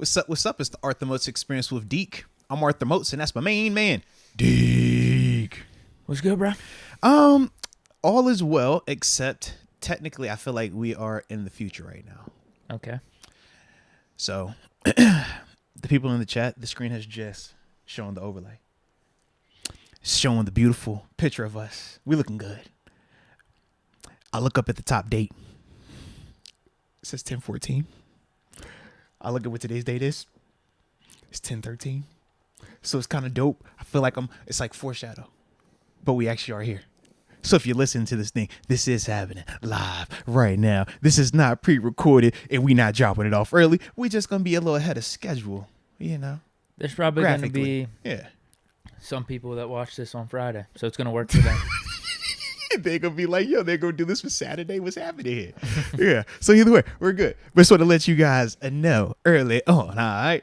What's up? What's up? It's the Arthur Moats Experience with Deke. I'm Arthur Moats, and that's my main man, Deke. What's good, bro? All is well, except technically, I feel like we are in the future right now. Okay. So, the people in the chat, the screen has just shown the overlay. It's showing the beautiful picture of us. We looking good. I look up at the top date. It says 10/14. I look at what today's date is. It's 10/13. So it's kind of dope. I feel like it's like foreshadow. But we actually are here. So if you listen to this thing, this is happening live right now. This is not pre-recorded and we not dropping it off early. We just going to be a little ahead of schedule, you know. There's probably going to be some people that watch this on Friday. So it's going to work for them. They're going to be like, yo, they're going to do this for Saturday. What's happening here? Yeah. So either way, we're good. But just want to let you guys know early on, all right?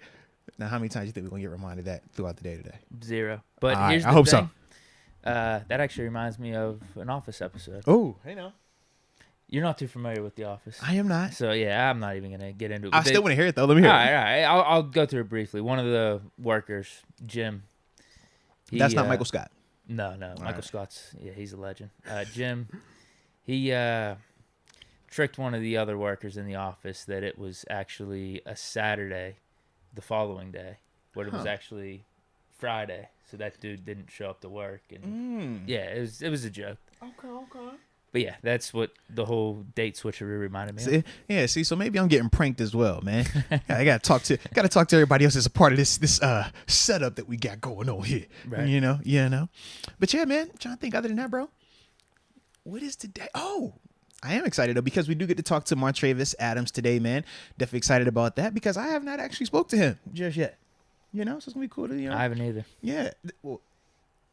Now, how many times do you think we're going to get reminded that throughout the day today? 0. But all here's right, the I hope thing. so. That actually reminds me of an Office episode. Oh, hey now. You're not too familiar with The Office. I am not. So, yeah, I'm not even going to get into it. I still want to hear it, though. Let me hear it. All right. I'll go through it briefly. One of the workers, Jim. That's not Michael Scott. No. Michael Scott's, he's a legend. Jim, he tricked one of the other workers in the office that it was actually a Saturday the following day, but it was actually Friday. So that dude didn't show up to work. And it was a joke. Okay. But yeah, that's what the whole date switcheroo reminded me of. See, so maybe I'm getting pranked as well, man. I gotta talk to everybody else as a part of this setup that we got going on here. Right. You know. But yeah, man, trying to think other than that, bro. What is today? Oh, I am excited though because we do get to talk to Montravius Adams today, man. Definitely excited about that because I have not actually spoke to him just yet. You know, so it's gonna be cool to I haven't either. Yeah. Well,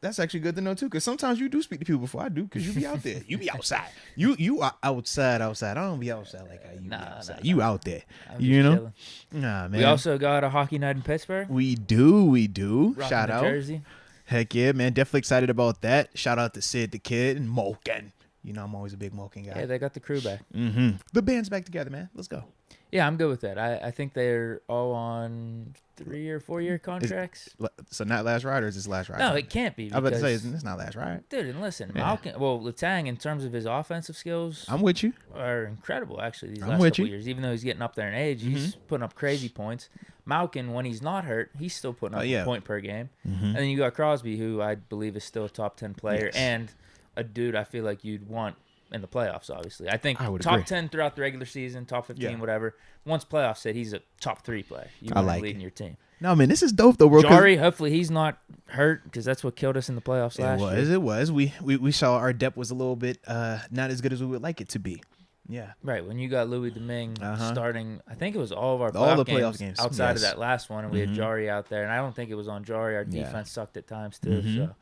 that's actually good to know too, because sometimes you do speak to people before I do, because you be out there. You be outside. You are outside. I don't be outside like how you be outside. You out there. You know? Chilling. Nah, man. We also got a hockey night in Pittsburgh. We do. Rocking Shout the out. jersey. Heck yeah, man. Definitely excited about that. Shout out to Sid the Kid and Malkin. You know, I'm always a big Malkin guy. Yeah, they got the crew back. Mm-hmm. The band's back together, man. Let's go. Yeah, I'm good with that. I think they're all on 3 or 4 year contracts. So not last ride, or is this last ride? No, it can't be. I was about to say, it's not last ride. Dude, and listen, Yeah. Malkin, Letang, in terms of his offensive skills, I'm with you. are incredible, actually, these I'm last with couple you. years. Even though he's getting up there in age, he's putting up crazy points. Malkin, when he's not hurt, he's still putting up a point per game. And then you got Crosby, who I believe is still a top 10 player, and a dude I feel like you'd want in the playoffs, obviously. I think top agree. 10 throughout the regular season, top 15, whatever. Once playoffs hit, he's a top 3 player. You want him leading your team. No, man, this is dope, though, bro. Jari, hopefully he's not hurt, because that's what killed us in the playoffs last year. It was. We saw our depth was a little bit not as good as we would like it to be. Yeah. Right, when you got Louis Domingue starting, I think it was all the playoff playoff games outside of that last one, and we had Jari out there, and I don't think it was on Jari. Our defense sucked at times, too, so...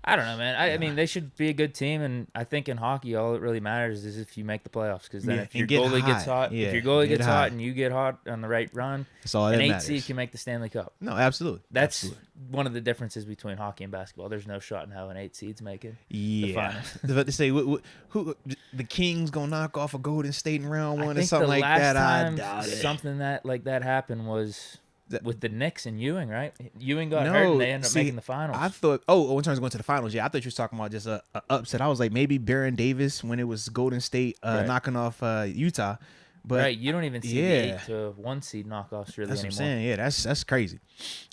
I don't know, man. I mean, they should be a good team, and I think in hockey, all it really matters is if you make the playoffs. Because then, if your goalie gets hot, and you get hot on the right run, an 8 seed can make the Stanley Cup. No, absolutely. That's one of the differences between hockey and basketball. There's no shot in how an 8 seed's make it. Yeah, the finals. I was about to say, who the Kings gonna knock off a Golden State in round one or think something the like last that? time I doubt it. something like that happened was. With the Knicks and Ewing, right? Ewing got hurt and they ended up making the finals. I thought, in terms of going to the finals, I thought you were talking about just a upset. I was like, maybe Baron Davis when it was Golden State knocking off Utah. But right, you don't even see the 8 to 1 seed knockoffs really that's anymore. What I'm saying. Yeah, that's crazy.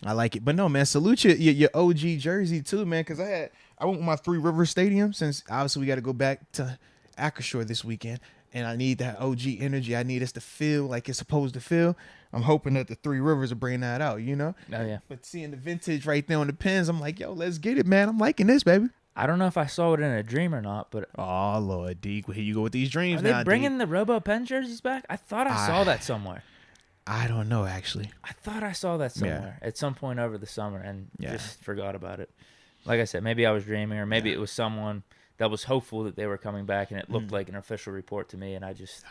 I like it. But no, man, salute your OG jersey too, man, because I went with my Three Rivers Stadium, since obviously we got to go back to Acrisure this weekend. And I need that OG energy. I need us to feel like it's supposed to feel. I'm hoping that the Three Rivers will bring that out, you know? Oh, yeah. But seeing the vintage right there on the pins, I'm like, yo, let's get it, man. I'm liking this, baby. I don't know if I saw it in a dream or not, but... Oh, Lord, Deke. Well, here you go with these dreams Are now, they bringing the Robo Pen jerseys back? I thought I saw that somewhere. I don't know, actually. I thought I saw that somewhere at some point over the summer and just forgot about it. Like I said, maybe I was dreaming, or maybe it was someone that was hopeful that they were coming back, and it looked like an official report to me, and I just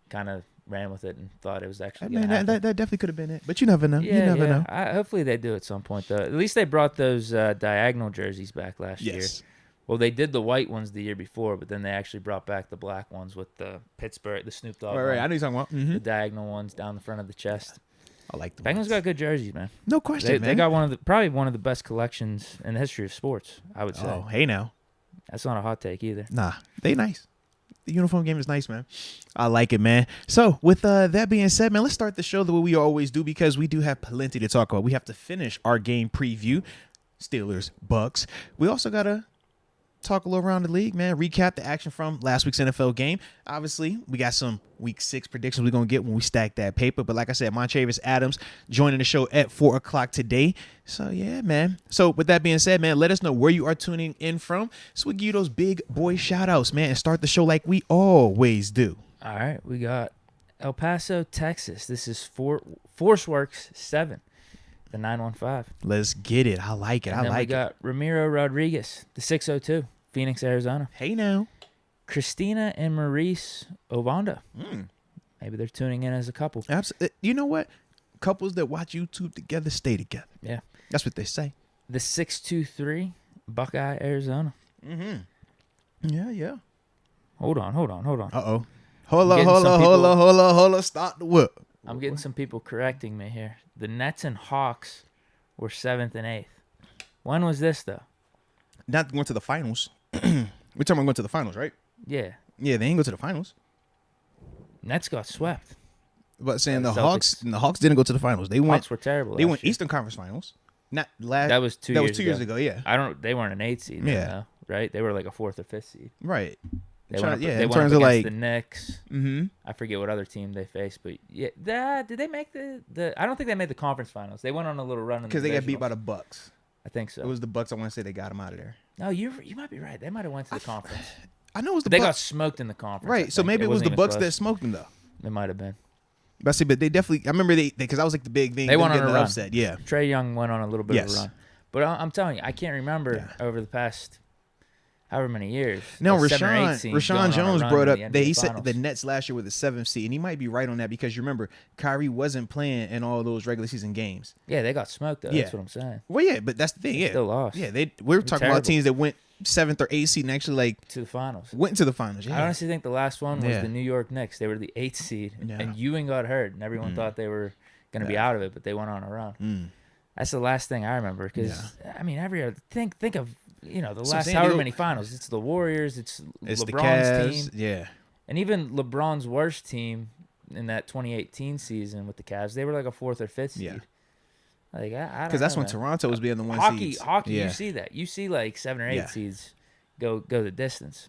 kind of ran with it and thought it was actually going to happen. That definitely could have been it, but you never know. Yeah, you never know. Hopefully they do at some point, though. At least they brought those diagonal jerseys back last year. Well, they did the white ones the year before, but then they actually brought back the black ones with the Pittsburgh, the Snoop Dogg. Right. I know you're talking about the diagonal ones down the front of the chest. I like the Penguins ones. got good jerseys, man. No question, man. They got probably one of the best collections in the history of sports, I would say. Oh, hey now. That's not a hot take either. Nah, they nice. The uniform game is nice, man. I like it, man. So, with that being said, man, let's start the show the way we always do because we do have plenty to talk about. We have to finish our game preview, Steelers, Bucks. We also got to talk a little around the league, man. Recap the action from last week's NFL game. Obviously, we got some Week 6 predictions we're going to get when we stack that paper. But like I said, Montravius Adams joining the show at 4 o'clock today. So, yeah, man. So, with that being said, man, let us know where you are tuning in from so we give you those big boy shout-outs, man, and start the show like we always do. All right, we got El Paso, Texas. This is ForceWorks 7, the 915. Let's get it. I like it. And I then like we it. got Ramiro Rodriguez, the 602, Phoenix, Arizona. Hey, now. Christina and Maurice Ovanda. Mm. Maybe they're tuning in as a couple. Absolutely. You know what? Couples that watch YouTube together stay together. Yeah. That's what they say. The 623, Buckeye, Arizona. Mm-hmm. Yeah. Hold on. Uh-oh. Hold getting some on. Stop the whip. I'm getting some people correcting me here. The Nets and Hawks were 7th and 8th. When was this, though? Not going to the finals. We're talking about going to the finals, right? Yeah. Yeah, they ain't go to the finals. Nets got swept. But saying the Celtics. Hawks didn't go to the finals. They went. Hawks were terrible. They last went year. Eastern Conference Finals. Not last. That was 2 years ago. That was 2 years ago. Yeah. They weren't an 8th seed. Yeah. Though, right? They were like a 4th or 5th seed. Right. They went up, yeah. they In went terms up of against like the Knicks. Mm-hmm. I forget what other team they faced, but yeah, did they make the? I don't think they made the conference finals. They went on a little run Because the they got beat by divisionals. the Bucks. I think so. It was the Bucks. I want to say they got them out of there. No, you might be right. They might have went to the conference. I know it was the They got Bucks. smoked in the conference. I Right. So think. maybe it was wasn't the even Bucks close. that smoked them though. It might have been. But they definitely. I remember they because that was like the big thing. They went them on a getting run. upset. Yeah. Trey Young went on a little bit of Yes. a run, but I'm telling you, I can't remember over the past however many years. Now, a 7 or 8 seed going on Rashawn a Jones run brought in up the that NBA he said Finals. the Nets last year were the 7th seed, and he might be right on that because you remember Kyrie wasn't playing in all those regular season games. Yeah, they got smoked though. Yeah. That's what I'm saying. Well, yeah, but that's the thing. They Yeah, still lost. Yeah, we were talking about terrible. teams that went 7th or 8th seed and actually like To the finals. went into the finals. Yeah. I honestly think the last one was Yeah. the New York Knicks. They were the 8th seed, Yeah. and Ewing got hurt, and everyone thought they were going to be out of it, but they went on a run. Mm. That's the last thing I remember because I mean, every other think of the So last San however Diego- many finals. It's the Warriors. It's It's the LeBron's Cavs. team, Yeah. and even LeBron's worst team in that 2018 season with the Cavs. They were like a 4th or 5th seed. Yeah. Like I don't Because that's know, when man. Toronto was being the one Hockey, seeds. you Yeah. see that. You see like 7 or 8 Yeah. seeds go the distance.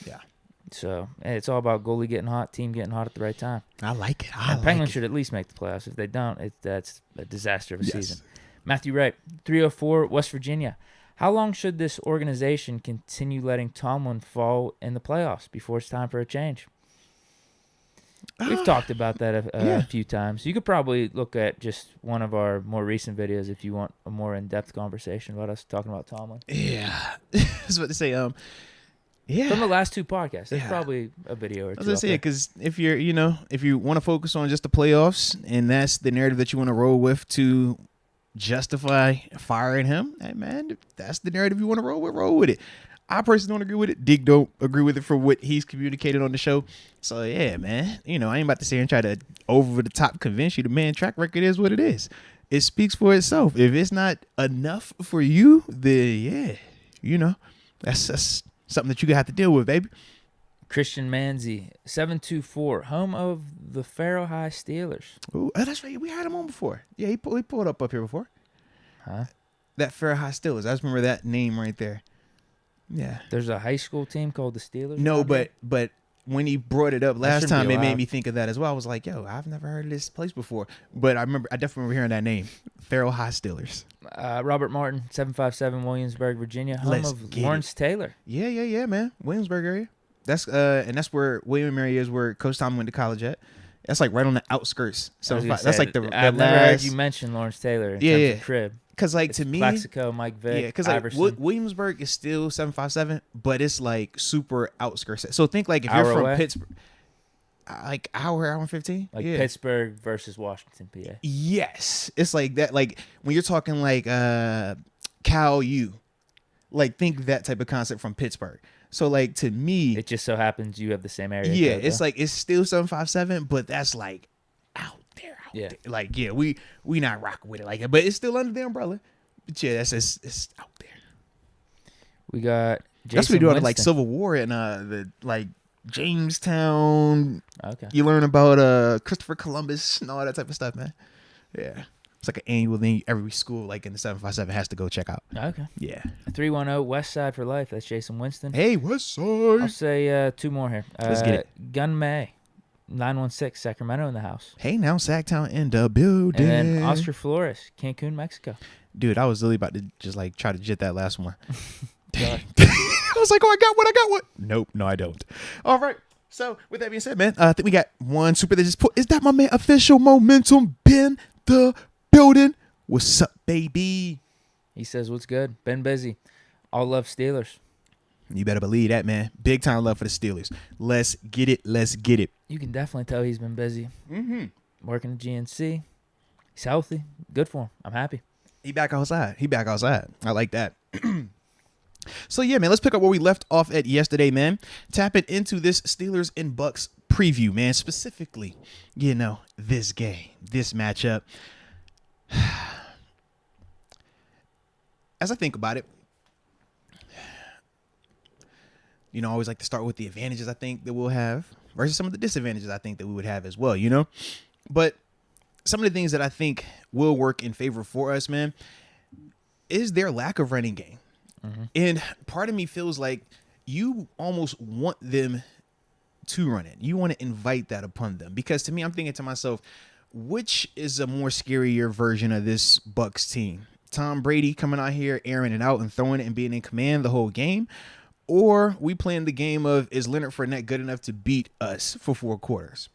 Yeah. So hey, it's all about goalie getting hot, team getting hot at the right time. I like it. And Penguins should at least make the playoffs. If they don't, that's a disaster of a season. Matthew Wright, 304, West Virginia. How long should this organization continue letting Tomlin fall in the playoffs before it's time for a change? We've talked about that a few times. You could probably look at just one of our more recent videos if you want a more in-depth conversation about us talking about Tomlin. Yeah. I was about to say, yeah. From the last 2 podcasts, there's Yeah. probably a video or two. I was gonna up say there. because if you want to focus on just the playoffs and that's the narrative that you want to roll with to justify firing him, hey man, if that's the narrative you want to roll with it. I personally don't agree with it. Deke don't agree with it for what he's communicated on the show. So yeah, man, I ain't about to sit here and try to over the top convince you. The man track record is what it is. It speaks for itself. If it's not enough for you, then yeah, that's something that you have to deal with, baby. Christian Manzi, 724, home of the Faro High Steelers. Ooh, oh, that's right. We had him on before. Yeah, he pulled up here before. Huh? That Fair High Steelers. I just remember that name right there. Yeah. There's a high school team called the Steelers. No, around here? but when he brought it up last shouldn't be time, it made allowed. me think of that as well. I was like, yo, I've never heard of this place before. But I definitely remember hearing that name. Farrell High Steelers. Robert Martin, 757, Williamsburg, Virginia, home Let's of get Lawrence Taylor. Yeah, man. Williamsburg area. That's and that's where William Mary is, where Coach Tom went to college at. That's like right on the outskirts. So I was gonna that's say, like the I've never heard last. you mention Lawrence Taylor in Yeah, terms yeah. of crib. Because like It's to me, Plaxico, Mike Vick, yeah, because like Iverson. Williamsburg is still 757, but it's like super outskirts. So think like if Hour you're from away? Pittsburgh, like hour and 15, like yeah. Pittsburgh versus Washington, PA. Yes, it's like that. Like when you're talking like Cal U, like think that type of concept from Pittsburgh. So like to me, It just so happens you have the same area. yeah, code, it's though. like it's still 757, but that's like out there. Yeah. Like, yeah, we not rocking with it like that, but it's still under the umbrella. But yeah, it's out there. We got Jason That's what we do Winston. like Civil War and the like Jamestown. Okay. You learn about Christopher Columbus and all that type of stuff, man. Yeah. It's like an annual thing every school, like in the 757, has to go check out. Okay. Yeah. 310 West Side for life. That's Jason Winston. Hey, what's I'll up? say 2 more here. Let's get it. Gun May, 916 Sacramento in the house. Hey, now Sacktown in the building. And then Oscar Flores, Cancun, Mexico. Dude, I was literally about to just like try to jit that last one. Sorry. I was like, oh, I got one. Nope, no, I don't. All right. So with that being said, man, I think we got one super that just put. Is that my man Official Momentum Ben the building? What's up, baby? He says, what's good? Been busy. All love Steelers. You better believe that, man. Big time love for the Steelers. Let's get it. Let's get it. You can definitely tell he's been busy. Mm-hmm. Working at GNC. He's healthy. Good for him. I'm happy. He back outside. I like that. So, yeah, man, let's pick up where we left off at yesterday, man. Tapping into this Steelers and Bucks preview, man. Specifically, you know, this game, this matchup. As I think about it, you know, I always like to start with the advantages I think that we'll have versus some of the disadvantages I think that we would have as well, you know? But some of the things that I think will work in favor for us, man, is their lack of running game. Mm-hmm. And part of me feels like you almost want them to run it. You want to invite that upon them. Because to me, I'm thinking to myself, which is a more scarier version of this Bucks team? Tom Brady coming out here, airing it out and throwing it and being in command the whole game? Or we playing the game of, is Leonard Fournette good enough to beat us for 4 quarters?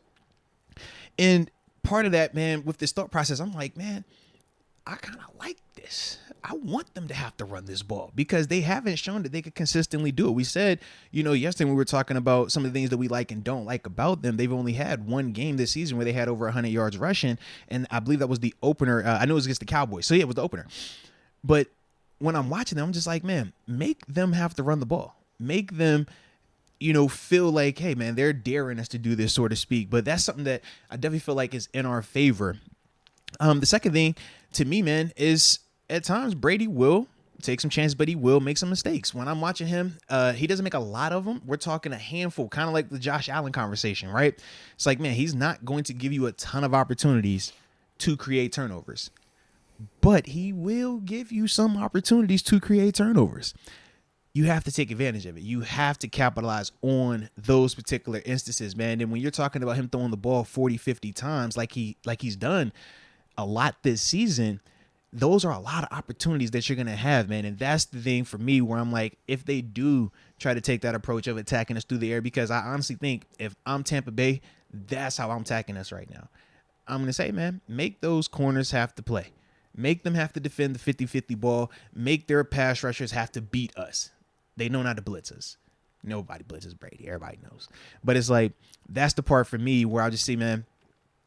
And part of that, man, with this thought process, I'm like, man, I kind of like this. I want them to have to run this ball because they haven't shown that they could consistently do it. We said, you know, yesterday we were talking about some of the things that we like and don't like about them. They've only had one game this season where they had over 100 yards rushing, and I believe that was the opener. I know it was against the Cowboys. So, yeah, it was the opener. But when I'm watching them, I'm just like, man, make them have to run the ball. Make them, you know, feel like, hey, man, they're daring us to do this, so to speak. But that's something that I definitely feel like is in our favor. The second thing to me, man, is at times Brady will take some chances, but he will make some mistakes. When I'm watching him, he doesn't make a lot of them. We're talking a handful, kind of like the Josh Allen conversation, right? It's like, man, he's not going to give you a ton of opportunities to create turnovers, but he will give you some opportunities to create turnovers. You have to take advantage of it. You have to capitalize on those particular instances, man. And when you're talking about him throwing the ball 40, 50 times like he's done a lot this season, those are a lot of opportunities that you're going to have, man. And that's the thing for me where I'm like, if they do try to take that approach of attacking us through the air, because I honestly think if I'm Tampa Bay, that's how I'm attacking us right now. I'm going to say, man, make those corners have to play. Make them have to defend the 50-50 ball. Make their pass rushers have to beat us. They know not to blitz us. Nobody blitzes Brady. Everybody knows. But it's like, that's the part for me where I just see, man,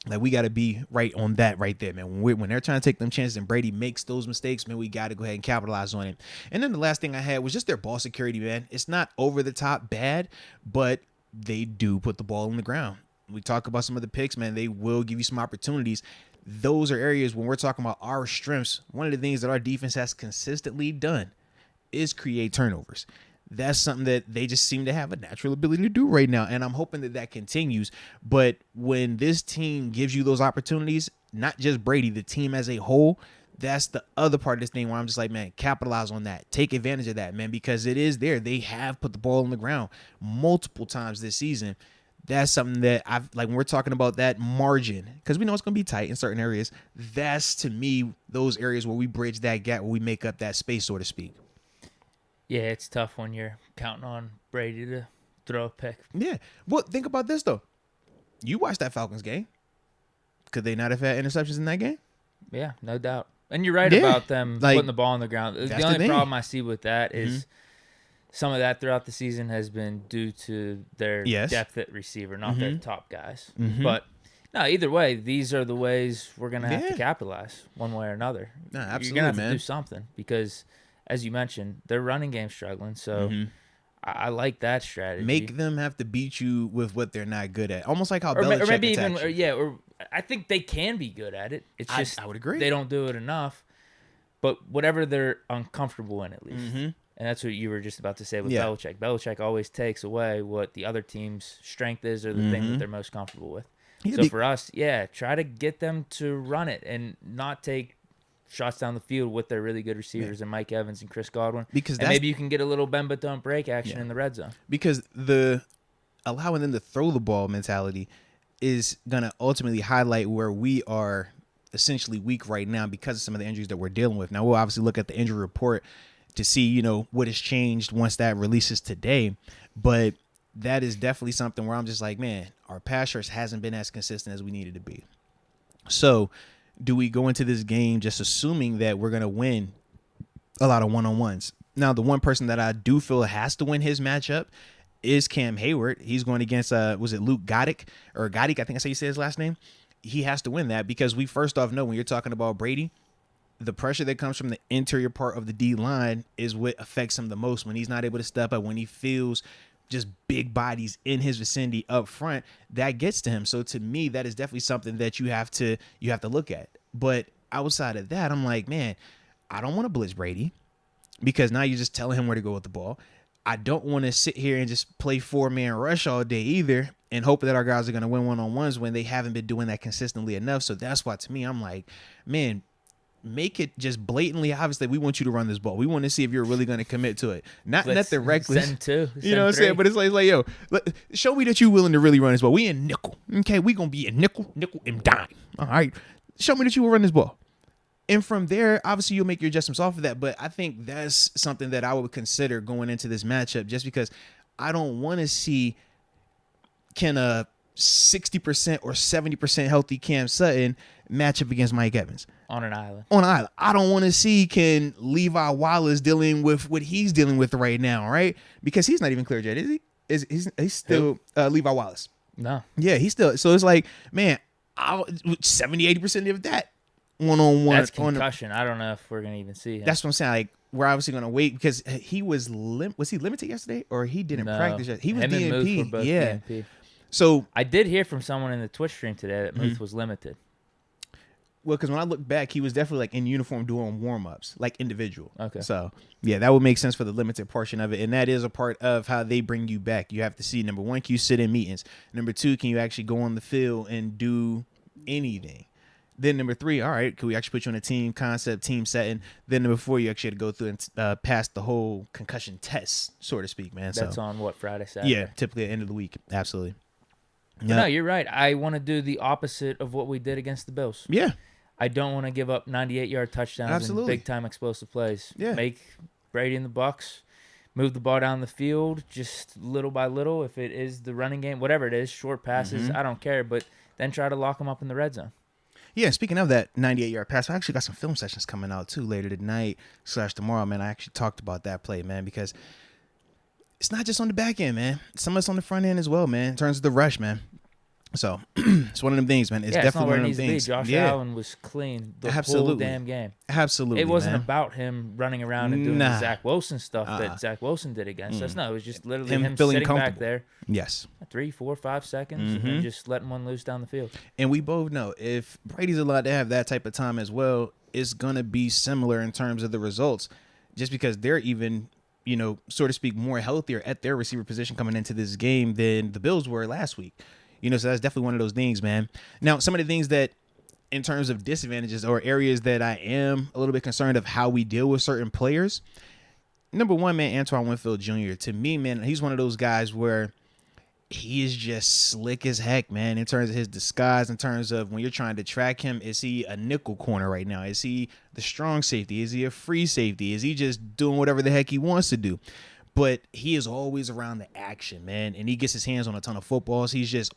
like we got to be right on that right there, man. When they're trying to take them chances and Brady makes those mistakes, man, we got to go ahead and capitalize on it. And then the last thing I had was just their ball security, man. It's not over the top bad, but they do put the ball on the ground. We talk about some of the picks, man. They will give you some opportunities. Those are areas when we're talking about our strengths. One of the things that our defense has consistently done is create turnovers. That's something that they just seem to have a natural ability to do right now. And I'm hoping that that continues. But when this team gives you those opportunities, not just Brady, the team as a whole, that's the other part of this thing where I'm just like, man, capitalize on that. Take advantage of that, man, because it is there. They have put the ball on the ground multiple times this season. That's something that I've like when we're talking about that margin, because we know it's going to be tight in certain areas. That's to me, those areas where we bridge that gap, where we make up that space, so to speak. Yeah, it's tough when you're counting on Brady to throw a pick. Yeah. Well, think about this, though. You watched that Falcons game. Could they not have had interceptions in that game? Yeah, no doubt. And you're right about them putting the ball on the ground. The only problem I see with that is some of that throughout the season has been due to their depth at receiver, not their top guys. But no, either way, these are the ways we're going to have to capitalize one way or another. No, absolutely, you're going to have to do something because, as you mentioned, their running game's struggling. So I like that strategy. Make them have to beat you with what they're not good at. Almost like how Belichick or maybe attacks even you. I think they can be good at it. It's just I would agree. they don't do it enough. But whatever they're uncomfortable in, at least. Mm-hmm. And that's what you were just about to say with Yeah. Belichick. Belichick always takes away what the other team's strength is or the thing that they're most comfortable with. Yeah, So for us, try to get them to run it and not take shots down the field with their really good receivers and Mike Evans and Chris Godwin. Because and maybe you can get a little bend but don't break action in the red zone. Because the allowing them to throw the ball mentality is going to ultimately highlight where we are essentially weak right now because of some of the injuries that we're dealing with. Now, we'll obviously look at the injury report to see, what has changed once that releases today. But that is definitely something where I'm just like, man, our pass rush hasn't been as consistent as we needed to be. So do we go into this game just assuming that we're going to win a lot of one-on-ones? Now, the one person that I do feel has to win his matchup is Cam Hayward. He's going against, was it Luke Goddick? Or Goddick, I think that's how you say his last name. He has to win that because we first off know when you're talking about Brady, the pressure that comes from the interior part of the D line is what affects him the most when he's not able to step up, when he feels just big bodies in his vicinity up front, that gets to him. So to me, that is definitely something that you have to look at. But outside of that, I'm like, man, I don't want to blitz Brady because now you're just telling him where to go with the ball. I don't want to sit here and just play 4-man rush all day either and hope that our guys are going to win one-on-ones when they haven't been doing that consistently enough. So that's why, to me, I'm like, man, make it just blatantly obvious that we want you to run this ball. We want to see if you're really going to commit to it. Not the reckless. Send two. You know what I'm saying? But it's like, yo, show me that you're willing to really run this ball. We in nickel. Okay, we going to be in nickel, and dime. All right. Show me that you will run this ball. And from there, obviously, you'll make your adjustments off of that. But I think that's something that I would consider going into this matchup just because I don't want to see can a 60% or 70% healthy Cam Sutton match up against Mike Evans. On an island. I don't want to see can Levi Wallace dealing with what he's dealing with right now, right? Because he's not even cleared yet, is he? He's still Levi Wallace. No. Yeah, he's still. So it's like, man, 70-80% of that one-on-one. That's concussion. I don't know if we're going to even see him. That's what I'm saying. Like, we're obviously going to wait because he was he limited yesterday or he didn't practice yet? He was DNP. Yeah. DNP. So I did hear from someone in the Twitch stream today that Muth was limited. Well, because when I look back, he was definitely like in uniform doing warm-ups, like individual. Okay. So, yeah, that would make sense for the limited portion of it. And that is a part of how they bring you back. You have to see, number one, can you sit in meetings? Number two, can you actually go on the field and do anything? Then number three, all right, can we actually put you on a team concept, team setting? Then number four, you actually had to go through and pass the whole concussion test, so to speak, man. That's on what, Friday, Saturday? Yeah, typically at the end of the week. Absolutely. Yeah. No, you're right. I want to do the opposite of what we did against the Bills. Yeah. I don't want to give up 98-yard touchdowns and big-time explosive plays. Yeah. Make Brady and the Bucs move the ball down the field just little by little. If it is the running game, whatever it is, short passes, I don't care. But then try to lock them up in the red zone. Yeah, speaking of that 98-yard pass, I actually got some film sessions coming out, too, later tonight / tomorrow, man. I actually talked about that play, man, because it's not just on the back end, man. Some of it's on the front end as well, man, in terms of the rush, man. So it's one of them things, man. It's definitely one of them things. Josh Allen was clean the whole damn game. Absolutely, it wasn't man. about him running around and doing the Zach Wilson stuff that Zach Wilson did against us. No, it was just literally him sitting back there. Yes. 3, 4, 5 seconds and just letting one loose down the field. And we both know if Brady's allowed to have that type of time as well, it's going to be similar in terms of the results just because they're even, so to speak, more healthier at their receiver position coming into this game than the Bills were last week. So that's definitely one of those things, man. Now, some of the things that in terms of disadvantages or areas that I am a little bit concerned of how we deal with certain players. Number one, man, Antoine Winfield Jr. To me, man, he's one of those guys where he is just slick as heck, man, in terms of his disguise, in terms of when you're trying to track him. Is he a nickel corner right now? Is he the strong safety? Is he a free safety? Is he just doing whatever the heck he wants to do? But he is always around the action, man, and he gets his hands on a ton of footballs. He's just,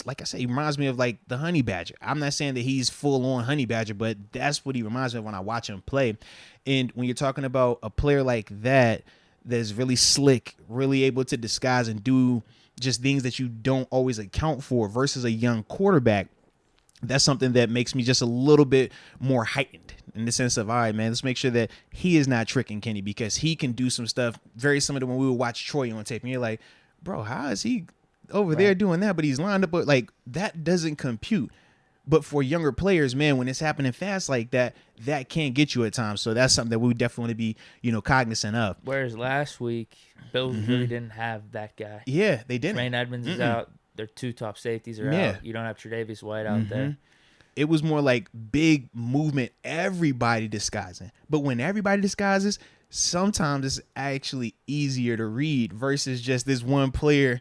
like I said, he reminds me of like the Honey Badger. I'm not saying that he's full on Honey Badger, but that's what he reminds me of when I watch him play. And when you're talking about a player like that, that's really slick, really able to disguise and do just things that you don't always account for versus a young quarterback, that's something that makes me just a little bit more heightened in the sense of, all right, man, let's make sure that he is not tricking Kenny because he can do some stuff very similar to when we would watch Troy on tape. And you're like, bro, how is he over there doing that? But he's lined up, but like that doesn't compute. But for younger players, man, when it's happening fast like that, that can get you at times. So that's something that we definitely be, cognizant of. Whereas last week, Bills really didn't have that guy. Yeah, they didn't. Tremaine Edmonds is out. Their 2 top safeties are out. You don't have Tre'Davious White out there. It was more like big movement, everybody disguising. But when everybody disguises, sometimes it's actually easier to read versus just this one player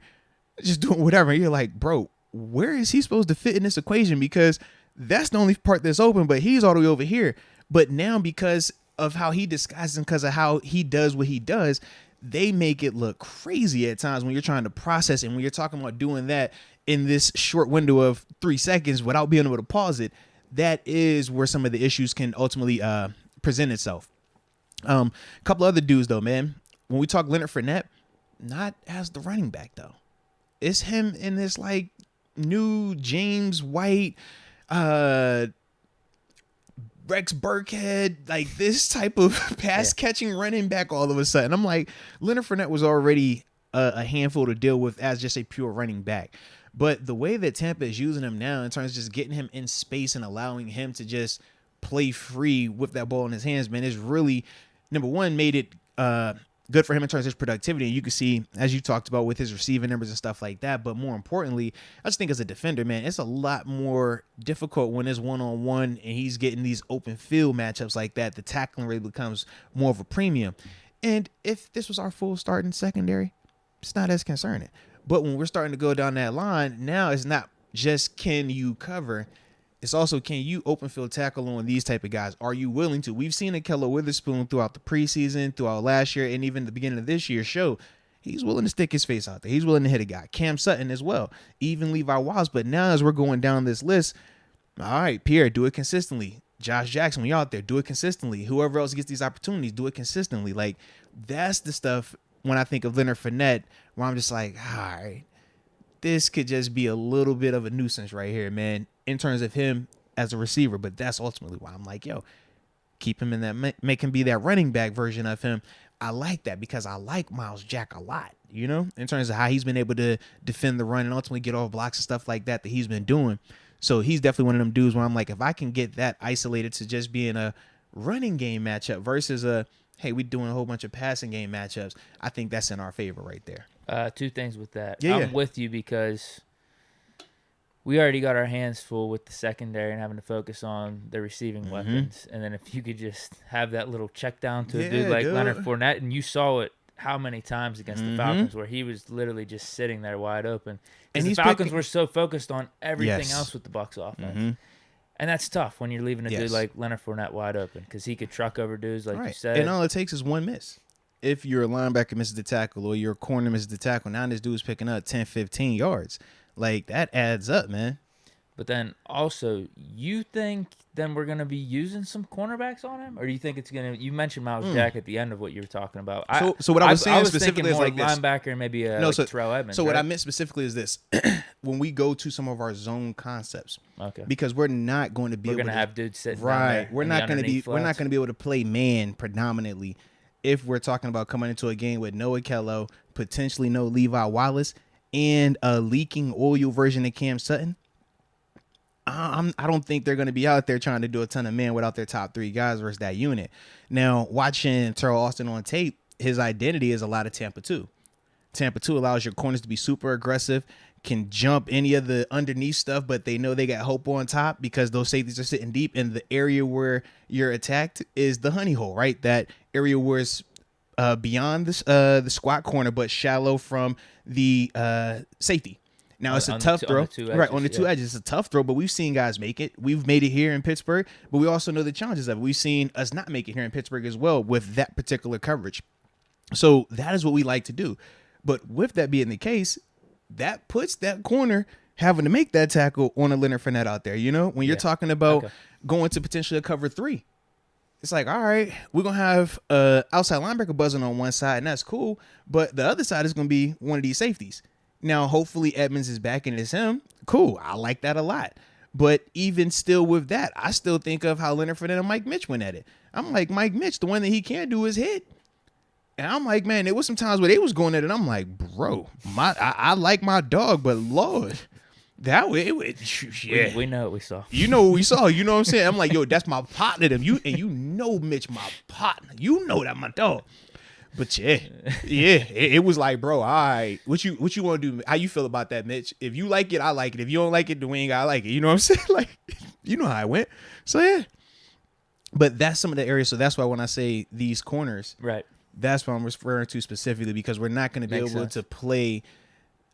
just doing whatever. You're like, bro, where is he supposed to fit in this equation? Because that's the only part that's open, but he's all the way over here. But now because of how he disguises and because of how he does what he does, they make it look crazy at times when you're trying to process it. And when you're talking about doing that in this short window of 3 seconds without being able to pause it, that is where some of the issues can ultimately present itself. A couple other dudes, though, man. When we talk Leonard Fournette, not as the running back, though. It's him in this, like, new James White, Rex Burkhead, like this type of pass-catching running back all of a sudden. I'm like, Leonard Fournette was already a handful to deal with as just a pure running back. But the way that Tampa is using him now in terms of just getting him in space and allowing him to just play free with that ball in his hands, man, is really, number one, made it good for him in terms of his productivity. And you can see, as you talked about, with his receiving numbers and stuff like that. But more importantly, I just think as a defender, man, it's a lot more difficult when it's one-on-one and he's getting these open field matchups like that. The tackling really becomes more of a premium. And if this was our full starting secondary, it's not as concerning. But when we're starting to go down that line, now it's not just can you cover, it's also can you open field tackle on these type of guys? Are you willing to? We've seen Akello Witherspoon throughout the preseason, throughout last year, and even the beginning of this year show he's willing to stick his face out there. He's willing to hit a guy. Cam Sutton as well. Even Levi Wallace. But now as we're going down this list, all right, Pierre, do it consistently. Josh Jackson, we out there, do it consistently. Whoever else gets these opportunities, do it consistently. Like, that's the stuff when I think of Leonard Fournette, where I'm just like, all right, this could just be a little bit of a nuisance right here, man, in terms of him as a receiver. But that's ultimately why I'm like, yo, keep him in that, make him be that running back version of him. I like that because I like Miles Jack a lot, in terms of how he's been able to defend the run and ultimately get off blocks and stuff like that he's been doing. So he's definitely one of them dudes where I'm like, if I can get that isolated to just being a running game matchup versus hey, we're doing a whole bunch of passing game matchups, I think that's in our favor right there. 2 things with that. Yeah, I'm with you because we already got our hands full with the secondary and having to focus on the receiving weapons. And then if you could just have that little check down to a dude like Leonard Fournette, and you saw it how many times against the Falcons where he was literally just sitting there wide open. And the Falcons were so focused on everything else with the Bucs offense. And that's tough when you're leaving a dude like Leonard Fournette wide open because he could truck over dudes like you said. And all it takes is one miss. If you're a linebacker misses the tackle or your corner misses the tackle, now this dude's picking up 10, 15 yards. Like, that adds up, man. But then also, you think then we're going to be using some cornerbacks on him? Or do you think it's going to – you mentioned Miles Jack at the end of what you were talking about. So what I was saying specifically is like this. Linebacker and maybe Terrell Edmonds. So what I meant specifically is this. When we go to some of our zone concepts, because we're not going to be able to – We're going to have dudes sitting right. We're not going to be able to play man predominantly if we're talking about coming into a game with no Akello, potentially no Levi Wallace, and a leaking oil version of Cam Sutton. I don't think they're going to be out there trying to do a ton of man without their top 3 guys versus that unit. Now, watching Terrell Austin on tape, his identity is a lot of Tampa 2. Tampa 2 allows your corners to be super aggressive, can jump any of the underneath stuff, but they know they got hope on top because those safeties are sitting deep, and the area where you're attacked is the honey hole, right? That area where it's beyond the squat corner, but shallow from the safety. Now, it's a tough throw. On the two edges. It's a tough throw, but we've seen guys make it. We've made it here in Pittsburgh, but we also know the challenges of it. We've seen us not make it here in Pittsburgh as well with that particular coverage. So that is what we like to do. But with that being the case, that puts that corner having to make that tackle on a Leonard Fournette out there. When you're talking about going to potentially a cover 3, it's like, all right, we're going to have outside linebacker buzzing on one side, and that's cool. But the other side is going to be one of these safeties. Now, hopefully Edmonds is back and it's him. Cool. I like that a lot. But even still with that, I still think of how Leonard Fournette and Mike Mitch went at it. I'm like, Mike Mitch, the one that he can't do is hit. And I'm like, man, there was some times where they was going at it. I'm like, bro, I like my dog, but Lord, That way, yeah. We know what we saw. You know what we saw. You know what I'm saying? I'm like, yo, that's my partner. You know Mitch, my partner. You know that my dog. But yeah, it was like, bro, all right, what you want to do? How you feel about that, Mitch? If you like it, I like it. If you don't like it, then we ain't gotta like it. You know what I'm saying? Like, you know how it went. So yeah. But that's some of the areas. So that's why when I say these corners, Right. that's what I'm referring to specifically, because we're not going to be Makes able sense. to play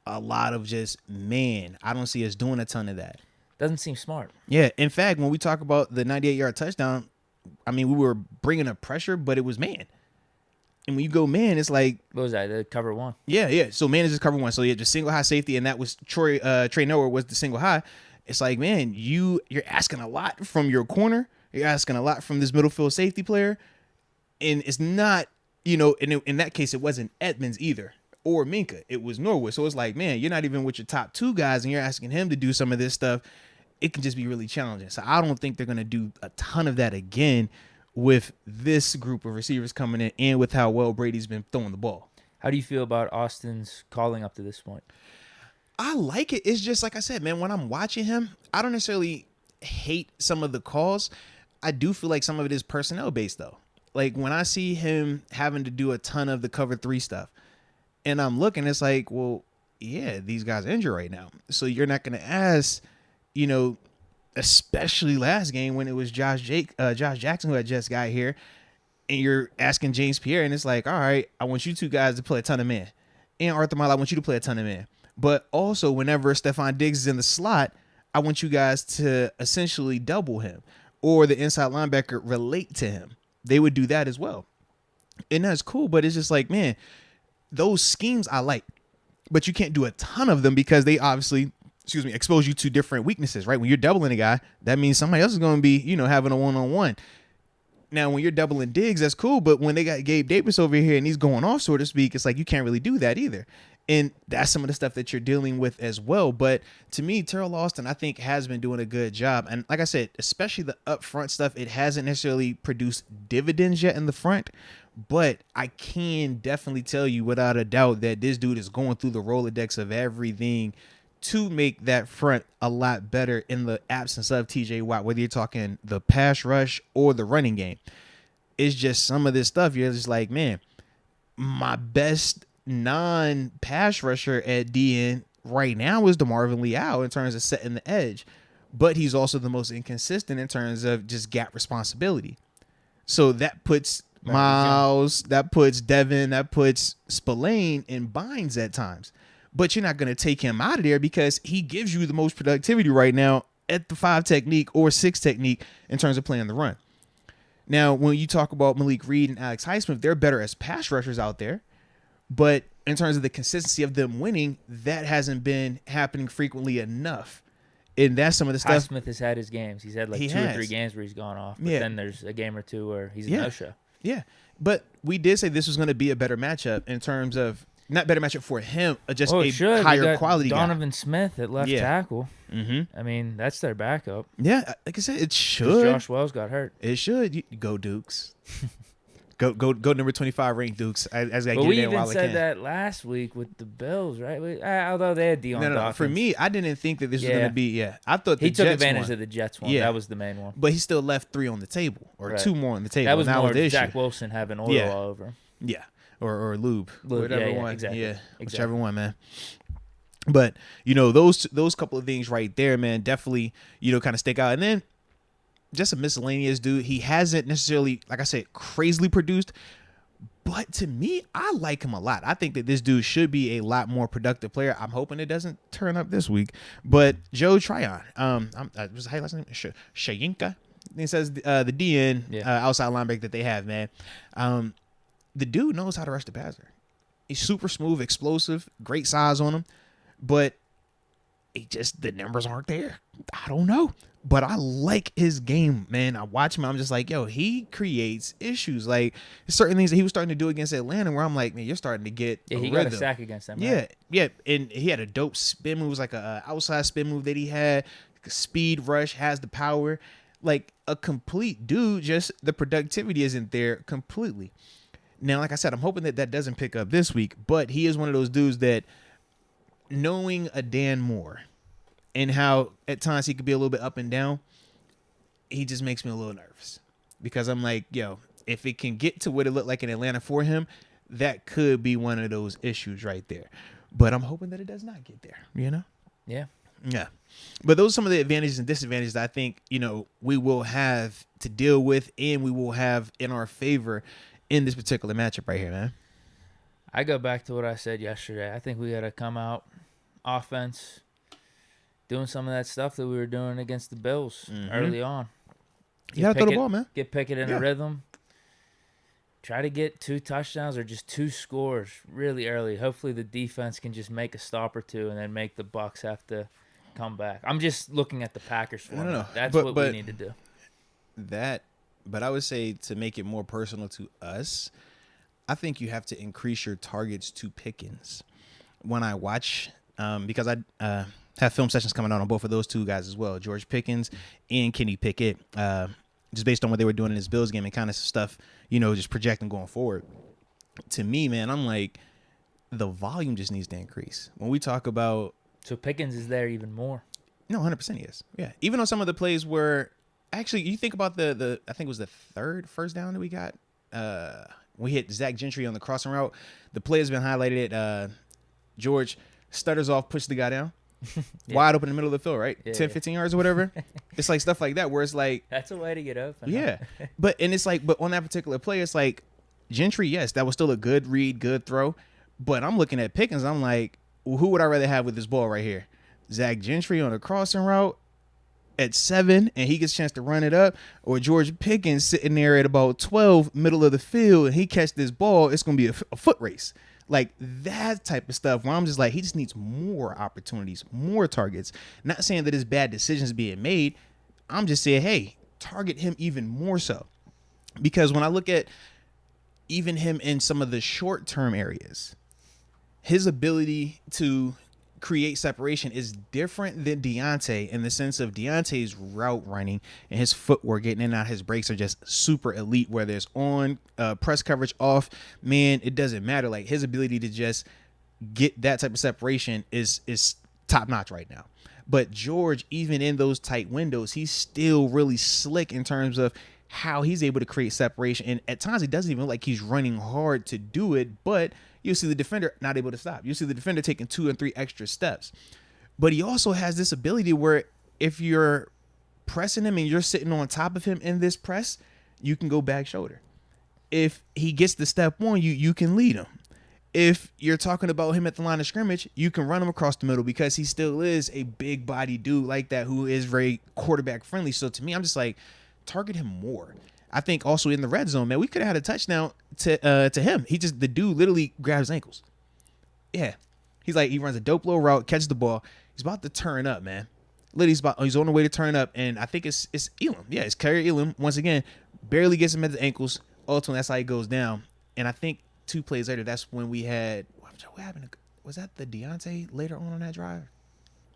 a lot of just man. I don't see us doing a ton of that. Doesn't seem smart. Yeah. In fact, when we talk about the 98-yard touchdown, I mean, we were bringing up pressure, but it was man. And when you go man, it's like, What was that? The cover one. yeah. So man is just cover one. So you had just single high safety, and that was Trey Noah was the single high. It's like, man, you're asking a lot from your corner. You're asking a lot from this middle field safety player. And it's not, in that case, it wasn't Edmonds either or Minka. It was Norwood. So it's like, man, you're not even with your top two guys and you're asking him to do some of this stuff. It can just be really challenging. So I don't think they're going to do a ton of that again with this group of receivers coming in and with how well Brady's been throwing the ball. How do you feel about Austin's calling up to this point? I like it. It's just like I said, man, when I'm watching him, I don't necessarily hate some of the calls. I do feel like some of it is personnel based, though. Like when I see him having to do a ton of the cover 3 stuff and I'm looking, it's like, well, yeah, these guys are injured right now. So you're not going to ask, especially last game when it was Josh Jackson who had just got here, and you're asking James Pierre, and it's like, all right, I want you two guys to play a ton of man. And Arthur Mile, I want you to play a ton of man. But also whenever Stephon Diggs is in the slot, I want you guys to essentially double him or the inside linebacker relate to him. They would do that as well. And that's cool, but it's just like, man, those schemes I like, but you can't do a ton of them because they obviously, expose you to different weaknesses, right? When you're doubling a guy, that means somebody else is going to be, having a one-on-one. Now, when you're doubling Diggs, that's cool, but when they got Gabe Davis over here and he's going off, so to speak, it's like you can't really do that either. And that's some of the stuff that you're dealing with as well. But to me, Terrell Austin, I think, has been doing a good job. And like I said, especially the upfront stuff, it hasn't necessarily produced dividends yet in the front. But I can definitely tell you without a doubt that this dude is going through the Rolodex of everything to make that front a lot better in the absence of TJ Watt, whether you're talking the pass rush or the running game. It's just some of this stuff. You're just like, man, my best non-pass rusher at DN right now is DeMarvin Leal in terms of setting the edge, but he's also the most inconsistent in terms of just gap responsibility. So that puts Miles, that puts Devin, that puts Spillane in binds at times. But you're not going to take him out of there because he gives you the most productivity right now at the 5 technique or 6 technique in terms of playing the run. Now, when you talk about Malik Reed and Alex Highsmith, they're better as pass rushers out there. But in terms of the consistency of them winning, that hasn't been happening frequently enough. And that's some of the stuff. Highsmith has had his games. He's had like two or three games where he's gone off. But then there's a game or two where he's a no-show. Yeah. But we did say this was going to be a better matchup in terms of, not better matchup for him, just a higher quality guy. Donovan Smith at left tackle. Mm-hmm. I mean, that's their backup. Yeah, like I said, it should. Josh Wells got hurt. It should. Go Dukes. Go number 25 ranked Dukes. As I but get we there even while I said can. that last week with the Bills, right? Although they had Deion Dawkins. For me, I didn't think that this was going to be. Yeah, I thought he the took Jets advantage won. of the Jets one. Yeah. That was the main one. But he still left 3 on the table, or 2 more on the table. That was more the Zach issue. Wilson having oil all over him. Yeah, or lube, whatever one. Exactly. Yeah, exactly. whichever one, man. But those couple of things right there, man, definitely kind of stick out. And then just a miscellaneous dude. He hasn't necessarily, like I said, crazily produced. But to me, I like him a lot. I think that this dude should be a lot more productive player. I'm hoping it doesn't turn up this week. But Joe Tryon, what's his last name? Shayinka. He says the DN outside linebacker that they have, man. The dude knows how to rush the passer. He's super smooth, explosive, great size on him. But the numbers aren't there. I don't know. But I like his game, man. I watch him. I'm just like, yo, he creates issues. Like certain things that he was starting to do against Atlanta where I'm like, man, you're starting to get a he rhythm. got a sack against them, Yeah, right? yeah. And he had a dope spin move. It was like a outside spin move that he had. Like a speed rush, has the power. Like a complete dude, just the productivity isn't there completely. Now, like I said, I'm hoping that doesn't pick up this week. But he is one of those dudes that knowing a Dan Moore and how at times he could be a little bit up and down, he just makes me a little nervous because I'm like, yo, if it can get to what it looked like in Atlanta for him, that could be one of those issues right there. But I'm hoping that it does not get there, you know? Yeah. Yeah. But those are some of the advantages and disadvantages that I think, we will have to deal with and we will have in our favor in this particular matchup right here, man. I go back to what I said yesterday. I think we got to come out offense, doing some of that stuff that we were doing against the Bills early on. You got to throw the ball, man. Get Pickett in a rhythm. Try to get 2 touchdowns or just 2 scores really early. Hopefully the defense can just make a stop or 2 and then make the Bucs have to come back. I'm just looking at the Packers for me. That's what we need to do. But I would say to make it more personal to us, I think you have to increase your targets to Pickens. When I watch, because I have film sessions coming out on both of those two guys as well, George Pickens and Kenny Pickett, just based on what they were doing in this Bills game and kind of stuff, just projecting going forward. To me, man, I'm like, the volume just needs to increase. When we talk about... So Pickens is there even more? No, 100% he is. Yeah. Even on some of the plays where... Actually, you think about the I think it was the third first down that we got. We hit Zach Gentry on the crossing route. The play has been highlighted. George stutters off, pushes the guy down. Wide open in the middle of the field, right? 10, 15 yards or whatever. It's like stuff like that where it's like... That's a way to get open. Yeah. But on that particular play, it's like Gentry, yes, that was still a good read, good throw. But I'm looking at Pickens. I'm like, well, who would I rather have with this ball right here? Zach Gentry on a crossing route at 7 and he gets a chance to run it up, or George Pickens sitting there at about 12, middle of the field, and he catch this ball, it's going to be a foot race. Like that type of stuff where I'm just like, he just needs more opportunities, more targets. Not saying that it's bad decisions being made. I'm just saying, hey, target him even more so. Because when I look at even him in some of the short-term areas, his ability to create separation is different than Deontay in the sense of Deontay's route running and his footwork, getting in and out, his breaks are just super elite, whether it's on press coverage, off, man, it doesn't matter. Like his ability to just get that type of separation is top notch right now. But George, even in those tight windows, he's still really slick in terms of how he's able to create separation. And at times it doesn't even look like he's running hard to do it, but you'll see the defender not able to stop. You'll see the defender taking 2 and 3 extra steps. But he also has this ability where if you're pressing him and you're sitting on top of him in this press, you can go back shoulder. If he gets the step on you, you can lead him. If you're talking about him at the line of scrimmage, you can run him across the middle because he still is a big body dude like that who is very quarterback friendly. So to me, I'm just like, target him more. I think also in the red zone, man, we could have had a touchdown to him. The dude literally grabs his ankles. Yeah. He runs a dope little route, catches the ball. He's about to turn up, man. Literally, he's on the way to turn up, and I think it's Elam. Yeah, it's Kyrie Elam. Once again, barely gets him at the ankles. Ultimately, that's how he goes down. And I think 2 plays later, that's when we had, what happened? Was that the Deontay later on that drive?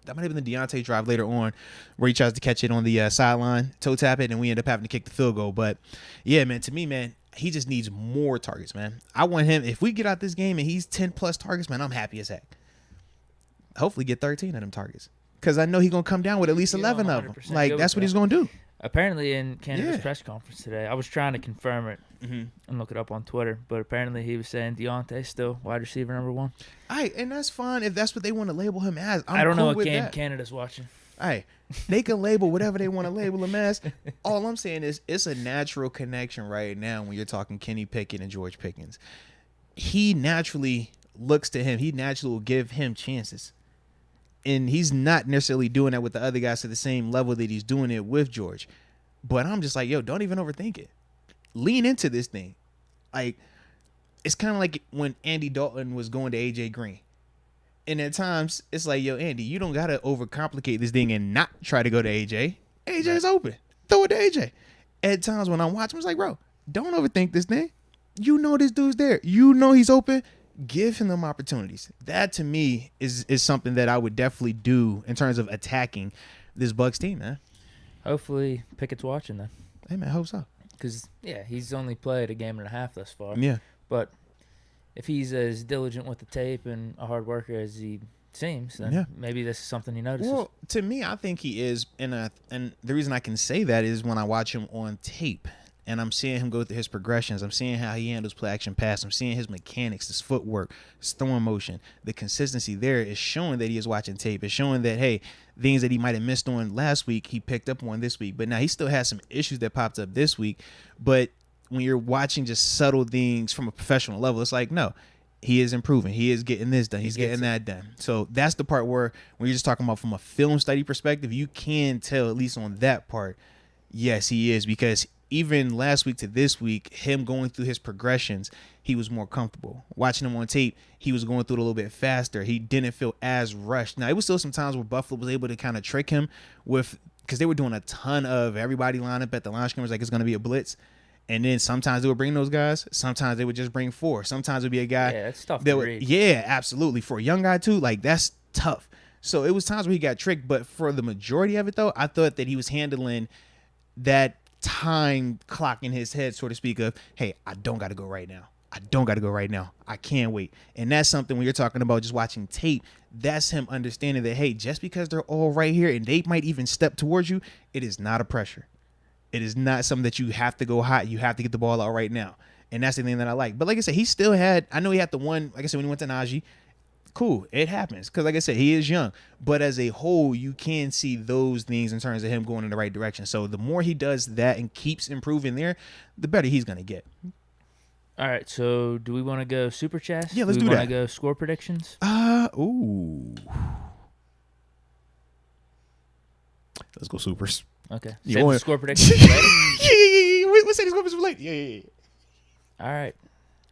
That might have been the Deontay drive later on where he tries to catch it on the sideline, toe tap it, and we end up having to kick the field goal. But, yeah, man, to me, man, he just needs more targets, man. I want him, if we get out this game and he's 10-plus targets, man, I'm happy as heck. Hopefully get 13 of them targets because I know he's going to come down with at least 11 of them. Like, that's what he's going to do. Apparently in Canada's press conference today, I was trying to confirm it and look it up on Twitter, but apparently he was saying Deontay still wide receiver number 1. And that's fine if that's what they want to label him as. I don't know what game Canada's watching. They can label whatever they want to label him as. All I'm saying is it's a natural connection right now when you're talking Kenny Pickett and George Pickens. He naturally looks to him. He naturally will give him chances. And he's not necessarily doing that with the other guys to the same level that he's doing it with George. But I'm just like, yo, don't even overthink it. Lean into this thing. Like, it's kind of like when Andy Dalton was going to A.J. Green. And at times, it's like, yo, Andy, you don't got to overcomplicate this thing and not try to go to A.J. A.J.'s open. Throw it to A.J. At times when I'm watching, it's like, bro, don't overthink this thing. You know this dude's there. You know he's open. Give him them opportunities. That to me is something that I would definitely do in terms of attacking this Bucs team, man. Hopefully Pickett's watching then. Hey, man, I hope so. Because, he's only played a game and a half thus far. Yeah. But if he's as diligent with the tape and a hard worker as he seems, then Yeah. maybe this is something he notices. Well, to me, I think he is, and the reason I can say that is when I watch him on tape, and I'm seeing him go through his progressions. I'm seeing how he handles play action pass. I'm seeing his mechanics, his footwork, his throwing motion. The consistency there is showing that he is watching tape. It's showing that, hey, things that he might have missed on last week, he picked up on this week. But now he still has some issues that popped up this week. But when you're watching just subtle things from a professional level, it's like, no, he is improving. He is getting this done. He's getting that done. So that's the part where when you're just talking about from a film study perspective, you can tell, at least on that part, yes, he is. Because even last week to this week, him going through his progressions, he was more comfortable. Watching him on tape, he was going through it a little bit faster. He didn't feel as rushed. Now, it was still some times where Buffalo was able to kind of trick him with, because they were doing a ton of everybody line up at the line scrimmage like it's going to be a blitz. And then sometimes they would bring those guys. Sometimes they would just bring 4. Sometimes it would be a guy. Yeah, that's tough to read. Yeah, absolutely. For a young guy, too, like, that's tough. So it was times where he got tricked. But for the majority of it, though, I thought that he was handling that time clock in his head, so to speak, of, hey, I don't got to go right now. I don't got to go right now. I can't wait. And that's something when you're talking about just watching tape, that's him understanding that, hey, just because they're all right here and they might even step towards you, it is not a pressure. It is not something that you have to go hot. You have to get the ball out right now. And that's the thing that I like. But like I said, he still had, I know he had the one, like I said, when he went to Najee, cool, it happens. Because like I said, he is young. But as a whole, you can see those things in terms of him going in the right direction. So the more he does that and keeps improving there, the better he's going to get. All right, so do we want to go super chats? Yeah, let's do we that. want to go score predictions? Ooh. Let's go supers. Okay. You Save want- the score predictions for later? yeah. Let's say the scores for late. Yeah. All right.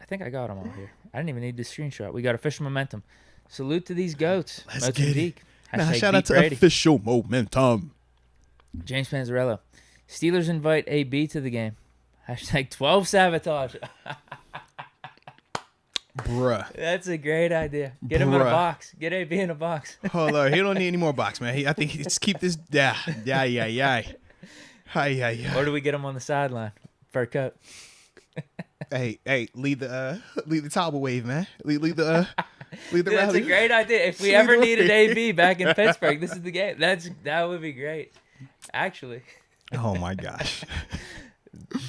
I think I got them all here. I didn't even need the screenshot. We got official momentum. Salute to these goats. Let's Moats get and it. Deke. Now, Hashtag shout out Deke to Brady. official momentum. James Panzarello. Steelers invite AB to the game. Hashtag 12 sabotage. Bruh. That's a great idea. Get him in a Bruh. box. Get AB in a box. Hold on. He don't need any more box, man. I think he just keep this. Yeah. Or do we get him on the sideline? Fur coat. Hey, lead the towel wave, man. Lead the Dude, that's rally. a great idea. If we Lead ever the needed way. AB back in Pittsburgh, this is the game. That would be great. Actually, Oh my gosh,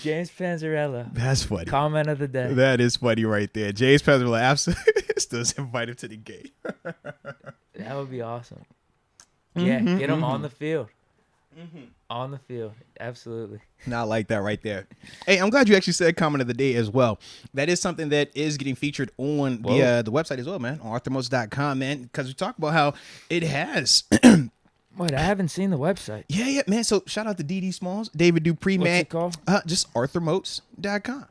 James Panzarello. that's funny. Comment of the day. That is funny right there. James Pezerla absolutely still invite him to the game. That would be awesome. Yeah, get him on the field. On the field, absolutely. Not like that right there. Hey, I'm glad you actually said comment of the day as well. That is something that is getting featured on the website as well, man, on arthurmoats.com, man, because we talk about how it has. Wait, I haven't seen the website. Yeah, man. So shout out to DD Smalls, David Dupree, What's man. it called? Just arthurmoats.com.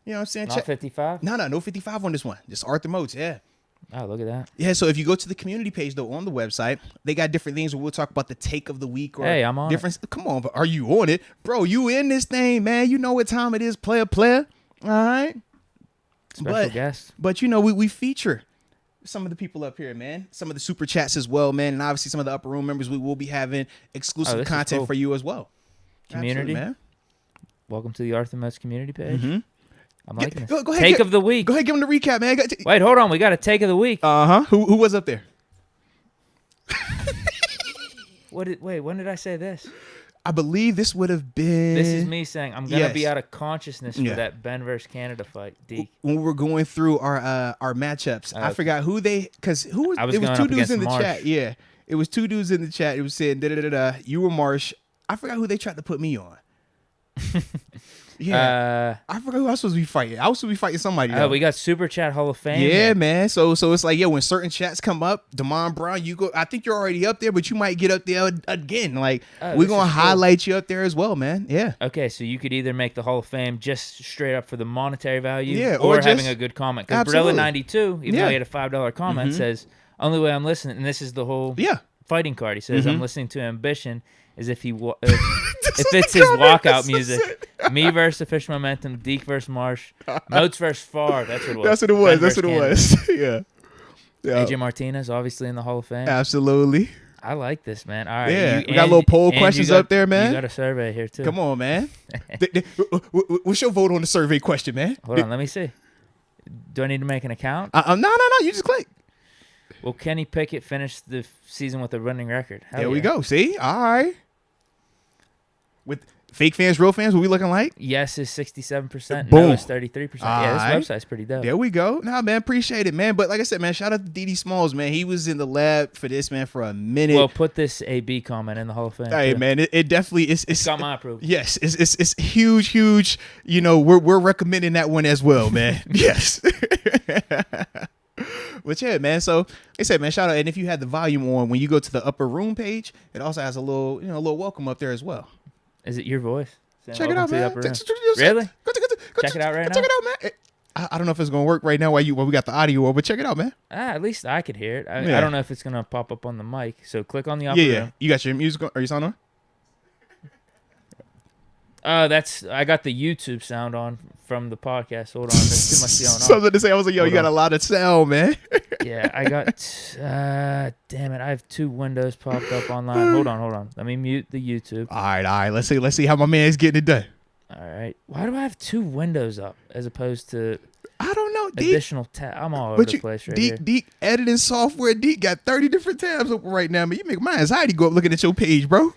You know what I'm saying? Not 55? No 55 on this one. Just Arthur Moats, yeah. Oh, look at that. Yeah, so if you go to the community page, though, on the website, they got different things where we'll talk about the take of the week. Or Hey, I'm on different. Come on, but are you on it? Bro, you in this thing, man. You know what time it is, player. All right? Special guest. But, you know, we feature some of the people up here, man. Some of the super chats as well, man. And obviously some of the upper room members, we will be having exclusive this is content cool. for you as well. Community. Absolutely, man. Welcome to the Arthur Moats community page. I'm liking this. Go ahead, Take of the week. Go ahead, give them the recap, man. Wait, hold on. We got a take of the week. Who was up there? Wait, when did I say this? I believe this would have been. This is me saying I'm gonna be Yes. out of consciousness for Yeah. that Ben versus Canada fight. Deke. When we were going through our matchups. I forgot who they, because who was, I was it was going two up dudes in the against chat. Yeah, it was two dudes in the chat. It was saying da-da-da-da. You were Marsh. I forgot who they tried to put me on. Yeah, I forgot who I was supposed to be fighting. I was supposed to be fighting somebody. though. We got Super Chat Hall of Fame. Yeah, here. man. So it's like, when certain chats come up, Damon Brown, you go. I think you're already up there, but you might get up there again. Like we're this gonna is cool. highlight you up there as well, man. Yeah. Okay, so you could either make the Hall of Fame just straight up for the monetary value, Yeah, or or having just- a good comment. Because Absolutely. Barella 92, even though Yeah. he had a $5 comment, says only way I'm listening, and this is the whole Yeah. fighting card. He says I'm listening to Ambition as if if That's it's the his comment. walkout That's music. Me versus Official Momentum, Deke versus Marsh, Moats versus Farr. That's what it was. That's what it was. Ben That's what versus it Canada. was. Yeah. AJ Martinez, obviously in the Hall of Fame. Absolutely. I like this, man. All right. Yeah, we got little poll questions up there, man. You got a survey here, too. Come on, man. What's your vote on the survey question, man? Hold on, let me see. Do I need to make an account? No. You just click. Well, Kenny Pickett finished the season with a winning record. Hell There we yeah. go. See? All right. With fake fans, real fans, what we looking like? Yes is 67%. Boom. No is 33%. Yeah, Aight. this website's pretty dope. There we go. Nah, man, appreciate it, man. But like I said, man, shout out to D.D. Smalls, man. He was in the lab for this, man, for a minute. Well, put this AB comment in the Hall of Fame. Hey, too. man, it definitely is. It's got my approval. Yes, it's huge. You know, we're recommending that one as well, man. Yes. But yeah, man. So they said, man, shout out. And if you had the volume on, when you go to the upper room page, it also has a little welcome up there as well. Is it your voice? Check it out, man. Really? Go Check it out right now? Check it out, man. I don't know if it's gonna work right now while we got the audio on, but check it out, man. At least I could hear it. I Yeah. don't know if it's gonna pop up on the mic. So click on the upper Yeah. room. You got your music on? Are you sound on? I got the YouTube sound on from the podcast. Hold on, there's too much going on. Something to say. I was like, yo, Hold you got on. a lot of sound, man. Yeah, I got. Damn it! I have 2 windows popped up online. Hold on. Let me mute the YouTube. All right. Let's see how my man's getting it done. All right. Why do I have 2 windows up as opposed to I don't know, Deke. additional tab? I'm all over the place right here. Deke editing software. Deke got 30 different tabs open right now, man. You make my anxiety go up looking at your page, bro.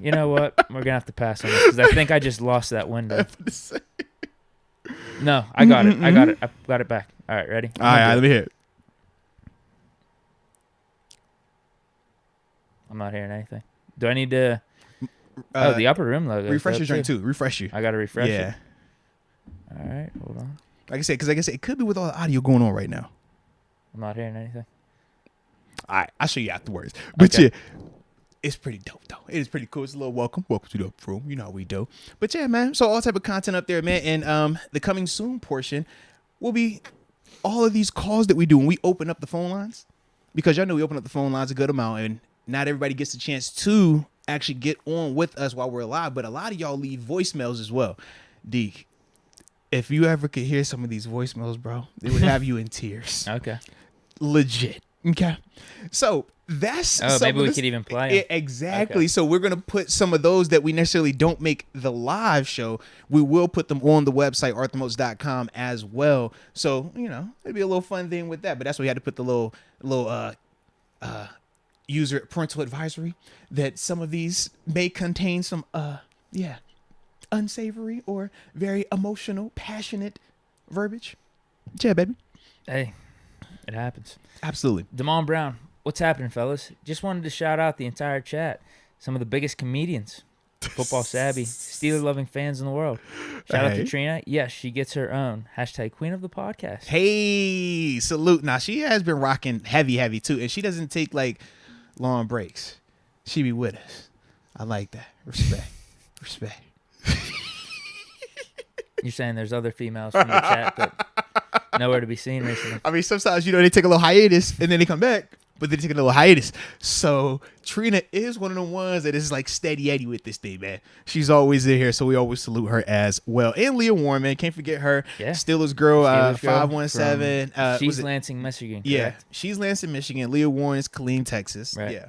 You know what? We're gonna have to pass on this because I think I just lost that window. No, I got it. I got it back. All right, ready? All right, let me hear it. I'm not hearing anything. Do I need to? The upper room logo. Refresh your drink too. Refresh you. I gotta refresh Yeah. it. All right, hold on. Like I said, it could be with all the audio going on right now. I'm not hearing anything. All right, I'll show you afterwards. But Okay. yeah, it's pretty dope though. It is pretty cool. It's a little welcome to the upper room. You know how we do. But yeah, man. So all type of content up there, man. And the coming soon portion will be all of these calls that we do when we open up the phone lines, because y'all know we open up the phone lines a good amount, and not everybody gets a chance to actually get on with us while we're live. But a lot of y'all leave voicemails as well. Deke, if you ever could hear some of these voicemails, bro, they would have you in tears. Okay. Legit. Okay. So that's maybe we could even play 'em. Exactly. Okay. So we're gonna put some of those that we necessarily don't make the live show. We will put them on the website arthurmoats.com as well. So it'd be a little fun thing with that. But that's why we had to put the little user parental advisory that some of these may contain some unsavory or very emotional, passionate verbiage. Yeah, baby. Hey, it happens. Absolutely. Damon Brown, what's happening, fellas? Just wanted to shout out the entire chat. Some of the biggest comedians, football savvy, Steeler-loving fans in the world. Shout out to Trina. Yes, she gets her own # Queen of the Podcast. Hey, salute. Now, she has been rocking heavy too, and she doesn't take like long breaks. She be with us. I like that. Respect. You're saying there's other females from the chat that nowhere to be seen recently. I mean, sometimes they take a little hiatus and then they come back, but they take a little hiatus. So Trina is one of the ones that is like steady Eddie with this thing, man. She's always in here, so we always salute her as well. And Leah Warren, man, can't forget her. Yeah. Steelers girl, Steelers girl 517. She's Lansing, Michigan. Yeah, Correct? she's Lansing, Michigan. Leah Warren's Killeen, Texas. Right. Yeah.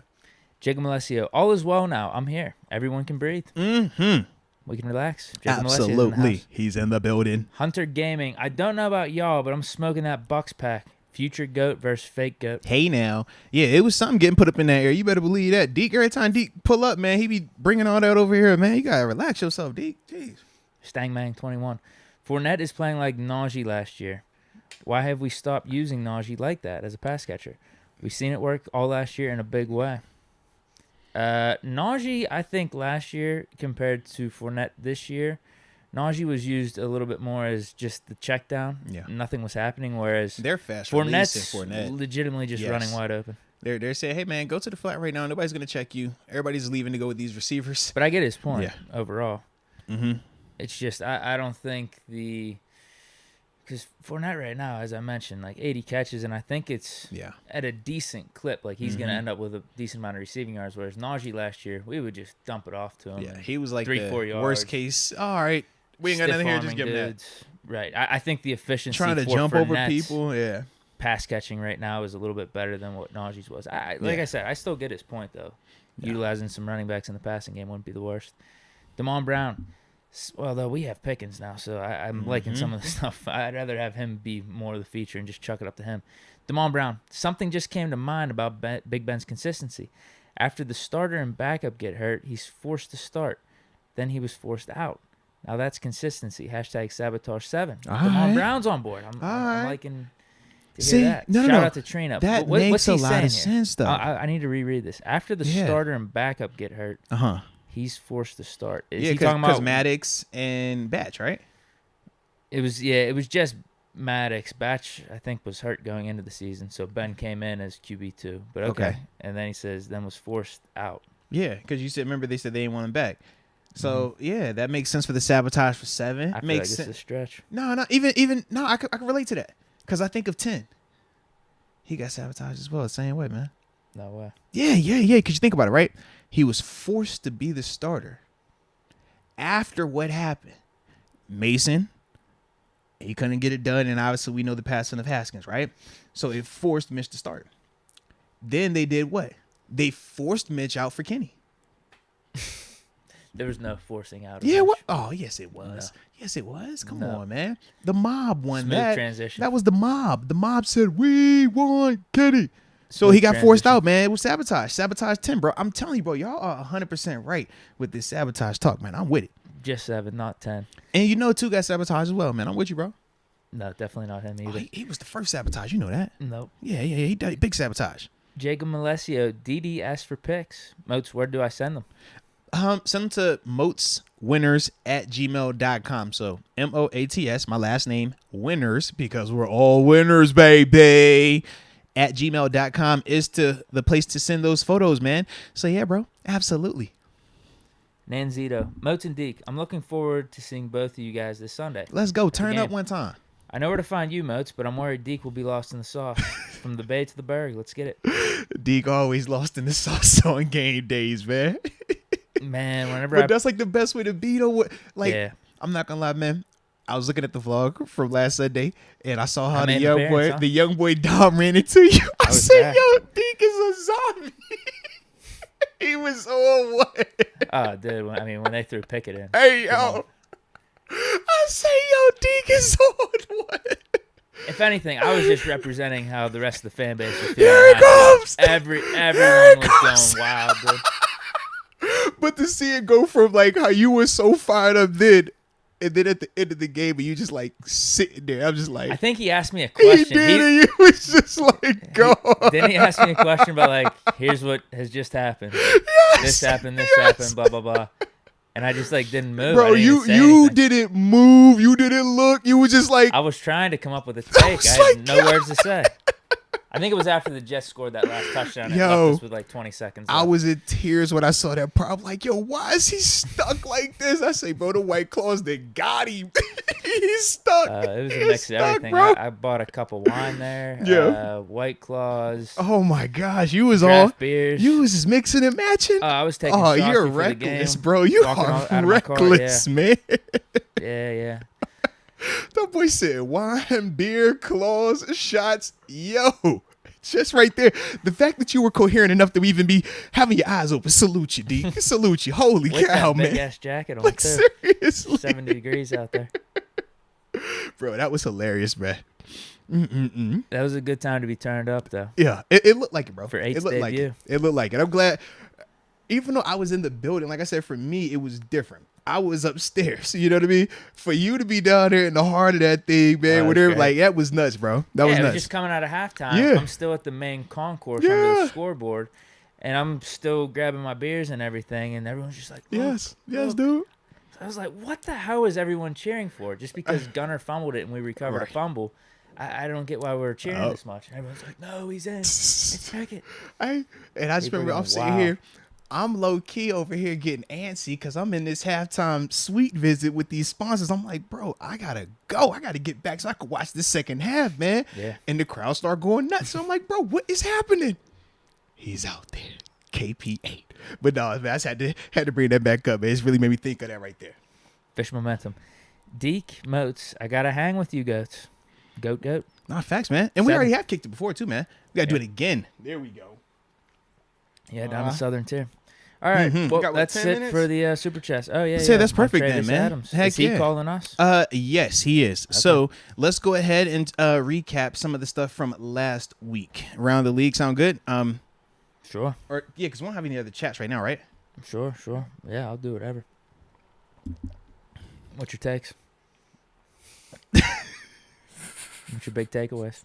Jacob Alessio, all is well now. I'm here. Everyone can breathe. Mm-hmm. We can relax. Jacob Alessio's in the Absolutely. house. He's in the building. Hunter Gaming. I don't know about y'all, but I'm smoking that Bucks pack. Future GOAT versus fake GOAT. Hey now. Yeah, it was something getting put up in that area. You better believe that. Deke, every time Deke pull up, man, he be bringing all that over here. Man, you got to relax yourself, Deke. Jeez. Stangmang 21. Fournette is playing like Najee last year. Why have we stopped using Najee like that as a pass catcher? We've seen it work all last year in a big way. Najee, I think last year compared to Fournette this year, Najee was used a little bit more as just the check down. Yeah. Nothing was happening, whereas They're fast Fournette's Fournette. legitimately just running wide open. They're saying, hey, man, go to the flat right now. Nobody's going to check you. Everybody's leaving to go with these receivers. But I get his point Yeah. overall. Mm-hmm. It's just I don't think because Fournette right now, as I mentioned, like 80 catches, and I think it's at a decent clip. Like he's going to end up with a decent amount of receiving yards, whereas Najee last year, we would just dump it off to him. Yeah, he was like 3-4 yards. worst case. All right, we ain't got nothing here. Just give him that. Right. I think the efficiency Trying to for jump over Fournette's people. Yeah. pass catching right now is a little bit better than what Najee's was. I said, I still get his point though. Yeah. Utilizing some running backs in the passing game wouldn't be the worst. Damon Brown, Well, though we have Pickens now, so I'm liking some of the stuff. I'd rather have him be more of the feature and just chuck it up to him. Damon Brown, something just came to mind about Big Ben's consistency. After the starter and backup get hurt, he's forced to start. Then he was forced out. Now that's consistency. #sabotage7. Damon Brown's on board. I'm liking to hear that. Shout out to Trina. That what's makes he a lot saying of here? sense, though. I need to reread this. After the starter and backup get hurt, he's forced to start. Is he talking about Maddox and Batch, right? It was just Maddox. Batch, I think, was hurt going into the season, so Ben came in as QB2. But okay. And then he says, then was forced out. Yeah, because you said, remember they said they didn't want him back. So yeah, that makes sense for the sabotage for 7. I feel makes like sense. It's a stretch. No, even no, I can relate to that because I think of 10. He got sabotaged as well, the same way, man. No way. Yeah. Because you think about it, right? He was forced to be the starter after what happened. Mason, he couldn't get it done, and obviously we know the passing of Haskins, right? So it forced Mitch to start. Then they did what? They forced Mitch out for Kenny. There was no forcing out. Yeah, what? Oh, yes, it was. No. Yes, it was. Come on, man. The mob won that. Transition. That was the mob. The mob said, we want Kenny. So he got forced out, man. It was sabotage. Sabotage 10, bro. I'm telling you, bro, y'all are 100% right with this sabotage talk, man. I'm with it. Just 7, not 10. And you know, 2 got sabotage as well, man. I'm with you, bro. No, definitely not him either. He was the first sabotage. You know that? Nope. Yeah. He did big sabotage. Jacob Malesio, DD asked for picks. Moats, where do I send them? Send them to moatswinners@gmail.com. So MOATS, my last name, winners, because we're all winners, baby. @gmail.com is the place to send those photos, man. So yeah, bro, absolutely. Nanzito, Moats and Deke, I'm looking forward to seeing both of you guys this Sunday. Let's go. Turn up one time. I know where to find you, Moats, but I'm worried Deke will be lost in the sauce. From the Bay to the Berg. Let's get it. Deke always lost in the sauce on game days, man. Man, but that's like the best way to be, though. Like, yeah. I'm not gonna lie, man. I was looking at the vlog from last Sunday, and I saw how the young boy Dom ran into you. I said, "Yo, Deke is a zombie." He was on one. Oh, dude. I mean, when they threw Pickett in. Hey, yo. I say, yo, Deke is on one. If anything, I was just representing how the rest of the fan base was feeling. Here it comes. Everyone was going wild, dude. But to see it go from like how you were so fired up then, and then at the end of the game, and you just like sitting there, I'm just like. I think he asked me a question. He did, and you was just like, go. Then he asked me a question about like, here's what has just happened. Yes, this happened, blah, blah, blah. And I just like didn't move. Bro, you didn't move. You didn't look. You were just like. I was trying to come up with a take. I had no words to say. I think it was after the Jets scored that last touchdown. Yo, left us with like 20 seconds left. I was in tears when I saw that part. I'm like, yo, why is he stuck like this? I say, bro, the White Claws, they got him. He's stuck. It was a mix of everything. I bought a cup of wine there. Yeah. White Claws. Oh, my gosh. You was beers. You was just mixing and matching? I was taking shots you're before reckless, the game. bro. You are reckless, man. Yeah. That boy said wine, beer, claws, shots. Yo. Just right there. The fact that you were coherent enough to even be having your eyes open. Salute you, D. Salute you. Holy cow, man. Big ass jacket on, like, too. Seriously. 70 degrees out there. Bro, that was hilarious, man. That was a good time to be turned up, though. Yeah, it looked like it, bro. For 8's it looked debut. like it. It looked like it. I'm glad. Even though I was in the building, like I said, for me, it was different. I was upstairs, you know what I mean? For you to be down there in the heart of that thing, man, whatever, like, that was nuts, bro. That was nuts. It was just coming out of halftime. Yeah. I'm still at the main concourse under the scoreboard, and I'm still grabbing my beers and everything, and everyone's just like, yes, dude. So I was like, what the hell is everyone cheering for? Just because Gunner fumbled it and we recovered a fumble. I don't get why we're cheering this much. And everyone's like, no, he's in. It's Pickett. And I just remember I'm sitting here. I'm low-key over here getting antsy because I'm in this halftime suite visit with these sponsors. I'm like, bro, I got to go. I got to get back so I can watch the second half, man. Yeah. And the crowd start going nuts. So I'm like, bro, what is happening? He's out there. KP8. But no, man, I just had to bring that back up, man. It's really made me think of that right there. Fish momentum. Deke, Moats, I got to hang with you goats. Goat. Nah, facts, man. And we already have kicked it before, too, man. We got to do it again. There we go. Yeah, down the southern tier. All right. Mhm. Well, Got, what, that's 10 it minutes? for the super chats. Oh yeah. Say that's perfect then, Montravius man. Adams. Heck Is he yeah. calling us? Yes, he is. So let's go ahead and recap some of the stuff from last week. Around the league, sound good? Sure. Or yeah, because we don't have any other chats right now, right? Sure. Yeah, I'll do whatever. What's your takes? What's your big takeaways?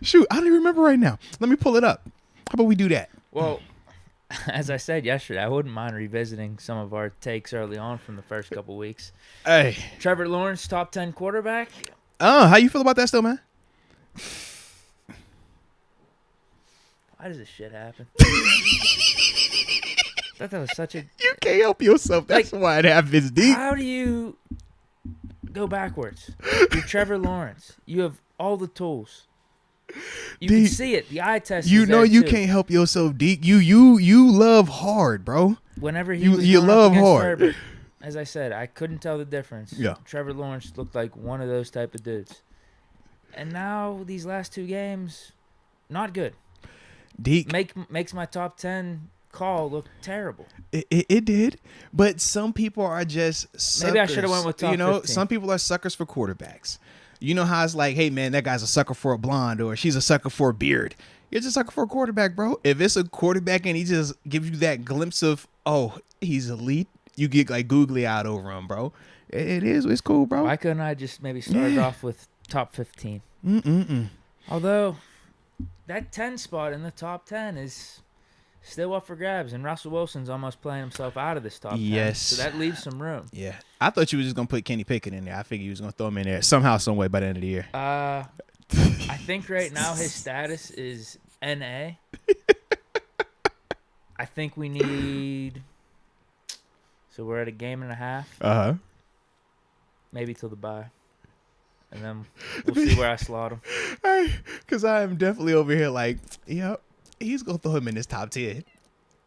Shoot, I don't even remember right now. Let me pull it up. How about we do that? Well, as I said yesterday, I wouldn't mind revisiting some of our takes early on from the first couple weeks. Hey, Trevor Lawrence, top 10 quarterback. how you feel about that still, man? Why does this shit happen? I thought that was such a... You can't help yourself. That's why it happens, Deke. How do you go backwards? You're Trevor Lawrence. You have all the tools. You can Deke, see it. The eye test. You is know there you too. can't help yourself, Deke. You love hard, bro. Whenever he You- was you going up love against hard. Herbert, as I said, I couldn't tell the difference. Yeah. Trevor Lawrence looked like one of those type of dudes. And now these last two games, not good. Deke, Makes my top 10 call look terrible. it did, but some people are just suckers. Maybe I should've went with top 15. Some people are suckers for quarterbacks. You know how it's like, hey man, that guy's a sucker for a blonde, or she's a sucker for a beard. You're just a sucker for a quarterback, bro. If it's a quarterback and he just gives you that glimpse of, oh, he's elite, you get like googly eyed over him, bro. It's cool, bro. Why couldn't I just maybe start off with top 15? Although that 10 spot in the top 10 is still up for grabs, and Russell Wilson's almost playing himself out of this top 10. Yes. So that leaves some room. Yeah, I thought you were just gonna put Kenny Pickett in there. I figured you was gonna throw him in there somehow, some way by the end of the year. I think right now his status is NA. I think we need... So we're at a game and a half, maybe till the bye. And then we'll see where I slot him. Because I am definitely over here like, yep, he's gonna throw him in his top 10.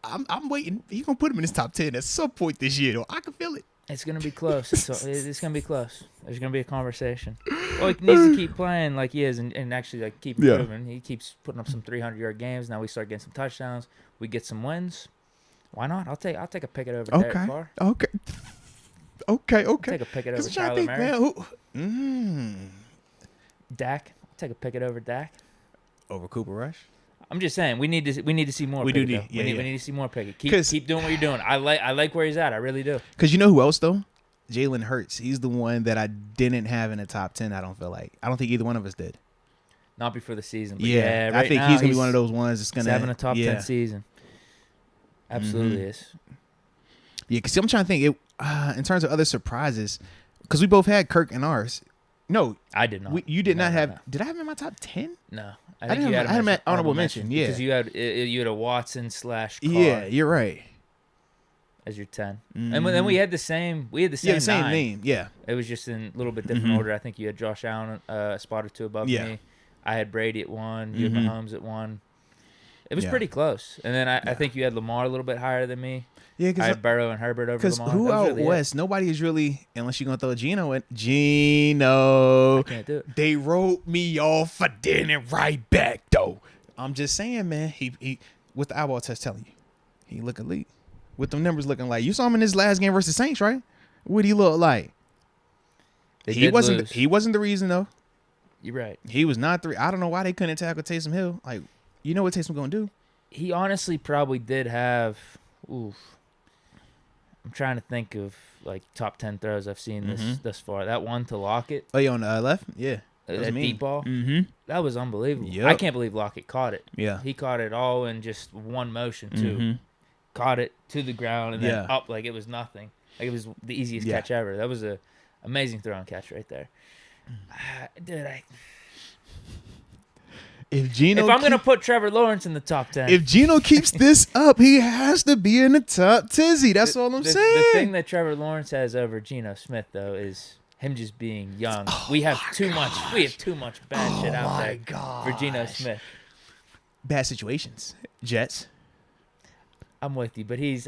I'm waiting. He's gonna put him in his top 10 at some point this year, though. I can feel it. It's going to be close. It's going to be close. There's going to be a conversation. Well, he needs to keep playing like he is and actually like keep improving. He keeps putting up some 300-yard games. Now we start getting some touchdowns. We get some wins. Why not? I'll take a Pickett over Derek Carr. Okay. Take a Pickett over Kyler Murray. Man, Dak. Take a Pickett over Dak. over Cooper Rush. I'm just saying we need to see more. We Pickett, do though. need- yeah, We need to see more Pickett. 'Cause- Keep doing what you're doing. I like where he's at. I really do. Because you know who else though? Jalen Hurts. He's the one that I didn't have in the top 10. I don't think either one of us did. Not before the season. But Yeah, right I think now, he's gonna be one of those ones that's gonna having a top 10 yeah. season. Absolutely is. Yeah, because I'm trying to think in terms of other surprises, because we both had Kirk in ours. No, I did not. you did not have. No. Did I have him in my top 10? No, I didn't have- I had him at honorable mention, yeah. because you had a Watson / Carr Yeah, you're right. as your 10, and then we had the same. We had the same. Yeah, the same 9. name. Yeah, It was just in a little bit different order. I think you had Josh Allen a spot or two above Yeah. me. I had Brady at 1. You had Mahomes at 1. It was Yeah. pretty close. And then I think you had Lamar a little bit higher than me. yeah. I Because had Burrow and Herbert over Lamar. who That was out really it. west? Nobody is really, unless you're gonna throw Geno in. Geno. I can't do it. They wrote me off for getting it right back though. I'm just saying, man. He with the eyeball test telling you, he look elite. With them numbers looking like, you saw him in his last game versus Saints, right? What he look like? They He did wasn't. lose. He wasn't the reason though. You're right. He was not the. I don't know why they couldn't tackle Taysom Hill. Like, you know what Taysom gonna do? He honestly probably did have. Oof. I'm trying to think of like top 10 throws I've seen thus far. That one to Lockett, Oh, you on the left? Yeah. that deep ball, Mm-hmm. that was unbelievable. Yep. I can't believe Lockett caught it. Yeah. He caught it all in just one motion too. Mhm. Caught it to the ground and then Yeah. up like it was nothing. Like it was the easiest Yeah. catch ever. That was a amazing throw and catch right there. Dude, If Geno, if I'm gonna put Trevor Lawrence in the top 10, if Geno keeps this up, he has to be in the top tizzy. That's all I'm saying. The thing that Trevor Lawrence has over Geno Smith though is him just being young. We have too much. We have too much bad shit out there for Geno Smith. Bad situations. Jets. I'm with you, but he's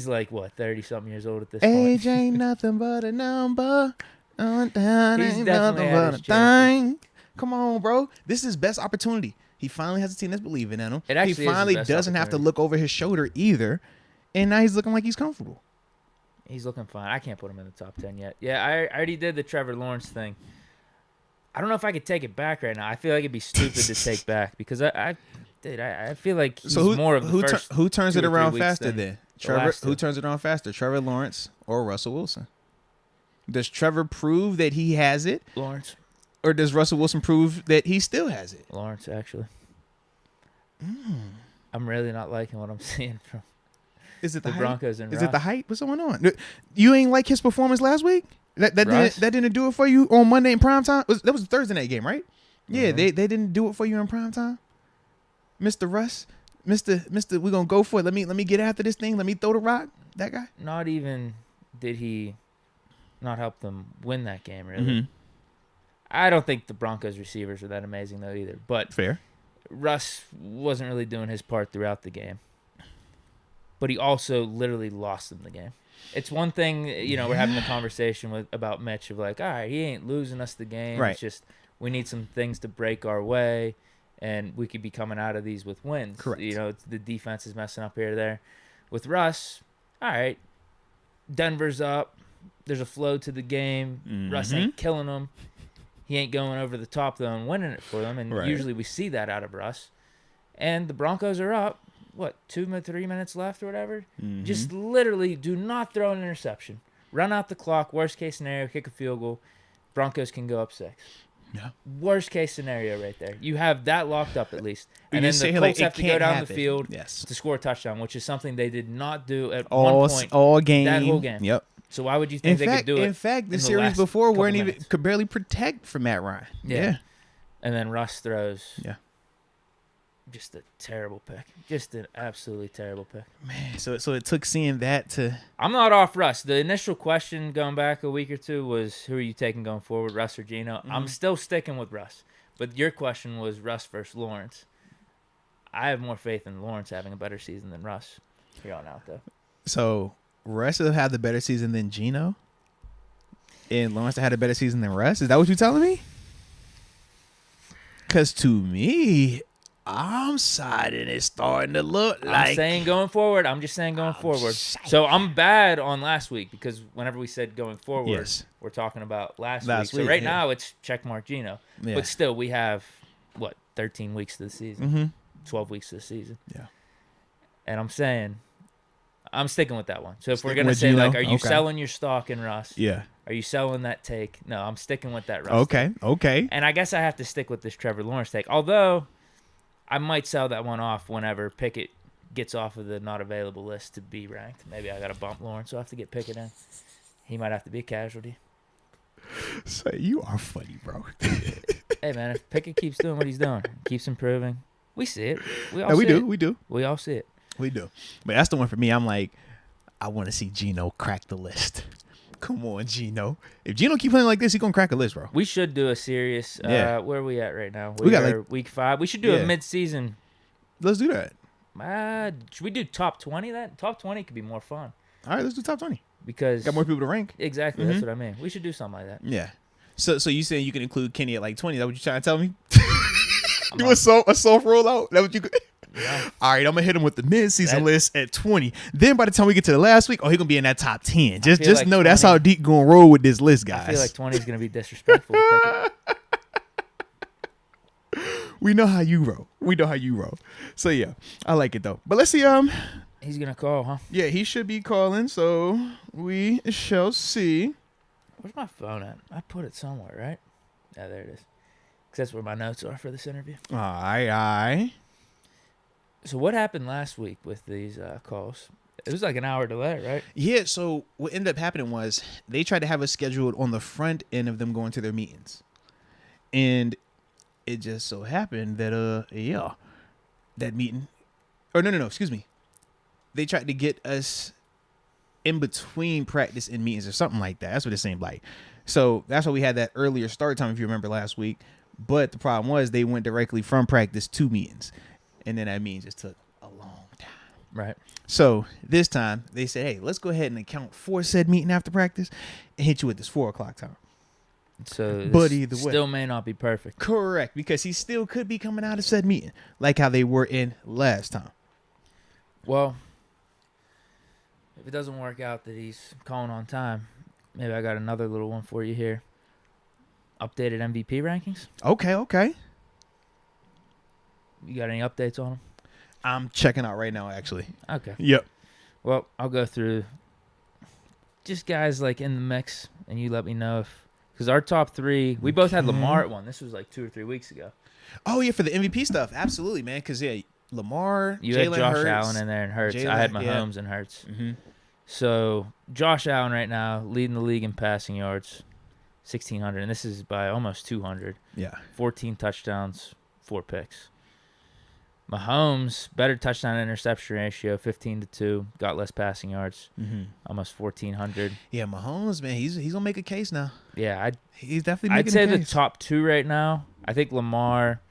like what 30-something years old at this Age point. ain't nothing but a number. On down He's ain't definitely nothing had but his a chances. thing. Come on, bro. This is his best opportunity. He finally has a team that's believing in him. It actually he is his finally best doesn't have to opportunity. look over his shoulder either. And now he's looking like he's comfortable. He's looking fine. I can't put him in the top 10 yet. Yeah, I already did the Trevor Lawrence thing. I don't know if I could take it back right now. I feel like it'd be stupid to take back because I feel like he's more of the first. Who turns 2 it or 3 around weeks faster than then? the Trevor. last Who 2. turns it around faster? Trevor Lawrence or Russell Wilson? Does Trevor prove that he has it, Lawrence. or does Russell Wilson prove that he still has it? Lawrence, actually. I'm really not liking what I'm seeing from Is it the the Broncos and Is Russ. it the hype? What's going on? You ain't like his performance last week? That didn't do it for you on Monday in prime time? That was the Thursday night game, right? Yeah, Mhm. they didn't do it for you in prime time? Mr. Russ? Mr. We're going to go for it. Let me get after this thing. Let me throw the rock. That guy? Not even did he not help them win that game, really. Mm-hmm. I don't think the Broncos receivers are that amazing, though, either. But Fair. Russ wasn't really doing his part throughout the game. But he also literally lost them the game. It's one thing, we're having the conversation about Mitch of like, all right, he ain't losing us the game. Right. It's just we need some things to break our way, and we could be coming out of these with wins. Correct. It's the defense is messing up here or there. With Russ, all right, Denver's up. There's a flow to the game. Mm-hmm. Russ ain't killing them. He ain't going over the top, though, and winning it for them. And Right. usually we see that out of Russ. And the Broncos are up. 3 minutes left or whatever? Mm-hmm. Just literally do not throw an interception. Run out the clock. Worst case scenario, kick a field goal. Broncos can go up 6. Yeah. Worst case scenario right there. You have that locked up at least. And You're then the saying, Colts like, have it to go can't down happen. the field Yes. to score a touchdown, which is something they did not do at All one point. all game. That whole game. Yep. So why would you think they could do it? In fact, the in the series last before couple weren't even minutes? could barely protect for Matt Ryan. Yeah. And then Russ throws. Yeah. Just a terrible pick. Just an absolutely terrible pick. Man, so it took seeing that to. I'm not off Russ. The initial question going back a week or two was, who are you taking going forward, Russ or Geno? Mm-hmm. I'm still sticking with Russ. But your question was Russ versus Lawrence. I have more faith in Lawrence having a better season than Russ here on out, though. So Russ will have the better season than Geno, and Lawrence had a better season than Russ. Is that what you're telling me? Because to me, I'm siding. It's starting to look like. I'm saying going forward. I'm just saying going forward. So I'm bad on last week because whenever we said going forward, Yes. we're talking about last Last week. So week, right yeah. now it's checkmark Geno. Yeah. But still, we have, 13 weeks to the season, Mm-hmm. 12 weeks to the season. Yeah. And I'm saying, I'm sticking with that one. So if we're Sticking going to with say, Geno? like, are you Okay. selling your stock in Russ? Yeah. Are you selling that take? No, I'm sticking with that Russ take. Okay. And I guess I have to stick with this Trevor Lawrence take. Although, I might sell that one off whenever Pickett gets off of the not available list to be ranked. Maybe I got to bump Lawrence, so I have to get Pickett in. He might have to be a casualty. So you are funny, bro. Hey, man, if Pickett keeps doing what he's doing, keeps improving, we see it. We all No, we see do. it. We do. We all see it. We do. But that's the one for me. I'm like, I want to see Geno crack the list. Come on, Geno. If Geno keep playing like this, he's gonna crack a list, bro. We should do a serious. Yeah. Where are we at right now? We got, are week 5. We should do Yeah. a mid-season. Let's do that. Should we do top 20? That top 20 could be more fun All right, let's do top 20. because Got more people to rank. exactly. That's what I mean. We should do something like that. Yeah. So you saying you can include Kenny at like 20? Is that what you trying to tell me? I'm Do not- a soft rollout? That what you? Yeah. All right, I'm gonna hit him with the mid-season That- list at 20. Then by the time we get to the last week, he's gonna be in that top 10. Just feel like know that's 20 how Deke gonna roll with this list, guys. I feel like 20 is going to be disrespectful to Pickett. We know how you roll. So yeah, I like it though. But let's see. He's going to call, huh? Yeah, he should be calling. So we shall see. Where's my phone at? I put it somewhere, right? Yeah, there it is. Because that's where my notes are for this interview. All right. So what happened last week with these calls? It was like an hour delay, right? Yeah. So what ended up happening was they tried to have us scheduled on the front end of them going to their meetings, and it just so happened that that meeting, or no, excuse me, they tried to get us in between practice and meetings or something like that. That's what it seemed like. So that's why we had that earlier start time, if you remember last week. But the problem was they went directly from practice to meetings, and then that meeting just took a long time. Right. So this time they said, hey, let's go ahead and account for said meeting after practice and hit you with this 4 o'clock time. So But this either way. still may not be perfect. Correct, because he still could be coming out of said meeting like how they were in last time. Well, if it doesn't work out that he's calling on time, maybe I got another little one for you here. Updated MVP rankings. Okay. You got any updates on them? I'm checking out right now, actually. Okay. Yep. Well, I'll go through just guys like in the mix, and you let me know if, because our top three, we both had Lamar at one. This was like 2 or 3 weeks ago. Oh yeah, for the MVP stuff, absolutely, man. Because yeah, Lamar, You Jalen had Josh Hurts, Allen in there and Hurts. I had Mahomes and Hurts. Mm-hmm. So Josh Allen right now leading the league in passing yards, 1,600, and this is by almost 200. Yeah. 14 touchdowns, 4 picks. Mahomes, better touchdown interception ratio, 15-2, got less passing yards, almost 1,400. Yeah, Mahomes, man, he's gonna make a case now. Yeah, He's definitely I'd making say a the case. top 2 right now. I think Lamar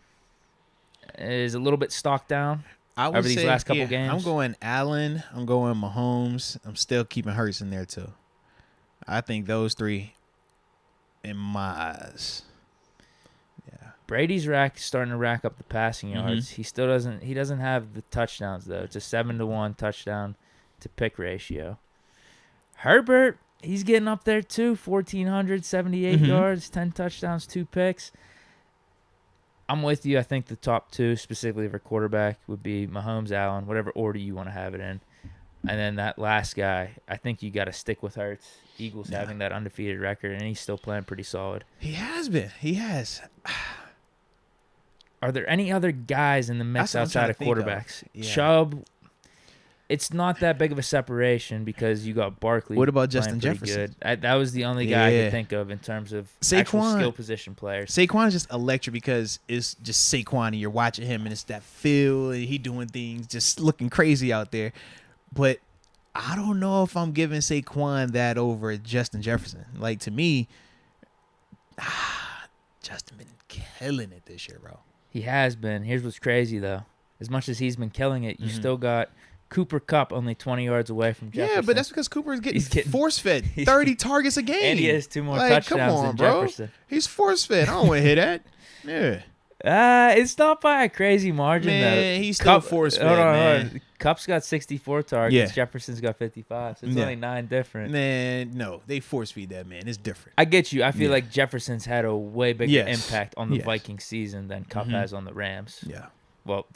is a little bit stocked down over these last couple games. I'm going Allen. I'm going Mahomes. I'm still keeping Hurts in there too. I think those three, in my eyes. Yeah. Brady's starting to rack up the passing yards. He still doesn't. He doesn't have the touchdowns though. It's a 7-1 touchdown to pick ratio. Herbert, he's getting up there too. 1,478 yards, 10 touchdowns, 2 picks. I'm with you. I think the top 2, specifically for quarterback, would be Mahomes, Allen, whatever order you want to have it in. And then that last guy, I think you got to stick with Hurts. Eagles having that undefeated record, and he's still playing pretty solid. He has been. He has. Are there any other guys in the mix outside of quarterbacks? Yeah. Chubb, it's not that big of a separation because you got Barkley. What about Justin pretty Jefferson? Good. That was the only guy I could think of in terms of actual skill position players. Saquon is just electric because it's just Saquon and you're watching him and it's that feel and he doing things just looking crazy out there. But I don't know if I'm giving Saquon that over Justin Jefferson. Like, to me, Justin been killing it this year, bro. He has been. Here's what's crazy, though. As much as he's been killing it, you still got Cooper Kupp only 20 yards away from Jefferson. Yeah, but that's because Cooper is getting force-fed 30 targets a game. And he has 2 more touchdowns than Jefferson. He's force-fed. I don't want to hear that. Yeah. It's not by a crazy margin, man, though. he's still force-fed, man. Kupp's got 64 targets. Yeah. Jefferson's got 55. So it's only 9 different. Man, no. They force-feed that, man. It's different. I get you. I feel like Jefferson's had a way bigger impact on the Vikings season than Kupp has on the Rams. Yeah. Well,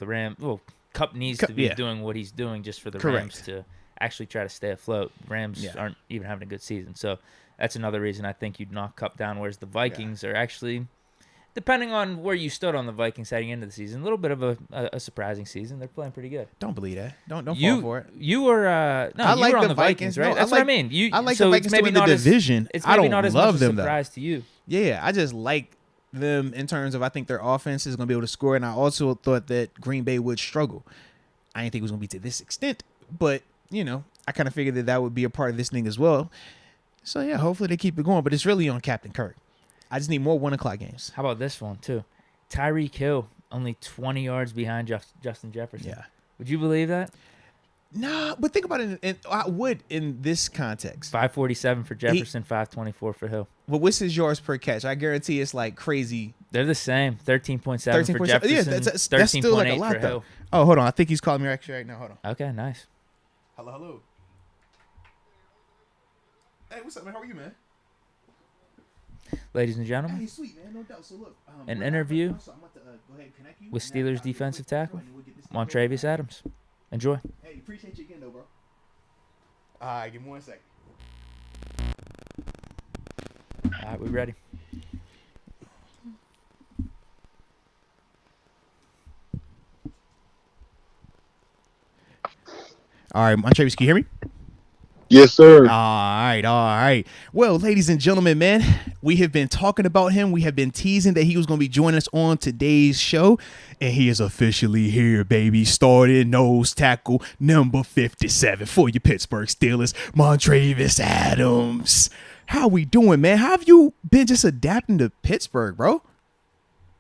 Kupp needs to be doing what he's doing just for the Rams to actually try to stay afloat. Rams aren't even having a good season. So that's another reason I think you'd knock Kupp down, whereas the Vikings are actually, depending on where you stood on the Vikings heading into the season, a little bit of a surprising season. They're playing pretty good. Don't believe that. Don't fall for it. You were on the Vikings, right? No, That's what I mean. I like the Vikings to win the division. It's maybe not as much a them, surprise to you. Yeah, I just like them in terms of I think their offense is going to be able to score, and I also thought that Green Bay would struggle. I didn't think it was going to be to this extent, but, I kind of figured that would be a part of this thing as well. So, yeah, hopefully they keep it going, but it's really on Captain Kirk. I just need more 1 o'clock games. How about this one, too? Tyreek Hill, only 20 yards behind Justin Jefferson. Yeah. Would you believe that? Nah, but think about it. I would in this context. 547 for Jefferson, 524 for Hill. Well, what's his yards per catch? I guarantee it's like crazy. They're the same. 13.7 for Jefferson. Yeah, that's still like a lot, though. Hill. Oh, hold on. I think he's calling me actually right now. Hold on. Okay, nice. Hello. Hey, what's up, man? How are you, man? Ladies and gentlemen, hey, sweet, man. No doubt. So look, an interview with Steelers defensive tackle, Montravius Adams. Enjoy. Hey, appreciate you again, though, bro. All right, give me 1 second. All right, we ready. All right, Montravius, can you hear me? Yes, sir. All right. Well, ladies and gentlemen, man, we have been talking about him. We have been teasing that he was going to be joining us on today's show, and he is officially here, baby. Starting nose tackle number 57 for your Pittsburgh Steelers, Montravius Adams. How we doing, man? How have you been just adapting to Pittsburgh, bro?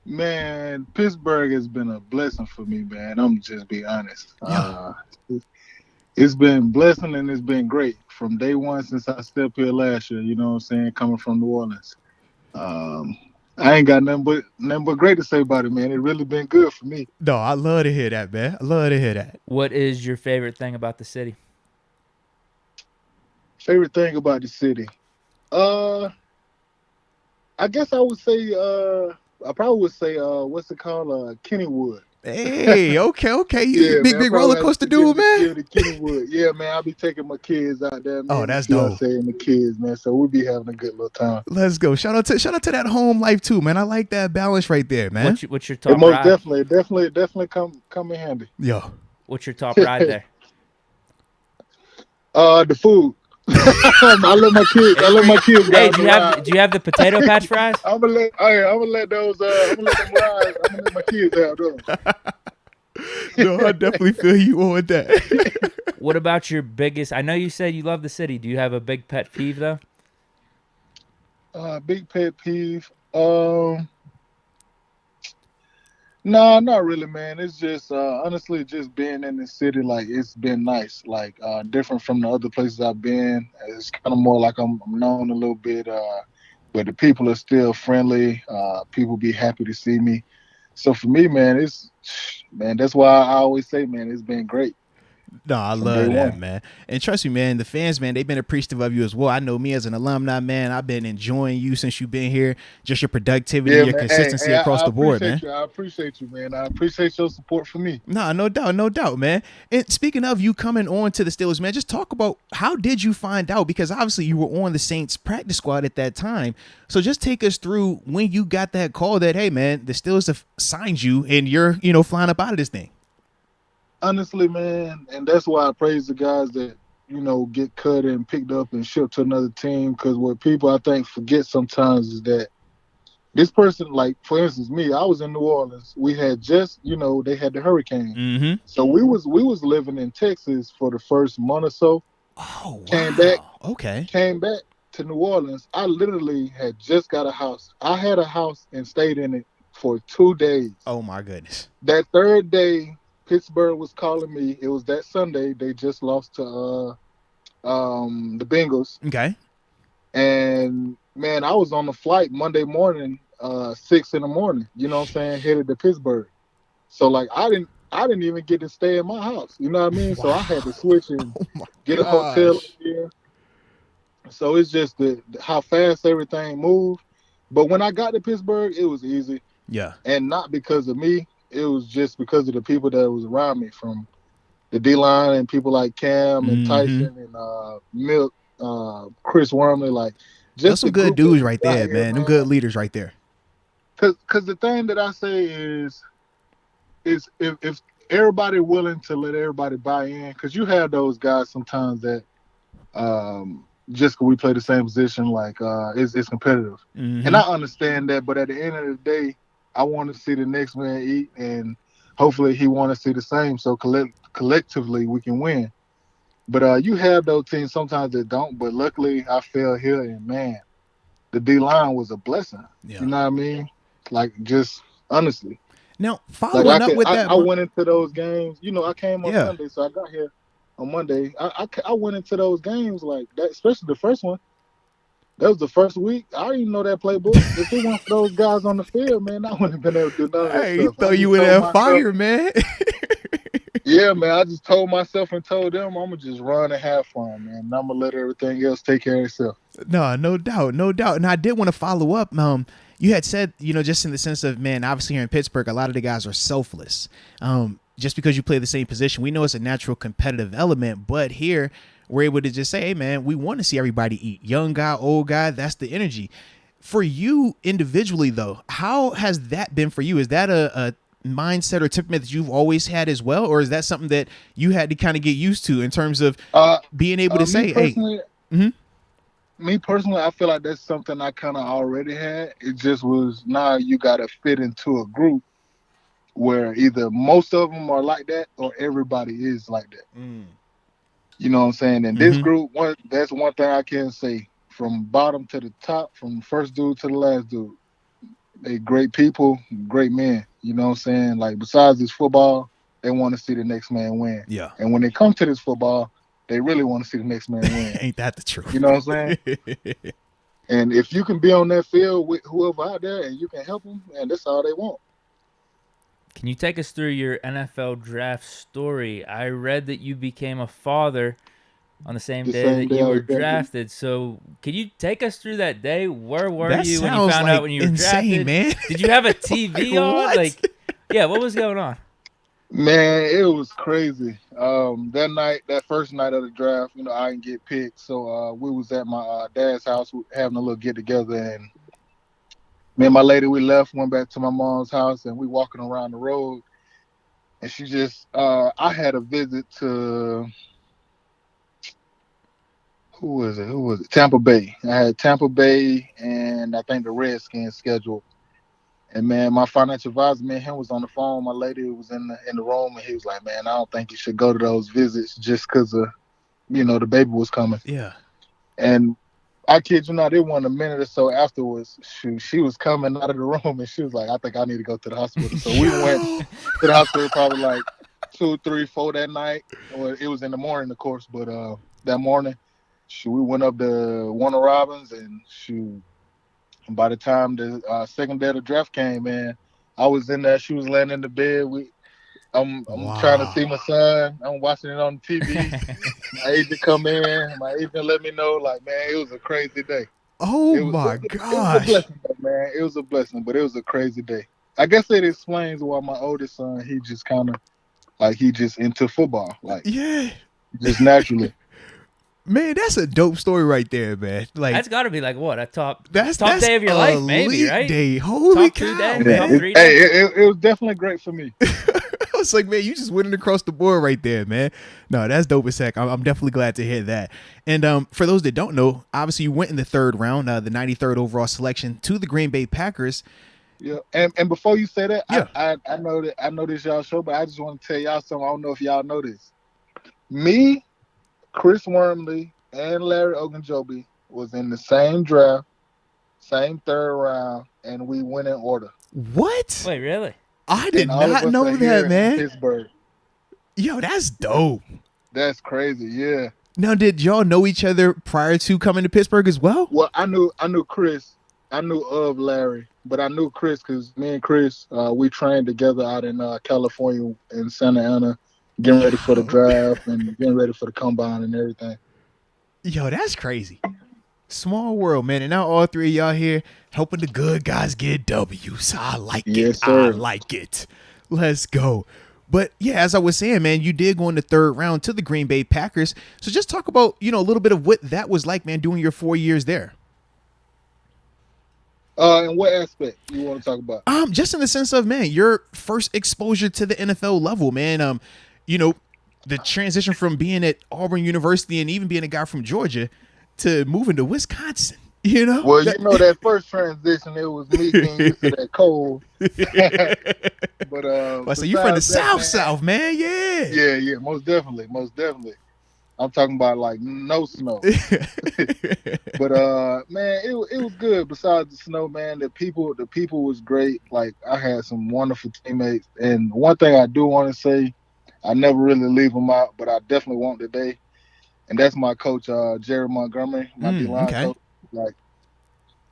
Man, Pittsburgh has been a blessing for me, man. I'm just be honest. Yeah. It's been blessing and it's been great from day one since I stepped here last year, you know what I'm saying, coming from New Orleans. I ain't got nothing but great to say about it, man. It really been good for me. No, I love to hear that, man. I love to hear that. What is your favorite thing about the city? Favorite thing about the city? Uh, I guess I would say I probably would say what's it called? Kennywood. Hey, okay. You Yeah, big man. I big roller probably have coaster to give dude, it man. give it to Kennywood. Yeah, man. I'll be taking my kids out there, me Oh, and the that's dope. fiance and the kids, man. So we'll be having a good little time. Let's go. Shout out to that home life too, man. I like that balance right there, man. What's your It top most ride? definitely come in handy. Yo. What's your top ride there? The food. I let my kids Hey, guys ride. do you have the potato patch fries? I'm gonna let those I'm gonna let them ride. I'm gonna let my kids have those. No, I definitely feel you on that. What about your biggest? I know you said you love the city. Do you have a big pet peeve though? Big pet peeve. No, not really, man. It's just honestly just being in the city, like it's been nice. Like different from the other places I've been. It's kind of more like I'm known a little bit, but the people are still friendly. People be happy to see me. So for me, man, it's man. That's why I always say, man, it's been great No, I from day love that, one. man. And trust me, man, the fans, man, they've been appreciative of you as well. I know me as an alumni, man, I've been enjoying you since you've been here. Just your productivity, Yeah, your man. Hey, consistency hey, across I the board, appreciate man. you. I appreciate you, man. I appreciate your support for me. No, no doubt, man. And speaking of you coming on to the Steelers, man, just talk about how did you find out? Because obviously you were on the Saints practice squad at that time. So just take us through when you got that call that, hey, man, the Steelers have signed you and you're, flying up out of this thing. Honestly, man, and that's why I praise the guys that get cut and picked up and shipped to another team. Because what people I think forget sometimes is that this person, like for instance, me, I was in New Orleans. We had just, they had the hurricane, Mm-hmm. so we was living in Texas for the first month or so. Oh, Came back, wow. Okay. came back to New Orleans. I literally had just got a house. I had a house and stayed in it for 2 days. Oh, my goodness. That third day, Pittsburgh was calling me. It was that Sunday. They just lost to the Bengals. Okay. And man, I was on the flight Monday morning, 6 in the morning. You know what I'm saying? Headed to Pittsburgh. So like I didn't even get to stay in my house. You know what I mean? So I had Wow. to switch and Oh, my get a hotel gosh. here. So it's just how fast everything moved. But when I got to Pittsburgh, it was easy, Yeah. and not because of me. It was just because of the people that was around me, from the D line and people like Cam and Mm-hmm. Tyson and Milk, Chris Wormley, like That's just some the good group that dudes we right got there, here, man. Them good man. leaders right there. Cause the thing that I say is if everybody willing to let everybody buy in, cause you have those guys sometimes that just 'cause we play the same position, like it's competitive, and Mm-hmm. I understand that. But at the end of the day, I want to see the next man eat, and hopefully he want to see the same. So collectively we can win. But you have those teams sometimes that don't. But luckily, I fell here, and man, the D line was a blessing. You Yeah. know what I mean? Like just honestly, Now, like following up with that, I went into those games. I came on yeah. Sunday, so I got here on Monday. I went into those games like that, especially the first one. That was the first week. I didn't even know that playbook. If it weren't for those guys on the field, man, I wouldn't have been able to do none of that Hey, stuff. throw I just you in told that myself, fire, man. yeah, man, I just told myself and told them I'm gonna just run and have fun, man. And I'm gonna let everything else take care of itself. No, no doubt, no doubt. And I did want to follow up. You had said, just in the sense of, man, obviously here in Pittsburgh, a lot of the guys are selfless. Just because you play the same position, we know it's a natural competitive element, but here we're able to just say, hey, man, we want to see everybody eat. Young guy, old guy, that's the energy. For you individually, though, how has that been for you? Is that a mindset or temperament that you've always had as well, or is that something that you had to kind of get used to in terms of Uh, being able to me say, hey, personally, mhm, me personally, I feel like that's something I kind of already had. It just was now you gotta fit into a group where either most of them are like that or everybody is like that. You know what I'm saying? And this mhm, group, that's one thing I can say. From bottom to the top, from the first dude to the last dude, they great people, great men. You know what I'm saying? Like besides this football, they want to see the next man win. yeah, And when they come to this football, they really want to see the next man win. ain't that the You truth? know what I'm saying? And if you can be on that field with whoever out there and you can help them, man, that's all they want. Can you take us through your NFL draft story? I read that you became a father on the same The day same that day you I were was drafted. drafted. So, can you take us through that day? Where were That you when you sounds found like out when you were insane, drafted? man. Did you have a TV on? What? Like, yeah, what was going on? Man, it was crazy. That night, that first night of the draft, I didn't get picked, so we was at my dad's house having a little get together, and me and my lady we left, went back to my mom's house, and we walking around the road, and she just, I had a visit to who was it? Who was it? Tampa Bay. I had Tampa Bay, and I think the Redskins scheduled. And man, my financial advisor, man, him was on the phone. My lady was in the room, and he was like, "Man, I don't think you should go to those visits just because of the baby was coming." Yeah. And I kid you not, it wasn't a minute or so afterwards. She was coming out of the room, and she was like, "I think I need to go to the hospital." So we went Yo. to the hospital probably like 2, 3, 4 that night. Or it was in the morning, of course, but that morning, we went up to Warner Robins, and by the time the second day of the draft came, man, I was in there. She was laying in the bed. I'm trying to Wow. see my son. I'm watching it on the TV. My agent come in. My agent let me know, like, man, it was a crazy day. Oh It was it my was a, it was a gosh. blessing, though, man. It was a blessing, but it was a crazy day. I guess it explains why my oldest son, he just kind of like he just into football, like Yeah. just naturally. Man, that's a dope story right there, man. Like That's got to be like what, a top that's day of your life, maybe, elite right? day. Holy Top 2 cow, day, Yeah, top man. 3 hey, day. it was definitely great for me. I was like, man, you just winning across the board right there, man. No, that's dope as heck. I'm definitely glad to hear that. And for those that don't know, obviously you went in the third round, the 93rd overall selection to the Green Bay Packers. Yeah, and before you say that, Yeah. I know this y'all show, but I just want to tell y'all something. I don't know if y'all know this. Me, Chris Wormley, and Larry Ogunjobi was in the same draft, same third round, and we went in order. What? Wait, really? I did And all of not us are know that, here in man. Pittsburgh. Yo, that's dope. That's crazy. Yeah. Now, did y'all know each other prior to coming to Pittsburgh as well? Well, I knew Chris. I knew of Larry, but I knew Chris because me and Chris, we trained together out in California in Santa Ana, getting ready for the Yo, draft and getting ready for the combine and everything. yo, that's crazy. Small world, man. And now all three of y'all here helping the good guys get W's. I like it. Yes, I sir. like it. Let's go. But yeah, as I was saying, man, you did go in the third round to the Green Bay Packers. So just talk about, a little bit of what that was like, man, doing your 4 years there. And what aspect you want to talk about? Just in the sense of, man, your first exposure to the NFL level, man. You know, the transition from being at Auburn University and even being a guy from Georgia to moving to Wisconsin. Well, that first transition, it was me getting used to that cold. But Well, so you from the besides that, man, South, man? Yeah. yeah, most definitely, most definitely. I'm talking about like no snow. But man, it was good. Besides the snow, man, the people was great. Like I had some wonderful teammates. And one thing I do want to say, I never really leave them out, but I definitely want today. And that's my coach, Jerry Montgomery, my D line Okay. coach. Like,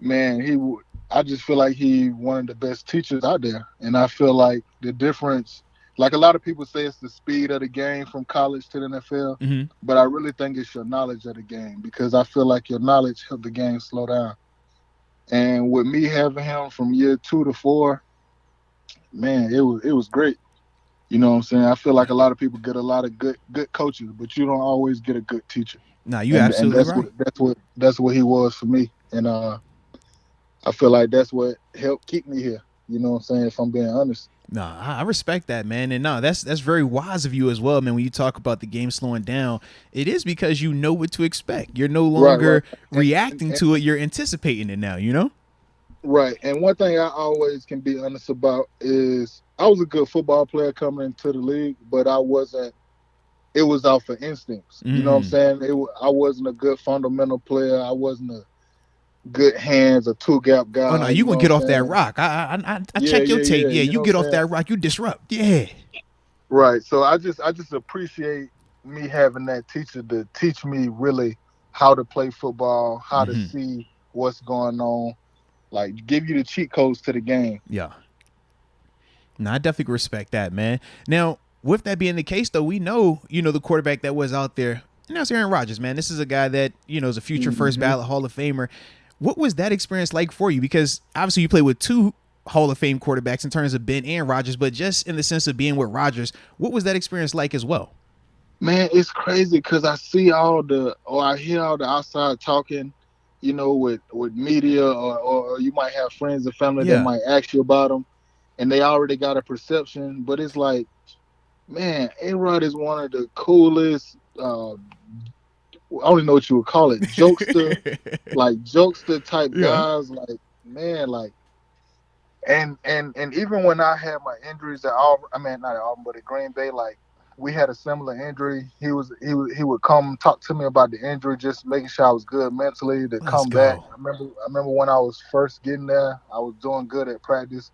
man, I just feel like he one of the best teachers out there. And I feel like the difference, like a lot of people say, it's the speed of the game from college to the NFL, Mm-hmm. but I really think it's your knowledge of the game because I feel like your knowledge helped the game slow down. And with me having him from year 2 to 4, man, it was great. You know what I'm saying? I feel like a lot of people get a lot of good coaches, but you don't always get a good teacher. Nah, you And absolutely that's right. what he was for me. And I feel like that's what helped keep me here. You know what I'm saying? If I'm being honest. Nah, I respect that, man. And no, that's very wise of you as well, man. When you talk about the game slowing down, it is because you know what to expect. You're no Right. longer reacting to it. You're anticipating it now. Right. And one thing I always can be honest about is I was a good football player coming into the league, but I wasn't. It was off of instincts. You know what I'm Mm. saying? I wasn't a good fundamental player. I wasn't a good hands or two gap Oh no, guy. you You gonna know get what off I'm that saying? rock. I Yeah, check your yeah, tape. yeah. Yeah, You you know what get I'm off saying? that rock. You disrupt. Yeah. Right. So I just appreciate me having that teacher to teach me really how to play football, how to Mm-hmm. see what's going on, like give you the cheat codes to the game. Yeah. No, I definitely respect that, man. Now, with that being the case, though, we know, the quarterback that was out there, and that's Aaron Rodgers, man. This is a guy that, is a future first Hmm. ballot Hall of Famer. What was that experience like for you? Because obviously you played with two Hall of Fame quarterbacks in terms of Ben and Rodgers, but just in the sense of being with Rodgers, what was that experience like as well? Man, it's crazy because I hear all the outside talking, with media, or you might have friends and family that Yeah. might ask you about them, and they already got a perception. But it's like, man, A-Rod is one of the coolest. I don't even know what you would call it, jokester type Yeah. guys. Like, man, like, and even when I had my injuries at Auburn, I mean not at Auburn, but at Green Bay, like we had a similar injury. He would come talk to me about the injury, just making sure I was good mentally to Let's come back. go. I remember when I was first getting there, I was doing good at practice.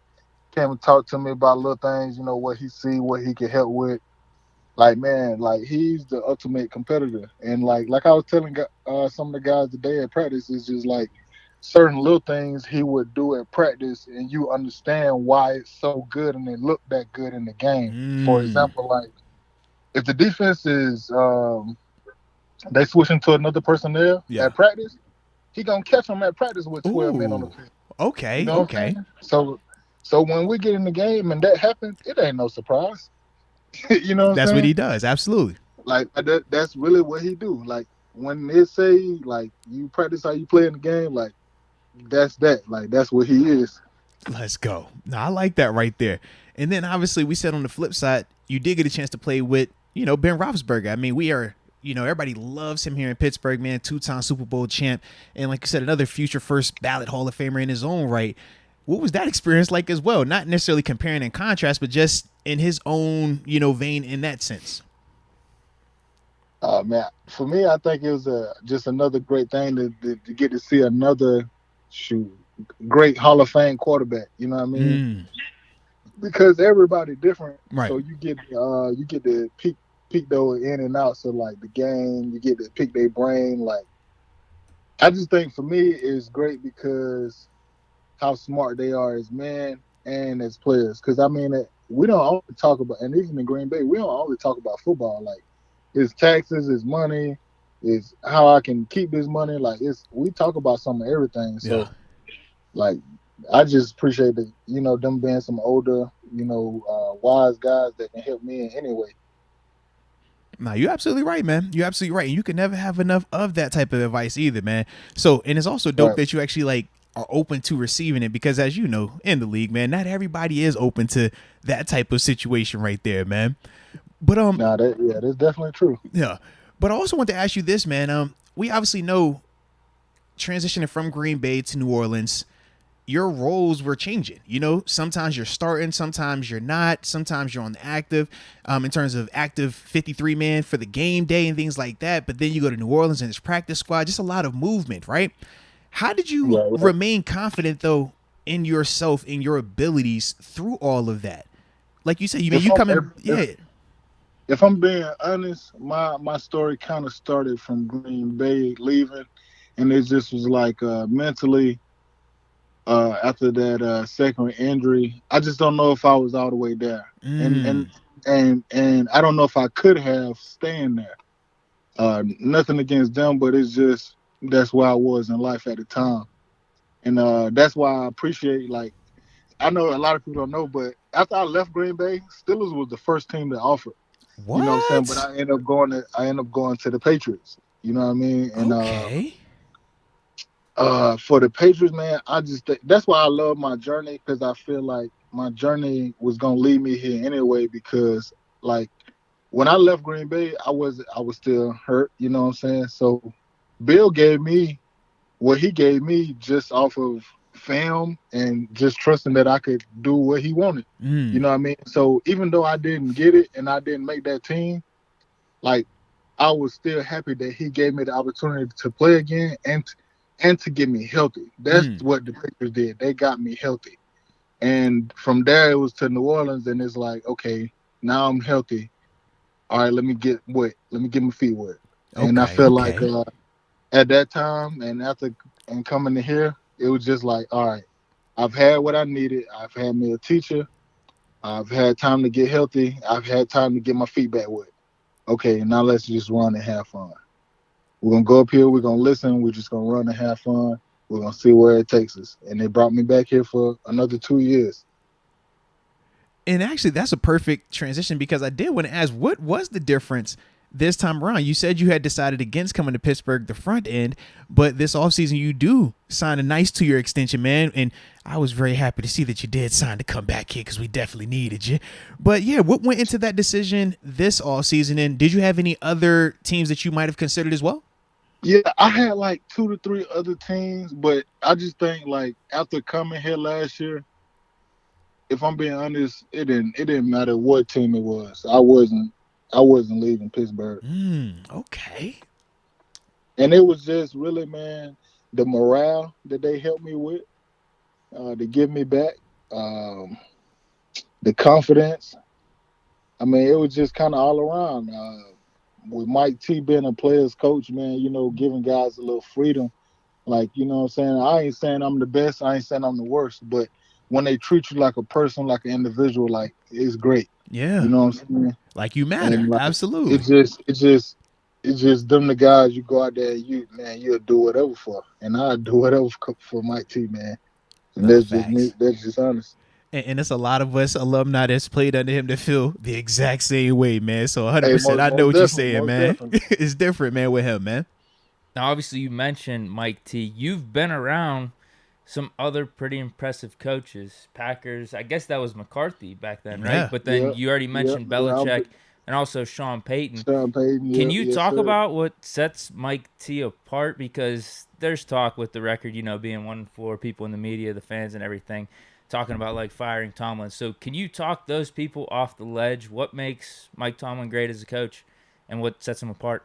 Came and talked to me about little things, what he see, what he could help with. Like, man, like he's the ultimate competitor, and like I was telling some of the guys today at practice, is just like certain little things he would do at practice, and you understand why it's so good and it looked that good in the game. For Mm. example, like if the defense is they switching to another personnel Yeah. at practice, he gonna catch them at practice with 12 men on the Ooh. field. You Okay. know what I'm Okay. saying? So when we get in the game and that happens, it ain't no surprise. You know what I'm That's what saying? he does. Absolutely. Like that's really what he do. Like when they say like you practice how you play in the game, like that's that. Like that's what he is. Let's go. Now I like that right there. And then obviously we said on the flip side, you did get a chance to play with, Ben Roethlisberger. I mean, we are, everybody loves him here in Pittsburgh, man. Two-time Super Bowl champ, and like you said, another future first ballot Hall of Famer in his own right. What was that experience like as well? Not necessarily comparing and contrast, but just in his own, vein in that sense. Man, for me, I think it was just another great thing to get to see another shoot great Hall of Fame quarterback. You know what I mean? Mm, Because everybody different, right. so you get to peek those in and outs of like the game. You get to pick their brain. Like I just think for me it's great because how smart they are as men and as players. Because I mean, we don't only talk about, and even in Green Bay, we don't only talk about football. Like it's taxes, it's money, it's how I can keep this money. Like we talk about some of everything. Yeah. So like I just appreciate that, them being some older, wise guys that can help me in any way. No, you're absolutely right, man. You're absolutely right. And you can never have enough of that type of advice either, man. So, and it's also dope Right. that you actually like are open to receiving it because as you know, in the league, man, not everybody is open to that type of situation right there, man. But Now that's definitely true. yeah. But I also want to ask you this, man. We obviously know transitioning from Green Bay to New Orleans, your roles were changing. Sometimes you're starting, sometimes you're not, sometimes you're on the active, in terms of active 53 man for the game day and things like that. But then you go to New Orleans and it's practice squad, just a lot of movement, right? How did you Right, right. remain confident though in yourself, in your abilities through all of that? Like you said, If you I'm come in, if yeah. if I'm being honest, my story kind of started from Green Bay leaving, and it just was like mentally after that second injury. I just don't know if I was all the way there, and Mm, and and I don't know if I could have staying there. Nothing against them, but it's just that's where I was in life at the time, and that's why I appreciate. Like I know a lot of people don't know, but after I left Green Bay, Steelers was the first team that offered. You know what I'm saying? But what? I end up going to the Patriots. You know what I mean? And Okay. for the Patriots, man, I just that's why I love my journey because I feel like my journey was gonna lead me here anyway. Because like when I left Green Bay, I was still hurt. You know what I'm saying? So Bill gave me what he gave me just off of film and just trusting that I could do what he wanted. You Mm, know what I mean? So even though I didn't get it and I didn't make that team, like I was still happy that he gave me the opportunity to play again and to get me healthy. That's mm. what the Patriots did. They got me healthy. And from there it was to New Orleans and it's like, okay, now I'm healthy. All right, let me get wet. Let me get my feet wet. And I Okay. feel like Okay. at that time and after and coming to here, it was just like, all right, I've had what I needed. I've had me a teacher. I've had time to get healthy. I've had time to get my feet back wet. Okay, now let's just run and have fun. We're gonna go up here. We're gonna listen. We're just gonna run and have fun. We're gonna see where it takes us. And they brought me back here for another 2 years. And actually, that's a perfect transition because I did want to ask, what was the difference this time around? You said you had decided against coming to Pittsburgh, the front end, but this offseason you do sign a nice 2-year extension, man. And I was very happy to see that you did sign to come back here because we definitely needed you. But yeah, what went into that decision this offseason? And did you have any other teams that you might have considered as well? Yeah, I had like 2 to 3 other teams, but I just think like after coming here last year, if I'm being honest, it didn't matter what team it was. I wasn't leaving Pittsburgh. Okay. And it was just really, man, the morale that they helped me with, to give me back, the confidence. I mean, it was just kind of all around. With Mike T being a player's coach, man, giving guys a little freedom. Like, you know what I'm saying? I ain't saying I'm the best. I ain't saying I'm the worst. But when they treat you like a person, like an individual, like, it's great. Yeah. You know what I'm saying? Like you matter. And like, Absolutely. it's just them the guys you go out there and you'll do whatever for. And I'll do whatever for Mike T, man. And No, that's just me. facts. That's just honest. And it's a lot of us alumni that's played under him that feel the exact same way, man. So 100%, Hey, most I know what you're definitely, saying, most man. definitely. It's different, man, with him, man. Now, obviously, you mentioned Mike T. You've been around some other pretty impressive coaches. Packers, I guess that was McCarthy back then, right? Yeah. But then Yep, you already mentioned yep. Belichick and also Sean Payton. Sean Payton, Can yep, you yes, talk sir. about what sets Mike T apart? Because there's talk with the record, being 1-4, people in the media, the fans and everything, talking about like firing Tomlin. So can you talk those people off the ledge? What makes Mike Tomlin great as a coach and what sets him apart?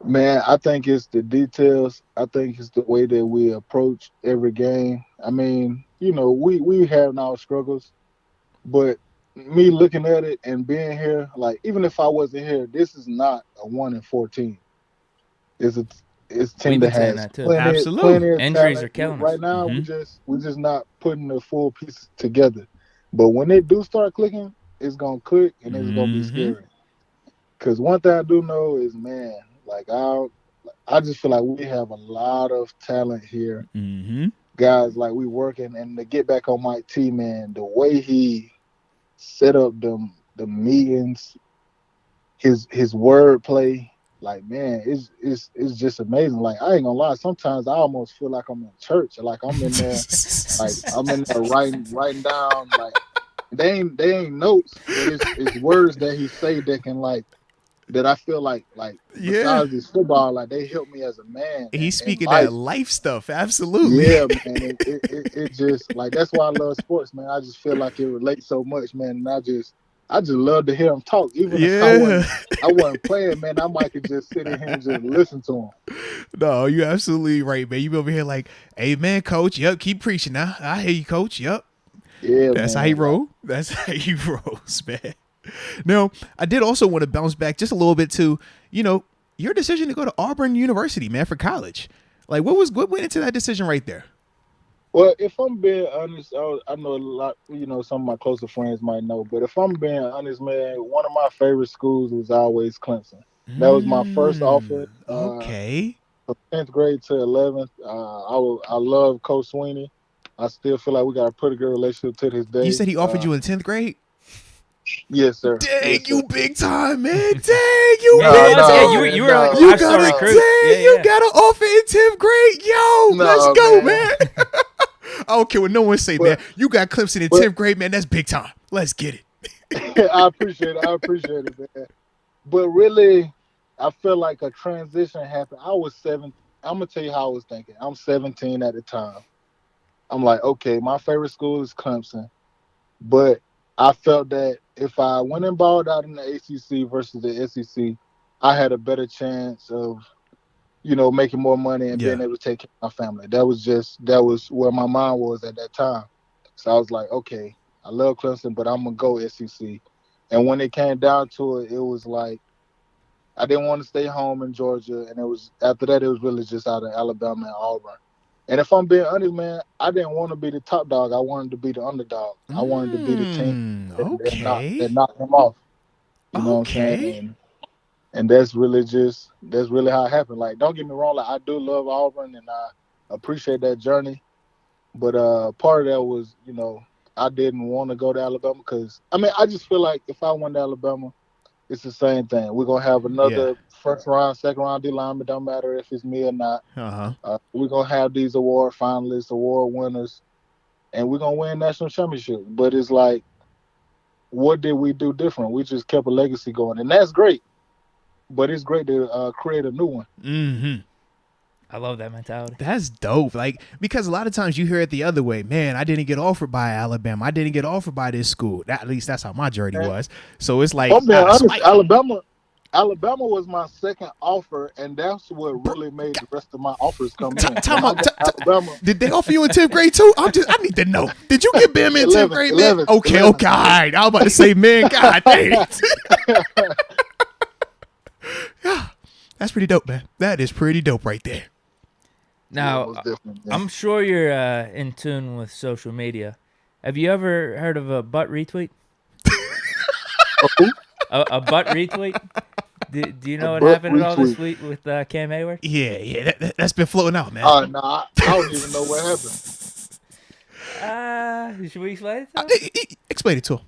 Man, I think it's the details. I think it's the way that we approach every game. I mean, we have our struggles, but me looking at it and being here, like even if I wasn't here, this is not a 1-14. It's a it's a We've team been that saying has that too. Absolutely. plenty of Injuries talent are killing right us. now. Mm-hmm. We just not putting the full pieces together. But when they do start clicking, it's gonna click and it's gonna be Mm-hmm. scary. Because one thing I do know is, man, like I just feel like we have a lot of talent here. Mm-hmm. Guys, like we working, and to get back on Mike T, man, the way he set up the meetings, his word play, like man, it's just amazing. Like I ain't gonna lie, sometimes I almost feel like I'm in church, like I'm in there writing down like they ain't notes, but it's words that he say that can like that I feel like Yeah. besides this football, like they help me as a man He's and speaking that life. life stuff. Absolutely. Yeah, man. It just like that's why I love sports, man. I just feel like it relates so much, man. And I just love to hear him talk. Even if Yeah. I wasn't playing, man, I might could just sit in here and just listen to him. No, you're absolutely right, man. You be over here like, hey, man, coach. Yep, keep preaching now. I hear you, coach. Yep. Yeah, That's how he man. Like, roll. That's how he rolls, man. Now, I did also want to bounce back just a little bit to, your decision to go to Auburn University, man, for college. Like, what went into that decision right there? well, if I'm being honest, I know a lot. Some of my closer friends might know, but if I'm being honest, man, one of my favorite schools was always Clemson. That was my first offer. Okay. From 10th grade to 11th. I love Coach Sweeney. I still feel like we got a pretty good relationship to this You day. said he offered you in 10th grade? Yes, sir. Dang, Yes, sir. you big time, man. Dang, you Yeah, he big was. Yeah, time. you were like a You 5-star got a recruit. dang, you Yeah. got an offer in 10th grade. Yo, let's No, go, man. man. I don't care what no one say, man. But, You got Clemson in but 10th grade, man. That's big time. Let's get it. I appreciate it. I appreciate it, man. But really, I feel like a transition happened. I was 7. I'm gonna tell you how I was thinking. I'm 17 at the time. I'm like, okay, my favorite school is Clemson. But I felt that if I went and balled out in the ACC versus the SEC, I had a better chance of, making more money and Yeah. being able to take care of my family. That was where my mind was at that time. So I was like, okay, I love Clemson, but I'm gonna go SEC. And when it came down to it, it was like I didn't want to stay home in Georgia, and it was after that it was really just out of Alabama and Auburn. And if I'm being honest, man, I didn't want to be the top dog. I wanted to be the underdog. I wanted to be the team that Okay. knocked them off. You know what I'm saying? Okay. And that's really how it happened. Like, don't get me wrong, like I do love Auburn and I appreciate that journey. But part of that was, I didn't want to go to Alabama because I just feel like if I went to Alabama, it's the same thing. We're gonna have Yeah. another first round, second round D lineman. Don't matter if it's me or not. Uh-huh. We're gonna have these award finalists, award winners, and we're gonna win national championship. But it's like, what did we do different? We just kept a legacy going, and that's great. But it's great to create a new one. Mm-hmm. I love that mentality. That's dope. Like, because a lot of times you hear it the other way. Man, I didn't get offered by Alabama. I didn't get offered by this school. At least that's how my journey was. So it's like, I'm being honest, Alabama was my second offer, and that's what really made the rest of my offers come in. Alabama. Did they offer you in 10th grade too? I need to know. Did you get Bama in 10th grade, man? 11th, Okay, 11th. okay. All right. I was about to say, man, God dang. Yeah, that's pretty dope, man. That is pretty dope right there. Now, I'm sure you're in tune with social media. Have you ever heard of a butt retweet? a butt retweet? Do you know what happened with all this week with Cam Hayward? Yeah, that's been floating out, man. No, I don't even know what happened. Should we explain it to him? Explain it to him.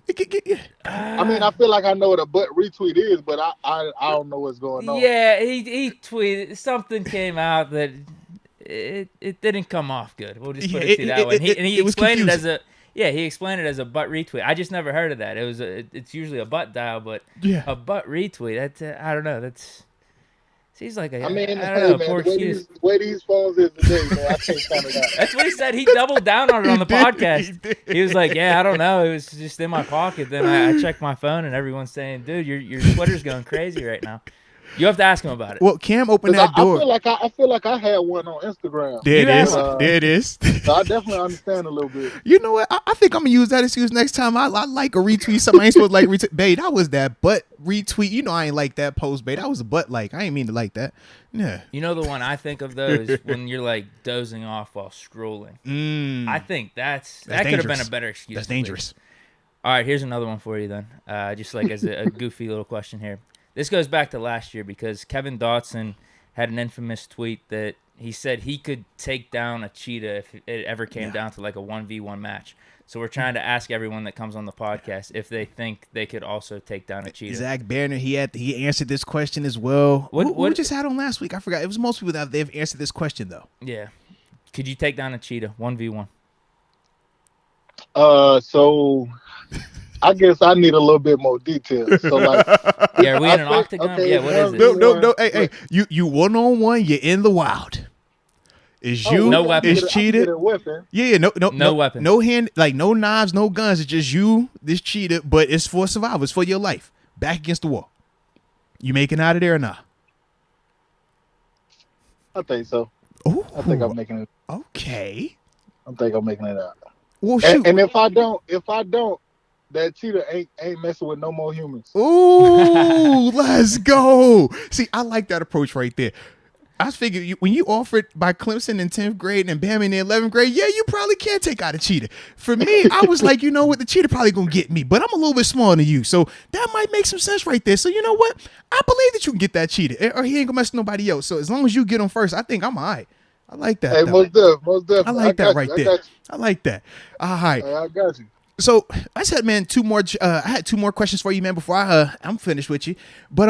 I feel like I know what a butt retweet is, but I don't know what's going on. Yeah, he tweeted something came out that it didn't come off good. We'll just put it to that way. He explained it as he explained it as a butt retweet. I just never heard of that. It was it's usually a butt dial, but a butt retweet. That's I don't know. Seems like I don't know, poor excuse. The way these phones is today, man, I can't count it out. That's what he said. He doubled down on it on the podcast. He was like, "Yeah, I don't know. It was just in my pocket." Then I checked my phone, and everyone's saying, "Dude, your Twitter's going crazy right now." You have to ask him about it. Well, Cam opened that door. I feel like I had one on Instagram. There it is. So I definitely understand a little bit. You know what? I think I'm gonna use that excuse next time. I like a retweet something I ain't supposed to like retweet. Babe, that was that butt retweet. You know I ain't like that post, babe. That was a butt like. I ain't mean to like that. Yeah. You know the one I think of though is when you're like dozing off while scrolling. I think that could have been a better excuse. That's dangerous. All right, here's another one for you then. Just like as a goofy little question here. This goes back to last year because Kevin Dotson had an infamous tweet that he said he could take down a cheetah if it ever came down to like a 1v1 match. So we're trying to ask everyone that comes on the podcast if they think they could also take down a cheetah. Zach Banner, he answered this question as well. What we just had on last week? I forgot. It was most people that they've answered this question though. Yeah. Could you take down a cheetah 1v1? So I guess I need a little bit more detail. So like, are we in an octagon? Okay, what is it? No. Hey, you 1-on-1. You're in the wild. Is you? No weapon. Is cheetah? Yeah, no weapon. No hand, like no knives, no guns. It's just you, this cheetah, but it's for survival. It's for your life. Back against the wall. You making out of there or not? I think so. Ooh. I think I'm making it. Okay. I think I'm making it out. Well, shoot. And if I don't, that cheetah ain't messing with no more humans. Ooh, let's go. See, I like that approach right there. I figured when you offered by Clemson in 10th grade and Bama in the 11th grade, yeah, you probably can take out a cheetah. For me, I was like, you know what, the cheetah probably going to get me, but I'm a little bit smaller than you. So that might make some sense right there. So you know what? I believe that you can get that cheetah, or he ain't going to mess with nobody else. So as long as you get him first, I think I'm all right. I like that. Hey, most definitely. I like that right there. I like that. All right. I got you. So I said, man, I had two more questions for you, man, before I'm finished with you. But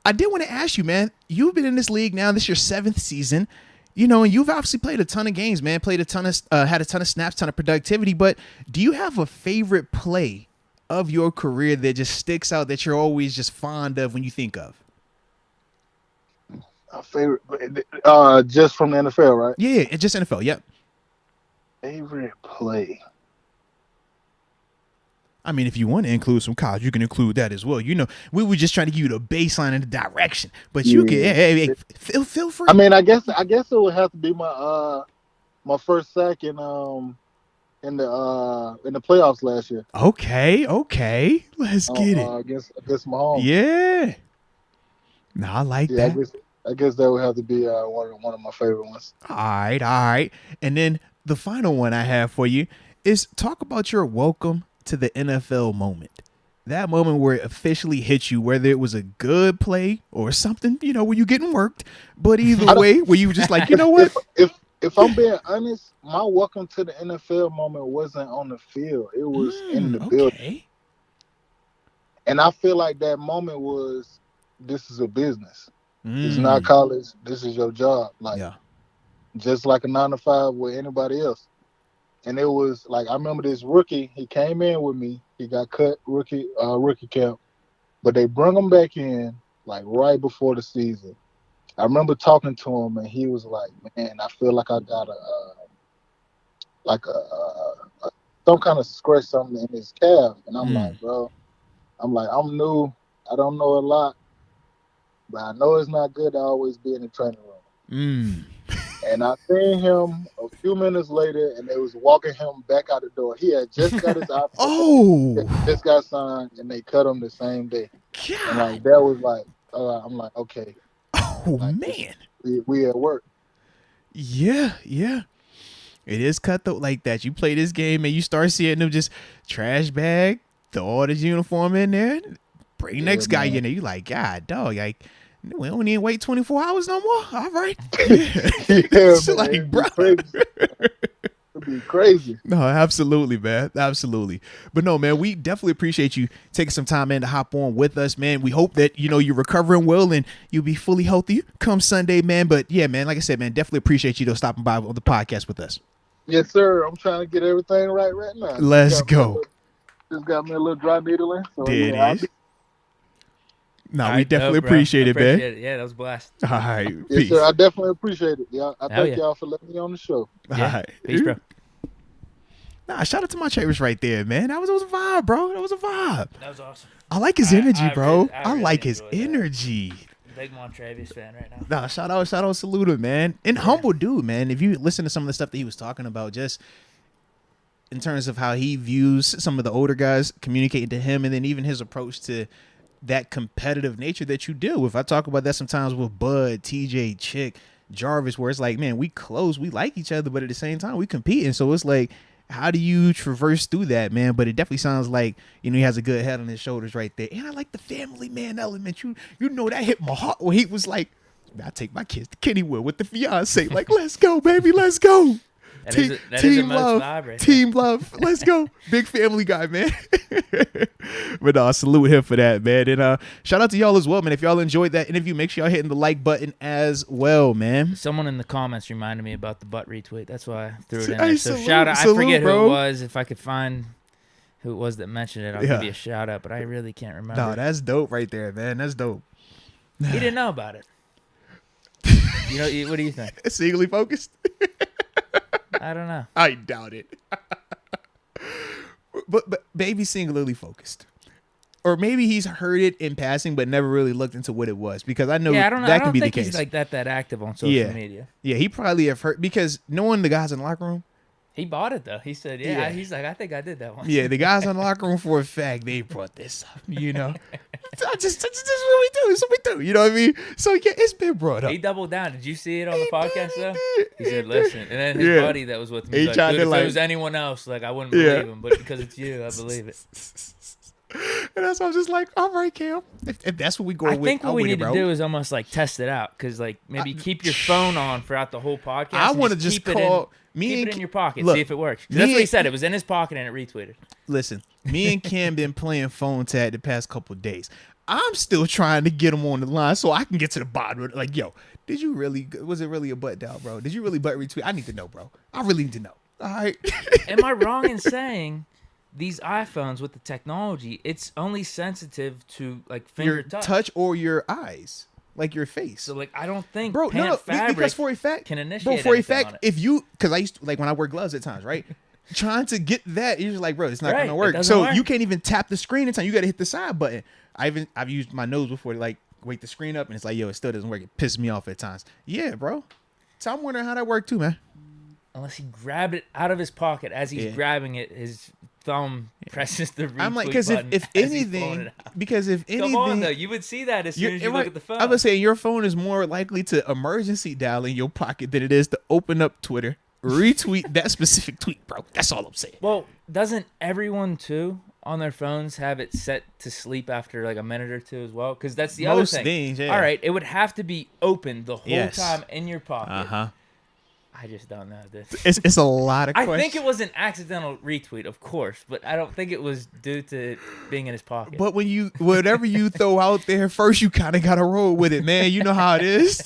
I did want to ask you, man, you've been in this league now. This is your 7th season, you know, and you've obviously played a ton of games, man, had a ton of snaps, ton of productivity. But do you have a favorite play of your career that just sticks out that you're always just fond of when you think of? A favorite, just from the NFL, right? Yeah, it's just NFL. Yep. Favorite play. I mean, if you want to include some college, you can include that as well. You know, we were just trying to give you the baseline and the direction, but you can hey, feel free. I mean, I guess it would have to be my first sack in the playoffs last year. Okay, let's get it against Mahomes. Yeah. No, I like Yeah, that. I guess that would have to be one of my favorite ones. All right. And then the final one I have for you is talk about your welcome to the NFL moment. That moment where it officially hit you, whether it was a good play or something, where you getting worked. But either I don't, way, where you were just like, you know what? if I'm being honest, my welcome to the NFL moment wasn't on the field. It was in the building. Okay. And I feel like that moment was, this is a business. It's not Mm, college. This is your job. Like, yeah. just like a 9 to 5 with anybody else. And it was like, I remember this rookie, he came in with me. He got cut rookie camp, but they brought him back in like right before the season. I remember talking to him, and he was like, "Man, I feel like I got some kind of scratch something in his calf." And I'm Mm, like, "Bro, I'm new. I don't know a lot, but I know it's not good to always be in the training room." mm. And I seen him a few minutes later, and they was walking him back out the door. He had just got his offer, Oh, just got signed, and they cut him the same day. And God. like that was like, I'm like, okay, Oh, like man. we at work. Yeah. It is cutthroat like that. You play this game and you start seeing them just trash bag, throw all this uniform in there, bring Yeah, next guy man. in there. You like, God, dog, like, we don't need to wait 24 hours no more. All right. Yeah. Yeah, It's man, like, it'd be bro. crazy. It'd be crazy. No, absolutely, man. Absolutely. But no, man, we definitely appreciate you taking some time, man, to hop on with us, man. We hope that, you're recovering well and you'll be fully healthy come Sunday, man. But yeah, man, like I said, man, definitely appreciate you though stopping by on the podcast with us. Yes, sir. I'm trying to get everything right now. Let's go. Just got me a little dry needling. So There it yeah, I'll be. is. No, All we right, definitely dope, bro. appreciate it, man. Appreciate it. Yeah, that was a blast. All right. Yes, sir. Peace. I definitely appreciate it. Yeah, I Hell thank yeah. y'all for letting me on the show. All Yeah. right. Peace, bro. Nah, shout out to my Travis right there, man. That was a vibe, bro. That was a vibe. That was awesome. I like his energy, bro. I I really like his enjoyed that. energy. Big Montravius fan right now. Nah, shout out, salute him, man. And humble dude, man. If you listen to some of the stuff that he was talking about, just in terms of how he views some of the older guys communicating to him, and then even his approach to that competitive nature that you deal with. I talk about that sometimes with Bud, TJ, Chick, Jarvis, where it's like, man, we close, we like each other, but at the same time, we competing. So it's like, how do you traverse through that, man? But it definitely sounds like, he has a good head on his shoulders right there. And I like the family man element. You know that hit my heart when he was like, I take my kids to Kennywood with the fiance. Like, let's go, baby, let's go. That is a Moats vibe right there. Team love. Let's go. Big family guy, man. But salute him for that, man. And shout out to y'all as well, man. If y'all enjoyed that interview, make sure y'all hitting the like button as well, man. Someone in the comments reminded me about the butt retweet. That's why I threw it in Hey, there. So salute, shout out. I salute, forget bro. who it was. If I could find who it was that mentioned it, I'll Yeah. give you a shout out. But I really can't remember. No, that's dope right there, man. That's dope. He didn't know about it. What do you think? Singly focused? I don't know. I doubt it. but maybe singularly focused. Or maybe he's heard it in passing but never really looked into what it was, because I know Yeah, I don't know. that I can don't be the think case. he's like that active on social Yeah. media. Yeah, he probably have heard, because knowing the guys in the locker room, He bought it though. He said, "Yeah." Yeah. He's like, "I think I did that one." yeah, the guys in the locker room for a fact, they brought this up, That's what we do. That's what we do. You know what I mean? So yeah, it's been brought up. He doubled down. Did you see it on the He podcast did, though? he did, He said, he "Listen," did. and then his Yeah. buddy that was with me He was tried like, to, "Dude, if like- it was anyone else, like I wouldn't Yeah. believe him, but because it's you, I believe it." And that's why I'm just like, all right, Cam. If that's what we go I with, think what I'm we with it, need to bro. do is almost like test it out, because like maybe keep your phone on throughout the whole podcast. I and want to just keep call it me keep and it in your pocket, look, see if it works. 'Cause me that's what he and- said. It was in his pocket and it retweeted. Listen, me and Cam been playing phone tag the past couple of days. I'm still trying to get him on the line so I can get to the bottom of it. Like, yo, was it really a butt dial, bro? Did you really butt retweet? I need to know, bro. I really need to know. All right. Am I wrong in saying these iPhones with the technology, it's only sensitive to like finger Your touch? touch or your eyes, like your face. So like I don't think Bro, pant no, fabric because for a fact, can initiate bro, for a anything on fact, it. if you, because I used to, like when I wear gloves at times, right? Trying to get that, you're just like, bro, it's not Right, gonna it work. doesn't So work. you can't even tap the screen in time. You got to hit the side button. I've used my nose before to like wake the screen up, and it's like, yo, it still doesn't work. It pisses me off at times. Yeah, bro. So I'm wondering how that worked too, man. Unless he grabbed it out of his pocket as he's Yeah. grabbing it, his thumb presses the retweet I'm like, because button if as he's pulling anything, it out. because if anything, Come on, though. You would see that as soon as you look at the phone. I would say your phone is more likely to emergency dial in your pocket than it is to open up Twitter, retweet that specific tweet, bro. That's all I'm saying. Well, doesn't everyone, too, on their phones have it set to sleep after like a minute or two as well? Because that's the other thing. Things, yeah. All right, it would have to be open the whole Yes. time in your pocket. Uh-huh. I just don't know this. It's a lot of I questions. think it was an accidental retweet, of course, but I don't think it was due to being in his pocket. But whatever you throw out there first, you kind of got to roll with it, man. You know how it is.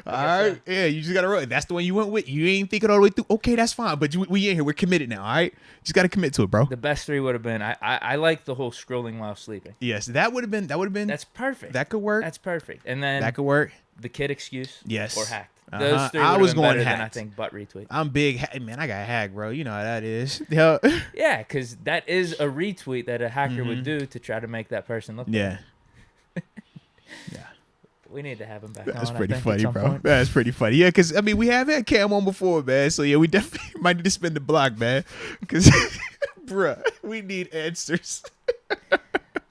All right. Yeah, you just got to roll. That's the one you went with. You ain't thinking all the way through. Okay, that's fine. But we in here. We're committed now, all right? Just got to commit to it, bro. The best three would have been, I like the whole scrolling while sleeping. Yes, that would have been. That's perfect. That could work. That's perfect. And then That could work. the kid excuse. Yes. Or hacked. Uh-huh. Those three I would was have been going better than I hacked. think butt retweet. I'm big. Man, I got hacked, bro. You know how that is. Yeah. Yeah, because that is a retweet that a hacker would do to try to make that person look Yeah. better. We need to have him back on. That's I pretty think, funny, at some bro. point. That's pretty funny. Yeah, because, I mean, we have had Cam on before, man. So, yeah, we definitely might need to spin the block, man. Because, bruh, we need answers.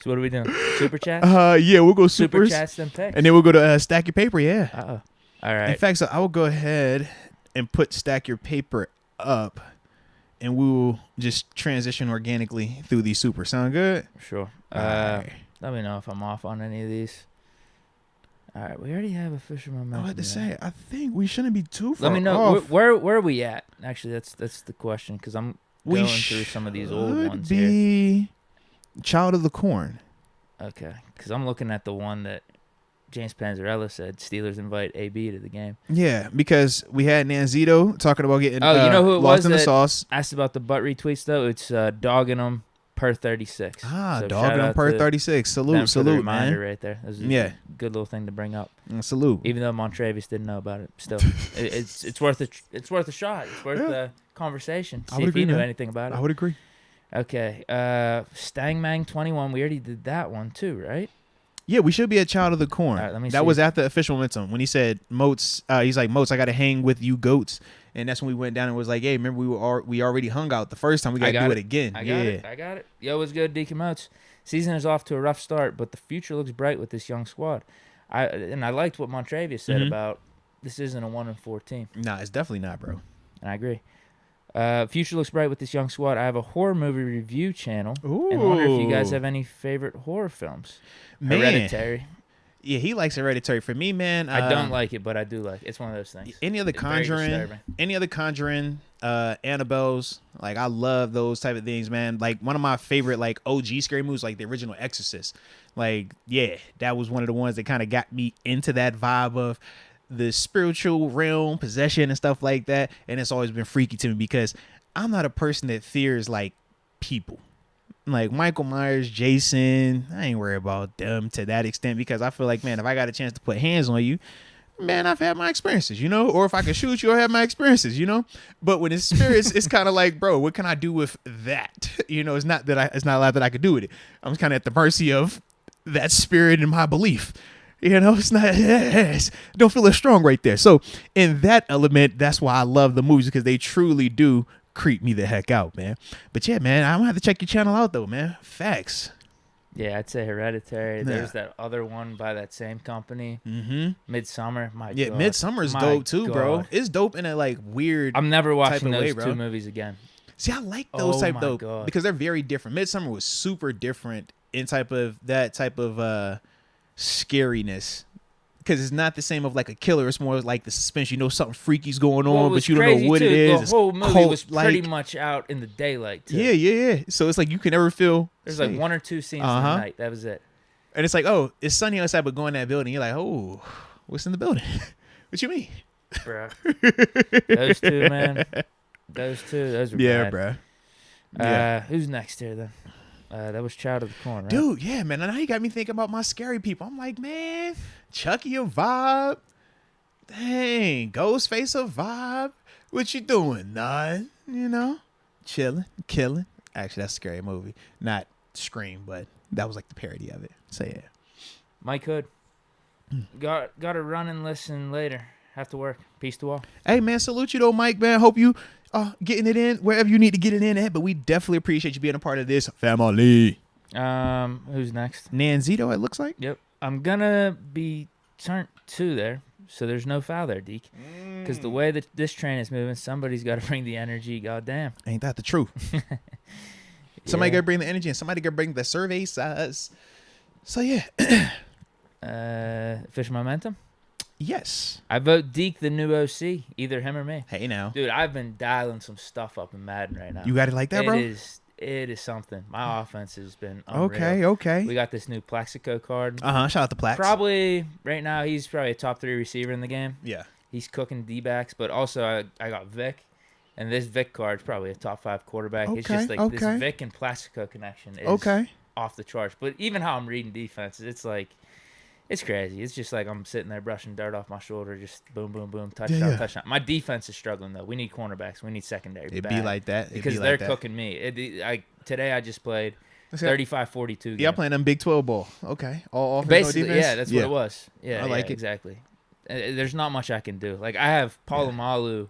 So what are we doing? Super chat? Yeah, we'll go Super supers. chats then picks. And then we'll go to Stack Your Paper, yeah. Uh-oh. All right. In fact, so I will go ahead and put Stack Your Paper up. And we will just transition organically through these supers. Sound good? Sure. All right. Let me know if I'm off on any of these. All right, we already have official momentum. I had to say, I think we shouldn't be too far Let me know off. where are we at? Actually, that's the question because I'm going through some of these old should ones here. be Child of the Corn. Okay, because I'm looking at the one that James Panzarella said Steelers invite AB to the game. Yeah, because we had Nanzito talking about getting Oh, you know who it lost was in the that sauce. asked about the butt retweets though? It's dogging them per 36. Ah, So dogging shout him out per to 36. them Salute, for the salute, reminder man. right there. That was a Yeah. good little thing to bring up. Salute. Even though Montravius didn't know about it, still, it's worth a shot. It's worth the conversation. I See would if he agree, knew man. anything about it. I would agree. Okay, Stangmang 21. We already did that one too, right? Yeah, we should be at Child of the Corn. All right, let me that see. was at the official momentum when he said Moats. He's like, Moats, I got to hang with you goats. And that's when we went down and was like, hey, remember we already hung out the first time. We got to do it again. I got it. Yo, what's good, Deke Moats? Season is off to a rough start, but the future looks bright with this young squad. I liked what Montravius said about this isn't a 1-4 team. Nah, it's definitely not, bro. And I agree. Future looks bright with this young squad. I have a horror movie review channel. Ooh. And I wonder if you guys have any favorite horror films. Man. Hereditary. Yeah, he likes Hereditary. For me, man, I don't like it, but I do like it. It's one of those things. Any other It's very disturbing. Conjuring, Annabelle's, like I love those type of things, man. Like one of my favorite like OG scary movies, like the original Exorcist. Like, yeah, that was one of the ones that kind of got me into that vibe of the spiritual realm, possession and stuff like that. And it's always been freaky to me because I'm not a person that fears like people. Like Michael Myers, Jason, I ain't worried about them to that extent because I feel like, man, if I got a chance to put hands on you, man, I've had my experiences, you know? Or if I can shoot you, I have my experiences, you know? But when it's spirits, it's kind of like, bro, what can I do with that? You know, it's not a lot that I could do with it. I'm kind of at the mercy of that spirit and my belief. You know, it's not, don't feel as strong right there. So in that element, that's why I love the movies because they truly do creep me the heck out, man. But yeah, man, I'm gonna have to check your channel out though, man. Facts. Yeah, I'd say Hereditary. Yeah. There's that other one by that same company. Midsummer. My Yeah, God. Midsummer's My dope too, bro. God. It's dope in a like weird. I'm never watching type of those way, bro. two movies again. See, I like those Oh type my though God. because they're very different. Midsummer was super different in type of scariness. Because it's not the same of like a killer. It's more like the suspense. You know something freaky's going on, Well, it but was you don't know crazy, what too. it is. The whole It's movie was pretty cult-like. much out in the daylight, too. Yeah. So it's like you can never feel There's safe. like one or two scenes in the night. That was it. And it's like, oh, it's sunny outside, but go in that building. You're like, oh, what's in the building? What you mean? Bruh. Those two, man. Those were Yeah, bad. bro. Yeah. Who's next here, then? That was Child of the Corn, right? Dude, yeah, man. And now you got me thinking about my scary people. I'm like, man, Chucky a vibe. Dang, Ghostface a vibe. What you doing? None. You know? Chilling, killing. Actually, that's a scary movie. Not Scream, but that was like the parody of it. So, yeah. Mike Hood. Got to run and listen later. Have to work. Peace to all. Hey, man, salute you, though, Mike, man. Hope you getting it in wherever you need to get it in at. But we definitely appreciate you being a part of this family. Who's next? Nanzito, it looks like. Yep. I'm gonna be turned 2 there, so there's no foul there, Deke. Because the way that this train is moving, somebody's got to bring the energy. Goddamn. Ain't that the truth? Somebody got to bring the energy, and somebody got to bring the survey size. So yeah. Fish momentum. Yes. I vote Deke the new OC. Either him or me. Hey now, Dude, I've been dialing some stuff up in Madden right now. you got it like that, bro. It is something. My offense has been unreal. Okay. We got this new Plaxico card. Shout out to Plax. Probably right now he's probably a top 3 receiver in the game. Yeah. He's cooking D-backs, but also I got Vic, and this Vic card's probably a top 5 quarterback. It's just like this Vic and Plaxico connection is off the charts. But even how I'm reading defenses, it's like it's crazy. It's just like I'm sitting there brushing dirt off my shoulder, just boom, boom, boom, touchdown, touchdown. My defense is struggling though. We need cornerbacks. We need secondary. It'd be like that. Because they're cooking me. Today I just played 35-42. Yeah, I'm playing them Big 12 ball. Okay. All offense, basically, no defense? yeah, that's what it was. Yeah, I like it. Exactly. There's not much I can do. Like I have Palomalu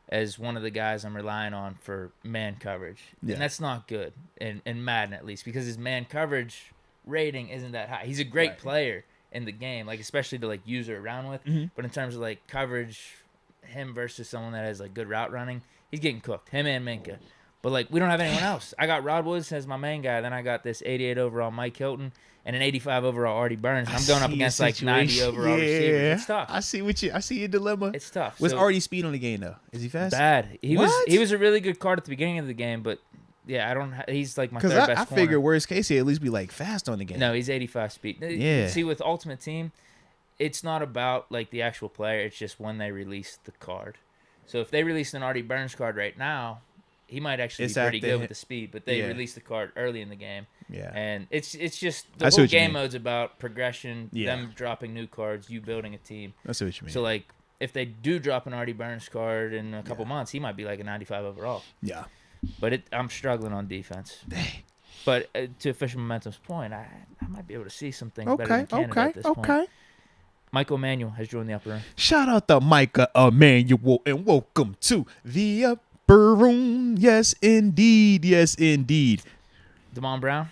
as one of the guys I'm relying on for man coverage, and that's not good in Madden at least because his man coverage rating isn't that high. He's a great player in the game, like especially to like use her around with. But in terms of like coverage, him versus someone that has like good route running, he's getting cooked. Him and Minka. But like we don't have anyone else. I got Rod Woods as my main guy. Then I got this 88 overall Mike Hilton and an 85 overall Artie Burns. I'm going up against like 90 overall receivers. It's tough. I see your dilemma. It's tough. Was Artie speed on the game though? Is he fast? Bad. He was a really good card at the beginning of the game, but yeah, he's like my third best corner. I figure worst case he'd at least be like fast on the game. No, he's 85 speed. Yeah. See, with Ultimate Team, it's not about like the actual player. It's just when they release the card. So if they released an Artie Burns card right now, he might actually be pretty good with the speed, but they released the card early in the game. Yeah. And it's just the whole game mode's about progression, them dropping new cards, you building a team. That's what you mean. So like if they do drop an Artie Burns card in a couple months, he might be like a 95 overall. Yeah. But I'm struggling on defense. Dang. But to Official Momentum's point, I might be able to see some things better than Canada at this point. Michael Emanuel has joined the upper room. Shout out to Micah Emanuel and welcome to the upper room. Yes, indeed. Yes, indeed. Damon Brown.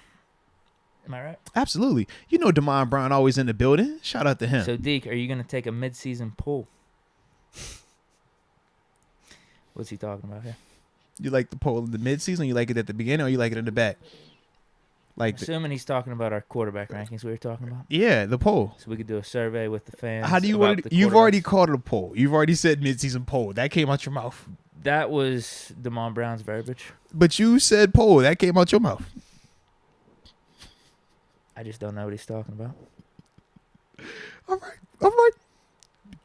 Am I right? Absolutely. You know Damon Brown always in the building. Shout out to him. So, Deke, are you going to take a mid-season poll? What's he talking about here? You like the poll in the midseason? You like it at the beginning, or you like it in the back? Like, assuming he's talking about our quarterback rankings we were talking about. Yeah, the poll. So we could do a survey with the fans. How do you want it? You've already called it a poll. You've already said midseason poll. That came out your mouth. That was Damon Brown's verbiage. But you said poll. That came out your mouth. I just don't know what he's talking about. All right.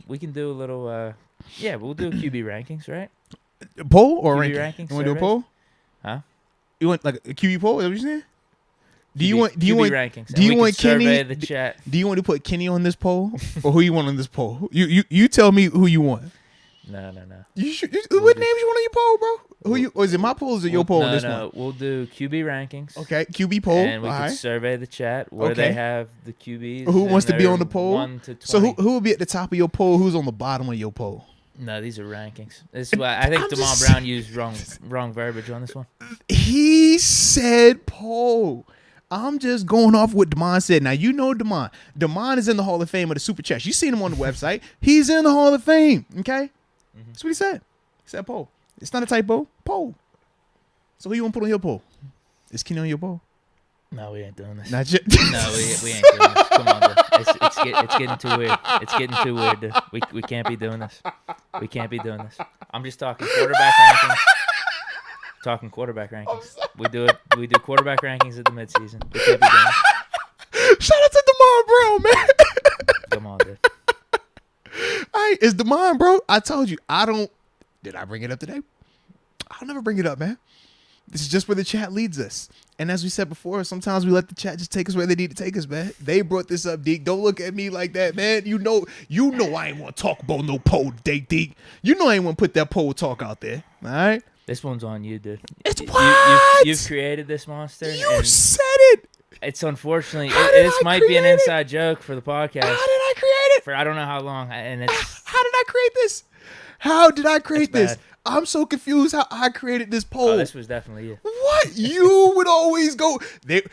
We can do a little. We'll do QB rankings, right? Poll or QB ranking? rankings. You want to do a poll? Huh? You want like a QB poll? Is that what you're saying? Do you want rankings? Do you want Kenny? Survey the chat. Do you want to put Kenny on this poll, or who you want on this poll? You tell me who you want. No. What names you want on your poll, bro? Or is it my poll? Or is it your poll on this one? No. We'll do QB rankings. Okay, QB poll. And we can survey the chat where they have the QBs. Who wants to be on the poll? 1 to 20. So who will be at the top of your poll? Who's on the bottom of your poll? No, these are rankings. This is why I think Damon Brown used wrong verbiage on this one. He said poll. I'm just going off what Damon said. Now, you know Damon. Damon is in the Hall of Fame of the Super Chats. You seen him on the website. He's in the Hall of Fame, okay? That's what he said. He said poll. It's not a typo. Poll. So who you want to put on your poll? Is Kenny on your poll? No, we ain't doing this. Not yet. No, we ain't doing this. Come on, dude. It's getting too weird. It's getting too weird, dude. We can't be doing this. We can't be doing this. I'm just talking quarterback rankings. Talking quarterback rankings. We do quarterback rankings at the midseason. We can't be doing this. Shout out to Damon Brown, man. Come on, dude. Hey, it's Damon, bro. I told you, did I bring it up today? I'll never bring it up, man. This is just where the chat leads us. And as we said before, sometimes we let the chat just take us where they need to take us, man. They brought this up, Deke. Don't look at me like that, man. You know I ain't want to talk about no poll today, Deke. You know I ain't want to put that poll talk out there, all right? This one's on you, dude. It's what? You've created this monster. You said it. It's unfortunately, this might be an inside joke for the podcast. How did I create it? For I don't know how long. And it's. How did I create this? How did I create this? I'm so confused how I created this poll. Oh, this was definitely you. What? You would always go.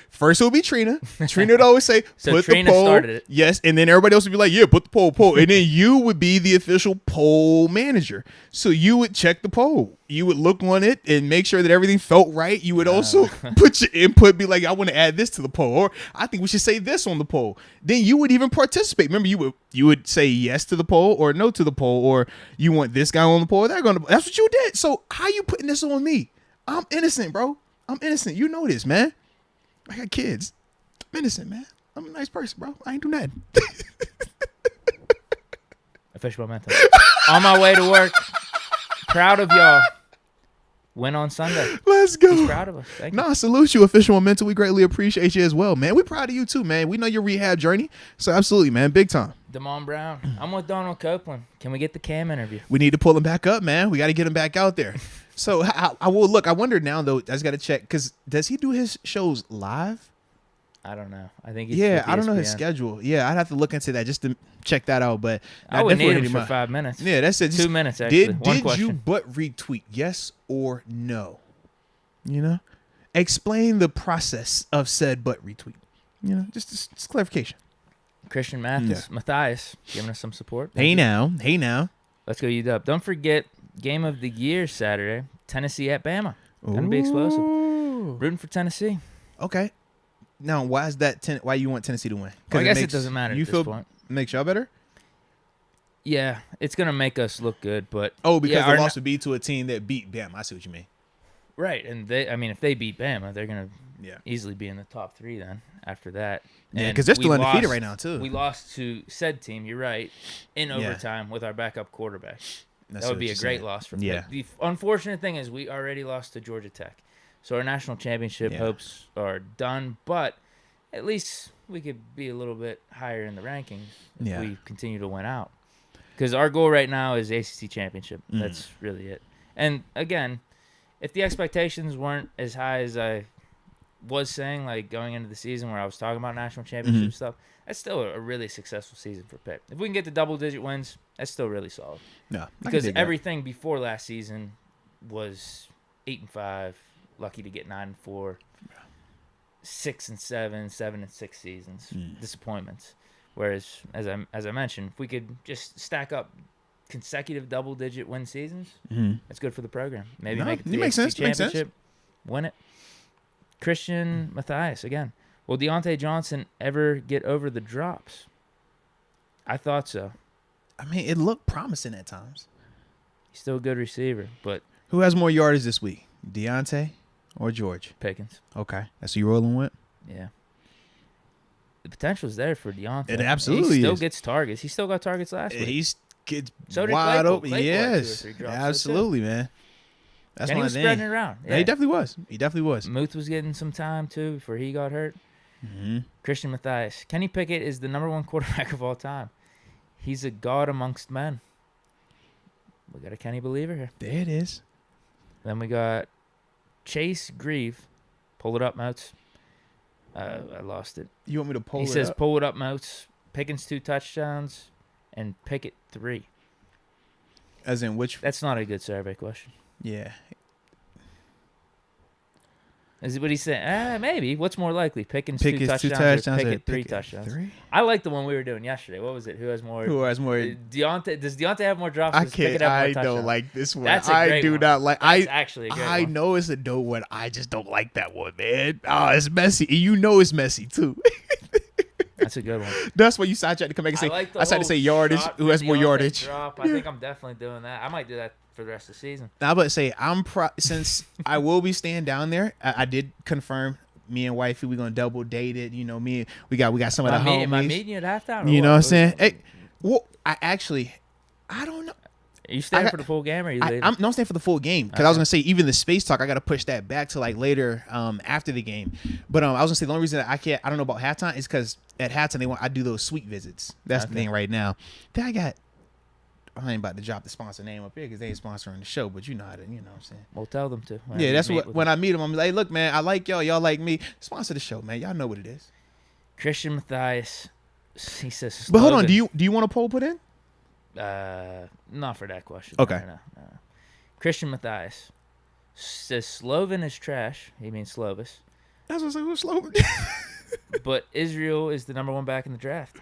First it would be Trina. Trina would always say, So put Trina the poll. started it. Yes, and then everybody else would be like, yeah, put the poll. And then you would be the official poll manager. So you would check the poll. You would look on it and make sure that everything felt right. You would also put your input, be like, I want to add this to the poll, or I think we should say this on the poll. Then you would even participate. Remember, you would say yes to the poll or no to the poll, or you want this guy on the poll. That's what you did. So how you putting this on me? I'm innocent, bro. I'm innocent. You know this, man. I got kids. I'm innocent, man. I'm a nice person, bro. I ain't do nothing. Official momentum. On my way to work. Proud of y'all. Win on Sunday. Let's go. He's proud of us. Thank you. No, salute you, Official Momentum. We greatly appreciate you as well, man. We proud of you too, man. We know your rehab journey. So absolutely, man. Big time. Damon Brown. I'm with Donald Copeland. Can we get the Cam interview? We need to pull him back up, man. We got to get him back out there. So I will look. I wonder now though. I just got to check because does he do his shows live? I don't know. I think he's Yeah, with I don't know his ESPN. schedule. Yeah, I'd have to look into that just to check that out. But I would definitely need hit him for up. 5 minutes. Yeah, that's it. 2 minutes, actually. Did One you question. but retweet? Yes or no? You know, explain the process of said but retweet. You know, just clarification. Christian Matthias giving us some support. Hey now. Let's go UW. Don't forget, game of the year Saturday, Tennessee at Bama. Gonna be explosive. Ooh. Rooting for Tennessee. Okay. Now, why is that? Why you want Tennessee to win? Well, I guess it doesn't matter You at this feel point. makes y'all better? Yeah, it's gonna make us look good, but Oh, because yeah, the loss would be to a team that beat Bama. I see what you mean. right, and if they beat Bama, they're gonna Yeah. easily be in the top 3 then after that. Yeah, And because they're still we undefeated lost- right now too. We lost to said team. You're right, in Yeah. overtime with our backup quarterback. That's That would what be a you're great saying. loss for Yeah. The unfortunate thing is we already lost to Georgia Tech, so our national championship Yeah. hopes are done. But at least we could be a little bit higher in the rankings if Yeah. we continue to win out. Because our goal right now is ACC championship. Mm. That's really it. And again, if the expectations weren't as high as I was saying, like going into the season where I was talking about national championship Mhm. stuff, that's still a really successful season for Pitt. If we can get to double-digit wins, that's still really solid. No, Because everything before last season was 8-5, lucky to get 9-4, 6-7, 7-6 seasons, disappointments. Whereas, as I mentioned, if we could just stack up consecutive double-digit win seasons, that's good for the program. Maybe No, make it to it the makes ACC sense, it makes sense. championship, win it. Christian Matthias again. Will Deontay Johnson ever get over the drops? I thought so. I mean, it looked promising at times. He's still a good receiver, but Who has more yardage this week, Deontay or George? Pickens, Okay, that's who you rolling with. yeah. The potential's there for Deontay. It absolutely He still is. gets targets. He still got targets last week. He's gets So did wide Claypool. open. Claypool had 2 or Yes, 3 drops, so too. absolutely, man. That's And he my was thing. spreading it around. Yeah, he definitely was. He definitely was. Moats was getting some time too before he got hurt. Mm-hmm. Christian Matthias. Kenny Pickett is the #1 quarterback of all time. He's a god amongst men. We got a Kenny believer here. There it is. Then we got Chase Grieve. Pull it up, Moats. I lost it. You want me to pull He it says, up? pull it up, Moats. Pickens 2 touchdowns and Pickett 3. As in which? That's not a good survey question. Yeah. Is it what he said? Maybe. What's more likely? Pickens, Pickens 2 2 touchdowns, touchdowns. or Pickett 3 Pickett touchdowns? 3? I like the one we were doing yesterday. What was it? Who has more? Who has more? Deontay. Does Deontay have more drops? I Does Pickett can't. have more I touchdowns? don't like this one. That's a I great do one. not like. That's actually a great I one. know it's a dope one. I just don't like that one, man. Oh, it's messy. And you know it's messy too. That's a good one. That's why you tried to come back and say. like the I tried to whole say yardage. shot Who for has more Deontay yardage? Drop. I think I'm definitely doing that. I might do that for the rest of the season. Now, I'm about to say since I will be staying down there. I did confirm. Me and wifey, we gonna double date it. You know, we got some of the homies. Am I meeting you at halftime? or You know what I'm what? saying? Hey, well, I don't know. Are you staying got- for the full game or are you later? I'm not staying for the full game because I was gonna say even the space talk I gotta push that back to like later after the game. But I was gonna say the only reason that I don't know about halftime is because at halftime I do those suite visits. That's the Okay. thing right now. Then I ain't about to drop the sponsor name up here because they ain't sponsoring the show, but you know how to, you know what I'm saying. We'll tell them to. Yeah, that's what when I meet them, I'm like, look, man, I like y'all like me. Sponsor the show, man. Y'all know what it is. Christian Matthias. He says. But hold on, slogan. do you want a poll put in? Not for that question. Okay. No. Christian Matthias says Sloven is trash. He means Slovis. That's what I was Sloven. But Israel is the number 1 back in the draft.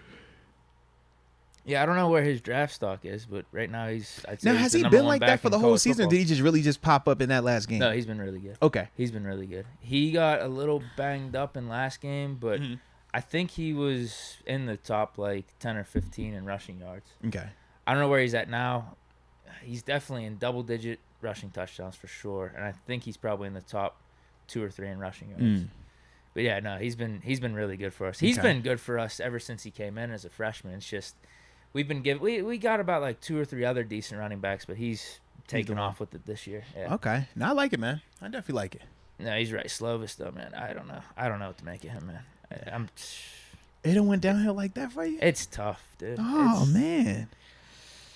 Yeah, I don't know where his draft stock is, but right now I'd say Now, he's has the he number been 1 like back that for in the whole college season? Or football. did he just really just pop up in that last game? No, he's been really good. Okay. He's been really good. He got a little banged up in last game, but I think he was in the top, 10 or 15 in rushing yards. Okay. I don't know where he's at now. He's definitely in double-digit rushing touchdowns for sure, and I think he's probably in the top 2 or 3 in rushing yards. But yeah, no, he's been really good for us. He's been good for us ever since he came in as a freshman. It's just we got about 2 or 3 other decent running backs, but he's taken off with it this year. Yeah. Okay. No, I like it, man. I definitely like it. No, he's right. Slovis though, man. I don't know what to make of him, man. It done went downhill like that for you? It's tough, dude. Oh, man.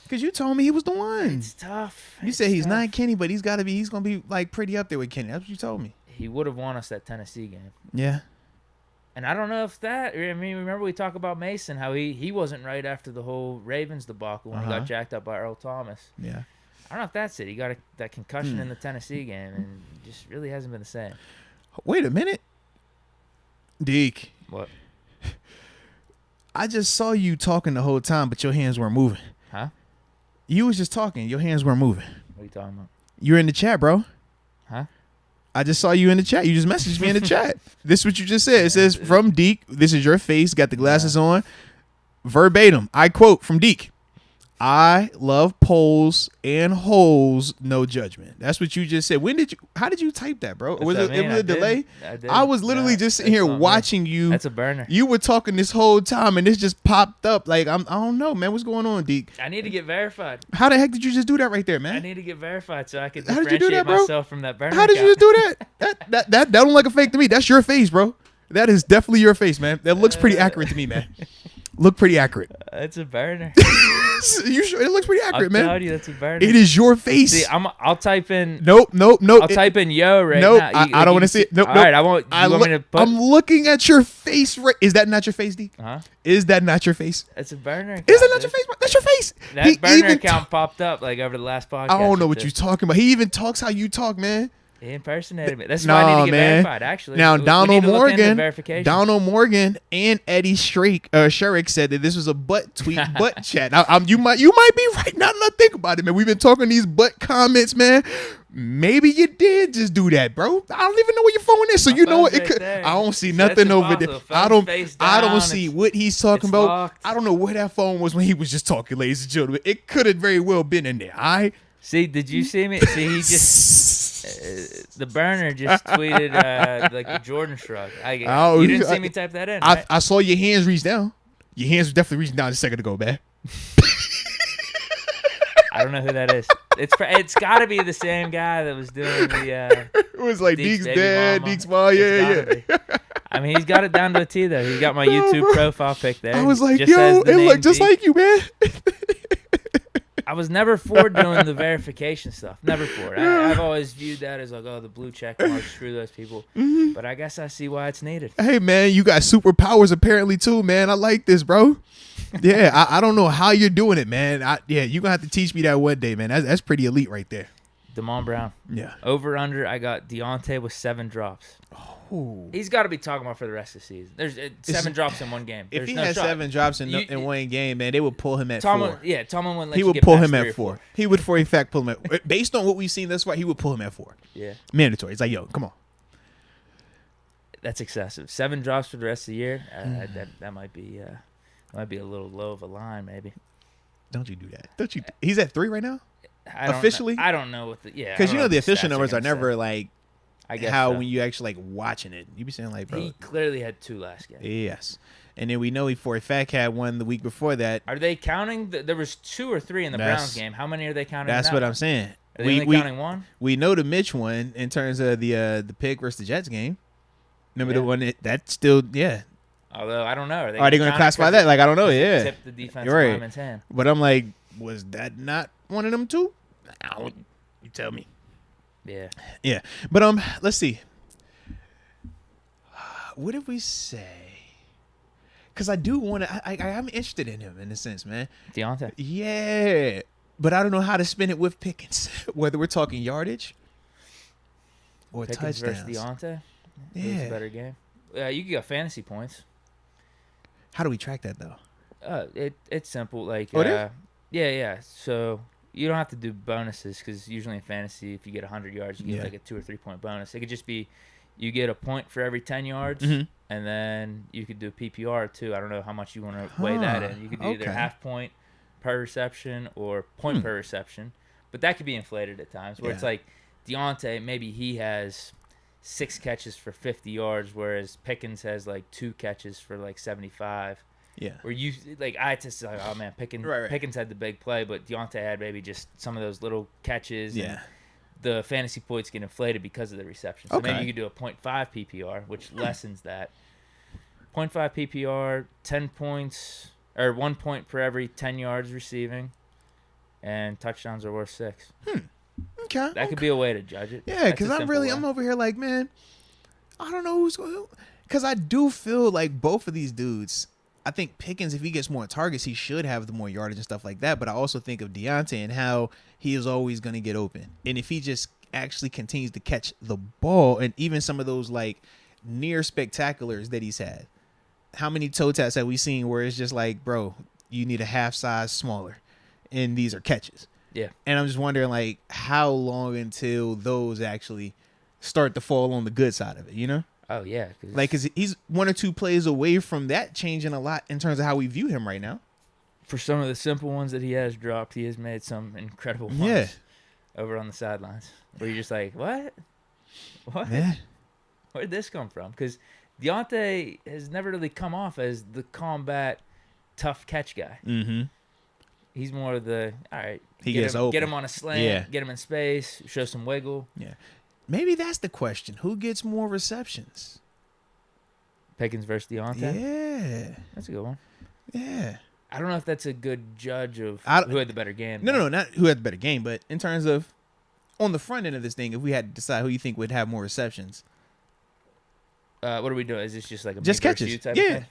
Because you told me he was the one. It's tough. You said he's not Kenny, but he's going to be pretty up there with Kenny. That's what you told me. He would have won us that Tennessee game. Yeah. And I don't know if remember we talk about Mason, how he wasn't right after the whole Ravens debacle when he got jacked up by Earl Thomas. Yeah. I don't know if that's it. He got that concussion in the Tennessee game and just really hasn't been the same. Wait a minute. Deke. What? I just saw you talking the whole time, but your hands weren't moving. Huh? You was just talking. Your hands weren't moving. What are you talking about? You're in the chat, bro. Huh? I just saw you in the chat. You just messaged me in the chat. This is what you just said. It says, from Deke, this is your face, got the glasses on. Verbatim. I quote from Deke. I love poles and holes, no judgment. That's what you just said. How did you type that, bro? Was it a delay? I did. I was literally just sitting here watching you. That's a burner. You were talking this whole time and this just popped up. I don't know, man. What's going on, Deke? I need to get verified. How the heck did you just do that right there, man? I need to get verified so I can How did you do differentiate that, bro? myself from that burner. How did you just do that? That don't look like a fake to me. That's your face, bro. That is definitely your face, man. That looks pretty accurate to me, man. Look pretty accurate. It's a burner. You sure? It looks pretty accurate, man. I'll tell you, that's a burner. It is your face. See, I'll type in. Nope. I'll type in yo right now. I don't want to see it. Nope. All right, I won't. You want me to put? I'm looking at your face. Right? Is that not your face, D? Huh? Is that not your face? It's a burner account. Is that not your face? That's your face. That burner account popped up over the last podcast. I don't know what you're talking about. He even talks how you talk, man. He impersonated me. That's why I need to get verified, actually. Now, Donald Morgan and Eddie Sherrick said that this was a butt tweet, butt chat. Now, you might be right. Now that I think about it, man. We've been talking these butt comments, man. Maybe you did just do that, bro. I don't even know where your phone is, so you know what? I don't see nothing over there. I don't see what he's talking about. Locked. I don't know where that phone was when he was just talking, ladies and gentlemen. It could have very well been in there. All right. See, did you see me? See, he just the burner just tweeted the Jordan shrug. You didn't see me type that in, right? I saw your hands reach down. Your hands were definitely reaching down a second ago, man. I don't know who that is. It's got to be the same guy that was doing the. It was like Deke's dad, Deke's mom. Yeah. I mean, he's got it down to a T though. He's got my YouTube profile pic there. I was like, yo, it looked just like you, man. I was never for doing the verification stuff. Never for it. I've always viewed that as the blue check mark, screw those people. Mm-hmm. But I guess I see why it's needed. Hey, man, you got superpowers apparently too, man. I like this, bro. Yeah, I don't know how you're doing it, man. You're going to have to teach me that one day, man. That's pretty elite right there. Damon Brown. Yeah. Over under, I got Deontay with 7 drops. Oh. He's got to be talking about for the rest of the season. There's 7 drops in one game. If he had 7 drops in one game, man, they would pull him at 4. Yeah, Tomlin wouldn't let he you would get pull past him 3 at 4. 4. He would, for a fact, pull him at. Based on what we've seen thus far, he would pull him at 4. Yeah, mandatory. It's like, yo, come on. That's excessive. 7 drops for the rest of the year. That might be a little low of a line, maybe. Don't you do that? Don't you? He's at 3 right now. Officially, I don't know what the because the official numbers are never like. I guess how when you actually watching it, you be saying like, bro, he clearly had 2 last game. Yes, and then we know he for a fact had one the week before that. Are they counting? There was 2 or 3 in the Browns game. How many are they counting? That's what I'm saying. Are they only counting 1? We know the Mitch one in terms of the pick versus the Jets game. Remember the one that's still Although I don't know, are they going to classify that? Like I don't know. Yeah, tip the defensive lineman's hand. But I'm like, was that not one of them 2? You tell me. Yeah. Yeah. But let's see. What did we say? Because I do want to. I'm interested in him in a sense, man. Deontay. Yeah. but I don't know how to spin it with Pickens, whether we're talking yardage or Pickens touchdowns. versus Deontay. Yeah. It's a better game. You can get fantasy points. How do we track that though? It's simple. Like, Oh, it is? yeah. So you don't have to do bonuses because usually in fantasy, if you get 100 yards, you get like a 2 or 3 point bonus. It could just be you get a point for every 10 yards, and then you could do PPR too. I don't know how much you want to weigh that in. You could do either half point per reception or point per reception, but that could be inflated at times where it's like Deontay, maybe he has 6 catches for 50 yards, whereas Pickens has like 2 catches for like 75. Yeah. Where you like, I just like, oh man, Pickens had the big play, but Deontay had maybe just some of those little catches. Yeah. And the fantasy points get inflated because of the reception. So maybe you could do a 0.5 PPR, which lessens that. 0.5 PPR, 10 points, or 1 point per every 10 yards receiving, and touchdowns are worth 6. Okay. That could be a way to judge it. Yeah, because I'm over here like, man, I don't know who's going to. Because I do feel like both of these dudes, I think Pickens, if he gets more targets, he should have the more yardage and stuff like that. But I also think of Deontay and how he is always going to get open. And if he just actually continues to catch the ball, and even some of those like near spectaculars that he's had, how many toe taps have we seen where it's just like, bro, you need a half size smaller, and these are catches. Yeah. And I'm just wondering, like, how long until those actually start to fall on the good side of it, you know? Oh, yeah. Cause he's 1 or 2 plays away from that changing a lot in terms of how we view him right now. For some of the simple ones that he has dropped, he has made some incredible ones over on the sidelines where you're just like, what? Yeah. Where'd this come from? Because Deontay has never really come off as the combat, tough catch guy. Mm-hmm. He's more of the, all right, Get him on a slant, get him in space, show some wiggle. Yeah. Maybe that's the question. Who gets more receptions? Pickens versus Deontay? Yeah. That's a good one. Yeah. I don't know if that's a good judge of who had the better game. No, not who had the better game, but in terms of on the front end of this thing, if we had to decide who you think would have more receptions. What are we doing? Is this just like a just me versus catches? you type of thing?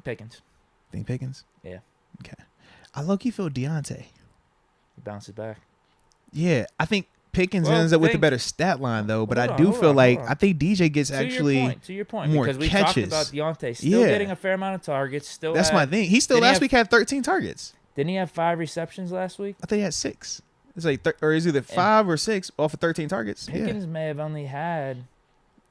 Pickens. Think Pickens? Yeah. Okay. I low-key feel Deontay. He bounces back. Yeah, I think Pickens ends up with a better stat line, though, but I do feel like I think DJ gets actually to your point, more because we catches. talked about Deontay still getting a fair amount of targets. That's my thing. He still last week had 13 targets. Didn't he have 5 receptions last week? I think he had 6. It's like or is either 5 or 6 off of 13 targets. Pickens may have only had.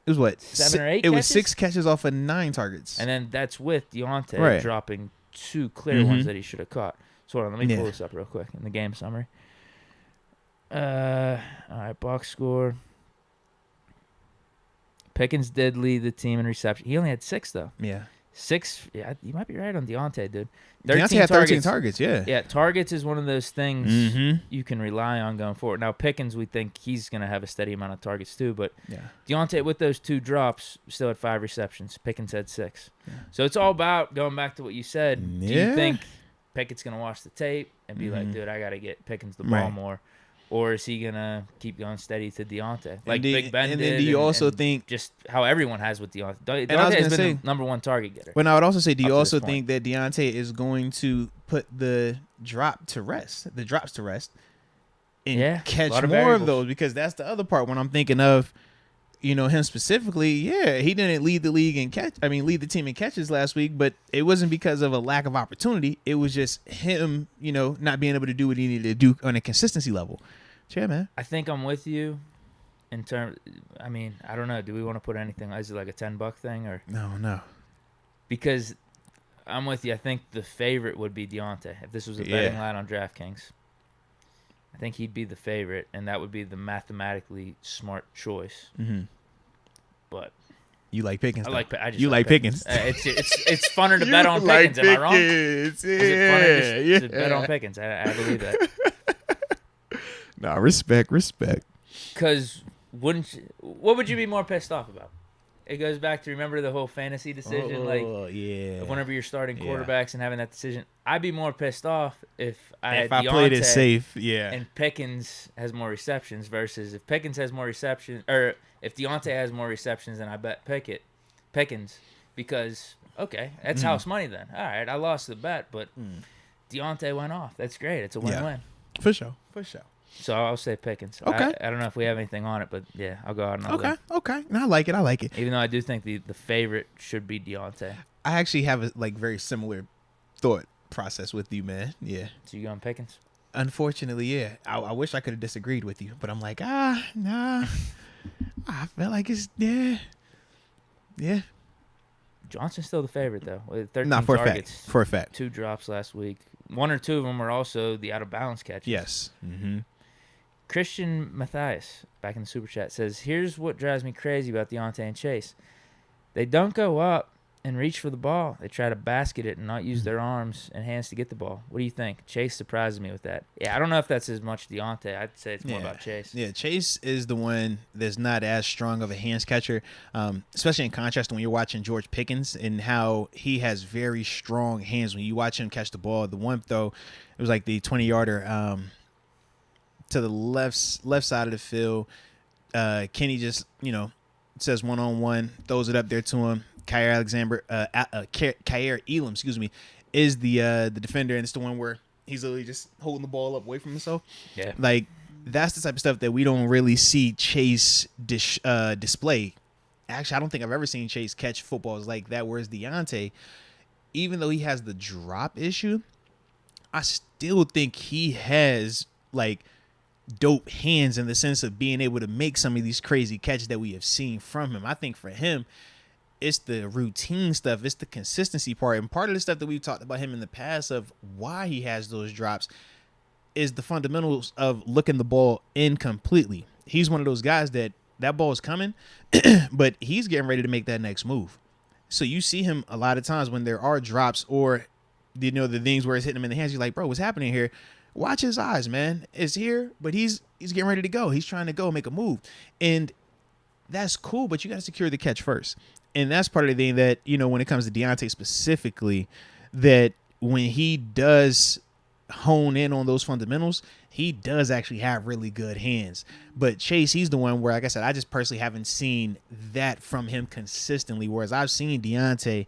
It was what 7 or 8. It was 6 catches off of 9 targets, and then that's with Deontay dropping 2 clear ones that he should have caught. So hold on, let me pull this up real quick in the game summary. All right, box score. Pickens did lead the team in reception. He only had 6 though. Yeah. 6. Yeah, you might be right on Deontay, dude. Deontay had 13 targets. Yeah. Yeah, targets is one of those things you can rely on going forward. Now Pickens, we think he's going to have a steady amount of targets too, but Deontay with those 2 drops still had 5 receptions. Pickens had 6. Yeah. So it's all about going back to what you said. Do you think Pickett's going to watch the tape and be like, dude, I got to get Pickens the ball more? Or is he going to keep going steady to Deontay? Like Big Ben did. And then do you also think... Just how everyone has with Deontay. Deontay has been the number 1 target getter. But I would also say, do you also think that Deontay is going to put the drops to rest, and catch more of those? Because that's the other part when I'm thinking of, him specifically. Yeah, he didn't lead the league in lead the team in catches last week, but it wasn't because of a lack of opportunity. It was just him, not being able to do what he needed to do on a consistency level. Yeah, man. I think I'm with you in terms. I don't know. Do we want to put anything? Is it like a $10 thing or no? Because I'm with you. I think the favorite would be Deontay. If this was a betting line on DraftKings, I think he'd be the favorite, and that would be the mathematically smart choice. Mm-hmm. But you like Pickens? You like Pickens. It's funner to bet on Pickens. Am I wrong? Is it funner to bet on Pickens? I believe that. No, respect. Because what would you be more pissed off about? It goes back to, remember the whole fantasy decision? Whenever you're starting quarterbacks and having that decision, I'd be more pissed off if I played it safe. Yeah. And Pickens has more receptions versus if Pickens has more receptions, or if Deontay has more receptions, then I bet Pickens, because that's house money then. All right, I lost the bet, but Deontay went off. That's great. It's a win-win. For sure. So I'll say Pickens. Okay. I don't know if we have anything on it, but yeah, I'll go out on a limb. Okay. No, I like it. Even though I do think the favorite should be Deontay. I actually have a very similar thought process with you, man. Yeah. So you going Pickens? Unfortunately, yeah. I wish I could have disagreed with you, but I'm like, nah. I feel like it's yeah. Johnson's still the favorite though. With 13 Not for targets, a fact. For a fact. 2 drops last week. 1 or 2 of them were also the out of bounds catches. Yes. Mm-hmm. Christian Matthias, back in the super chat, says, "Here's what drives me crazy about Deontay and Chase. They don't go up and reach for the ball. They try to basket it and not use their arms and hands to get the ball. What do you think? Chase surprises me with that." Yeah, I don't know if that's as much Deontay. I'd say it's more about Chase. Yeah, Chase is the one that's not as strong of a hands catcher, especially in contrast to when you're watching George Pickens and how he has very strong hands. When you watch him catch the ball, the one throw, it was like the 20-yarder to the left side of the field. Kenny just, says one-on-one, throws it up there to him. Kyer Elam, is the defender, and it's the one where he's literally just holding the ball up away from himself. Yeah, like that's the type of stuff that we don't really see Chase display. Actually, I don't think I've ever seen Chase catch footballs like that. Whereas Deontay, even though he has the drop issue, I still think he has like dope hands in the sense of being able to make some of these crazy catches that we have seen from him. I think for him, it's the routine stuff. It's the consistency part. And part of the stuff that we've talked about him in the past of why he has those drops is the fundamentals of looking the ball in completely. He's one of those guys that ball is coming, but he's getting ready to make that next move. So you see him a lot of times when there are drops or, the things where it's hitting him in the hands. You're like, bro, what's happening here? Watch his eyes, man. It's here, but he's getting ready to go. He's trying to go make a move. And that's cool, but you got to secure the catch first. And that's part of the thing that, when it comes to Deontay specifically, that when he does hone in on those fundamentals, he does actually have really good hands. But Chase, he's the one where, like I said, I just personally haven't seen that from him consistently, whereas I've seen Deontay,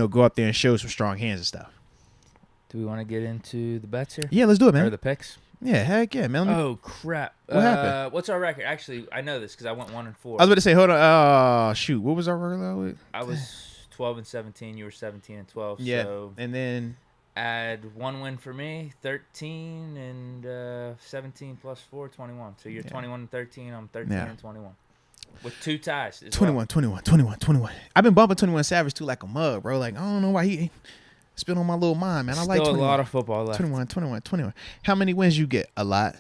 go up there and show some strong hands and stuff. Do we want to get into the bets here? Yeah, let's do it, man. Or the picks? Yeah, heck yeah, man. Oh, crap. What happened? What's our record? Actually, I know this because I went 1-4. I was about to say, hold on. Oh, shoot. What was our record? I was 12-17. You were 17-12. Yeah, so and then add 1 win for me, 13, and 17 plus 4, 21. So you're 21-13. I'm 13-21. With 2 ties. 21. I've been bumping 21 Savage too like a mug, bro. Like, I don't know why he... It's been on my little mind, man. I like 21. Still a lot of football left. 21. How many wins you get? A lot.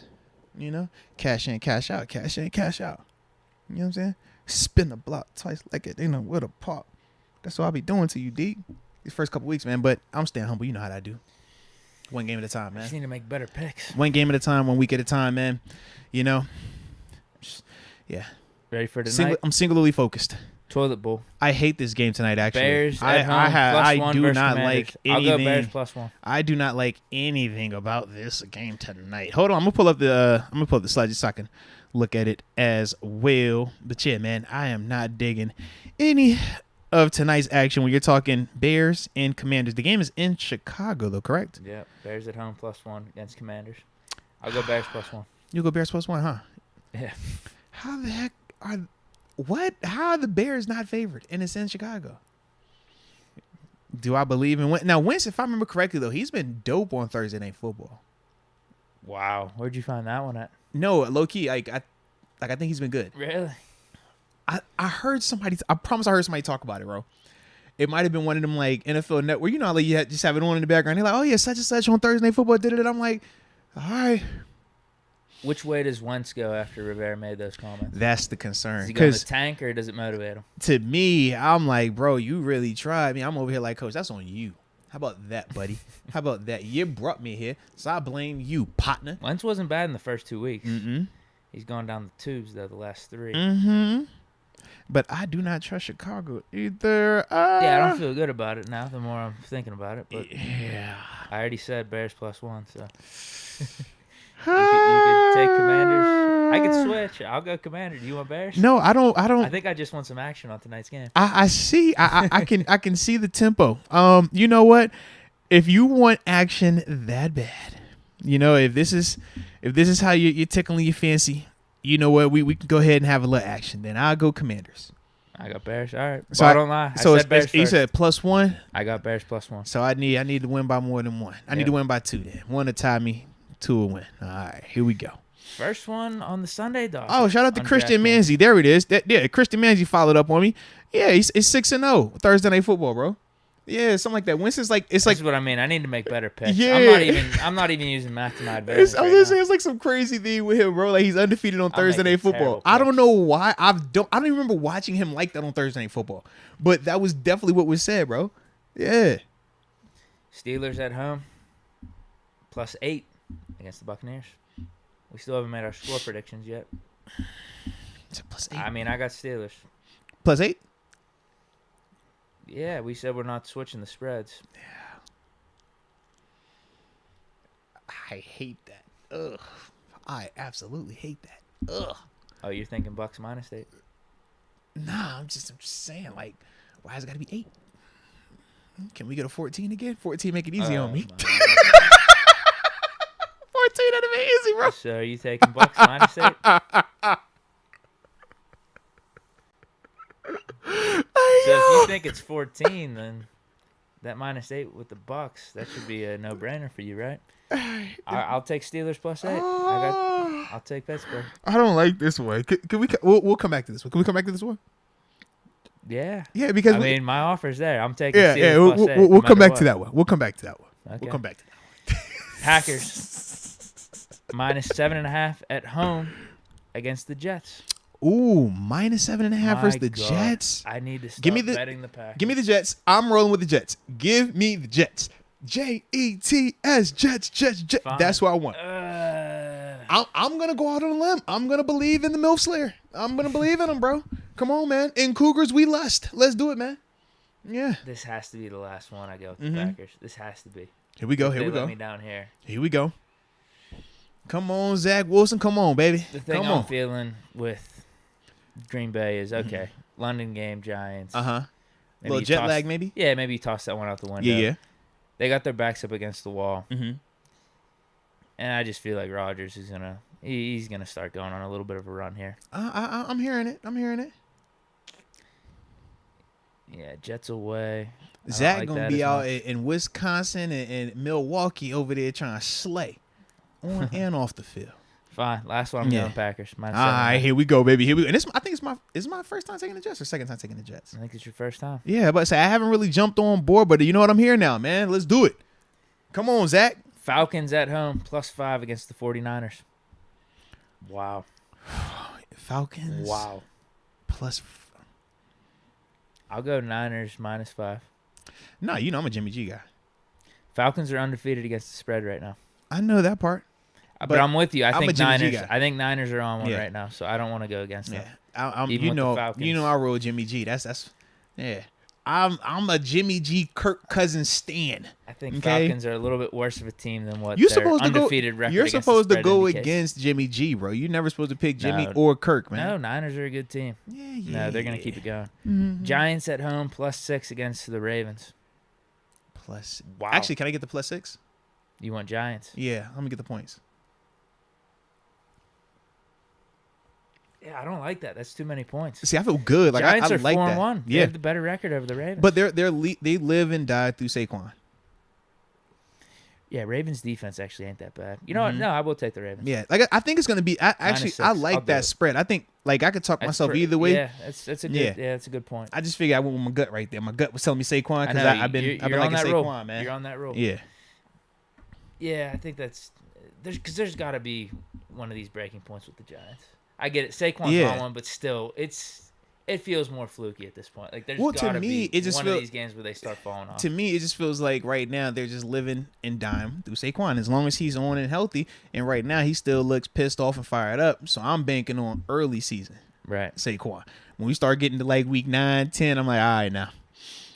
Cash in, cash out. Cash in, cash out. You know what I'm saying? Spin the block twice like it, with a pop. That's what I'll be doing to you, Deke. These first couple weeks, man. But I'm staying humble. You know how I do. One game at a time, man. Just need to make better picks. One game at a time, 1 week at a time, man. Yeah. Ready for tonight? I'm singularly focused. Toilet bowl. I hate this game tonight. Actually, Bears at home, +1 do versus not Commanders. like anything. I'll go Bears +1. I do not like anything about this game tonight. Hold on, I'm gonna pull up the slide just so I can look at it as well. But yeah, man, I am not digging any of tonight's action when you're talking Bears and Commanders. The game is in Chicago, though, correct? Yeah, Bears at home +1 against Commanders. I'll go Bears +1. You go Bears +1, huh? Yeah. How the heck how are the Bears not favored and it's in Chicago? Do I believe in Wentz? Now, Wentz, if I remember correctly, though, he's been dope on Thursday Night Football. Wow. Where'd you find that one at? No, low-key, I think he's been good. Really? I heard somebody, I promise I heard somebody talk about it, bro. It might have been one of them, like, NFL Network. How like, you just have it on in the background. They're like, oh, yeah, such and such on Thursday Night Football did it. I'm like, all right. Which way does Wentz go after Rivera made those comments? That's the concern. Does he go in the tank or does it motivate him? To me, I'm like, bro, you really tried. I mean, I'm over here like, Coach, that's on you. How about that, buddy? How about that? You brought me here, so I blame you, partner. Wentz wasn't bad in the first 2 weeks. Mm-mm. He's gone down the tubes, though, the last 3. Mm-hmm. But I do not trust Chicago either. Yeah, I don't feel good about it now, the more I'm thinking about it. But yeah. I already said Bears +1, so... You could take Commanders. I could switch. I'll go Commander. Do you want Bears? No, I don't. I think I just want some action on tonight's game. I see. I can see the tempo. You know what? If you want action that bad, You know, if this is how you're tickling your fancy, you know what? We can go ahead and have a little action. Then I'll go Commanders. I got Bears. All right. So I don't lie. I said Bears you first. said +1. I got Bears +1. So I need to win by more than one. I need to win by 2 then. 1 to tie me, 2 to win. All right, here we go. First one on the Sunday, dog. Oh, shout out to On Christian DraftKings. Manzi. There it is. Christian Manzi followed up on me. Yeah, it's 6-0 Thursday Night Football, bro. Yeah, something like that. Winston's like it's That's like what I mean. I need to make better picks. Yeah. I'm not even using math to my advantage. I was gonna say it's like some crazy thing with him, bro. Like he's undefeated on Thursday Night making Football. terrible I don't picks. know why. I don't even remember watching him like that on Thursday Night Football. But that was definitely what was said, bro. Yeah. Steelers at home +8 against the Buccaneers. We still haven't made our score predictions yet. It's a +8. I mean, I got Steelers. +8. Yeah, we said we're not switching the spreads. I hate that. Ugh. I absolutely hate that. Ugh. Oh, you're thinking Bucks -8? Nah, I'm just saying, like, why has it got to be 8? Can we get a 14 again? 14 make it easy on me. 14 that'd be easy, bro. So are you taking Bucks -8? So if you think it's 14, then that -8 with the Bucks, that should be a no-brainer for you, right? I'll take Steelers +8. I'll take Pittsburgh. I don't like this one. Can we? We'll come back to this one. Can we come back to this one? Yeah. Yeah, because I mean, my offer's there. I'm taking Steelers yeah. +8. We'll no come back matter to that one. We'll come back to that one. what. Okay. We'll come back to that one. Packers -7.5 at home against the Jets. Ooh, -7.5 versus My the God. Jets. I need to stop Give me the- betting the Packers. Give me the Jets. I'm rolling with the Jets. Give me the Jets. Jets, Jets. Fine. That's what I want. I'm gonna go out on a limb. I'm gonna believe in the MILF Slayer. I'm gonna believe in him, bro. Come on, man. In Cougars, we lust. Let's do it, man. Yeah. This has to be the last one I go with the Packers. This has to be. Here we go. If Here they we let go. me down here. Here we go. Come on, Zach Wilson. Come on, baby. The thing Come I'm on. feeling with Green Bay is okay. London game, Giants. Uh-huh. Maybe Little you jet toss- lag, maybe? Yeah, maybe you toss that one out the window. Yeah. They got their backs up against the wall, Mm-hmm. and I just feel like Rodgers is he's gonna start going on a little bit of a run here. I'm hearing it. Yeah, Jets away. I don't Zach like gonna that be as out much. in Wisconsin and Milwaukee over there trying to slay on and off the field. Fine. Last one, I'm Yeah. going Packers. All right, here we go, baby. Here we go. And I think it's my first time taking the Jets or second time taking the Jets. I think it's your first time. Yeah, but say I haven't really jumped on board, but you know what? I'm here now, man. Let's do it. Come on, Zach. Falcons at home, +5 against the 49ers. Wow. Falcons. Wow. Plus. I'll go Niners -5. No, you know I'm a Jimmy G guy. Falcons are undefeated against the spread right now. I know that part. But I'm with you. I I'm a think Jimmy G Niners. guy. I think Niners are on one Yeah. right now, so I don't want to go against them. Yeah, I'm. Even You with the know, Falcons. I roll Jimmy G. That's. Yeah, I'm a Jimmy G. Kirk Cousins stan. I think Okay. Falcons are a little bit worse of a team than what You're their supposed to go. undefeated record. You're against the supposed to spread go indicates. against Jimmy G, bro. You're never supposed to pick Jimmy No. or Kirk, man. No, Niners are a good team. Yeah. No, they're gonna keep it going. Mhm. Giants at home +6 against the Ravens. Plus. Wow. Actually, can I get the +6? You want Giants? Yeah, let me get the points. Yeah, I don't like that. That's too many points. See, I feel good. Like Giants I are like 4-1. that. They Yeah, have the better record over the Ravens. but they live and die through Saquon. yeah, Ravens defense actually ain't that bad. You know what? Mhm. No, I will take the Ravens. Yeah, like I think it's gonna be. I -6. like I'll do that it. spread. I think like I could talk That's myself pretty- either way. Yeah, that's a good. Yeah. Yeah, that's a good point. I just figured I went with my gut right there. My gut was telling me Saquon I because know, I've been you're liking on that Saquon, roll. man. You're on that roll. Yeah. Yeah, I think that's there's got to be one of these breaking points with the Giants. I get it, Saquon's Yeah. on one, but still, it feels more fluky at this point. Like there's Well, to got to me, be it just one feel- of these games where they start falling off. To me, it just feels like right now they're just living and dying through Saquon. As long as he's on and healthy, and right now he still looks pissed off and fired up. So I'm banking on early season Right. Saquon. When we start getting to like week 9, 10, I'm like, all right now.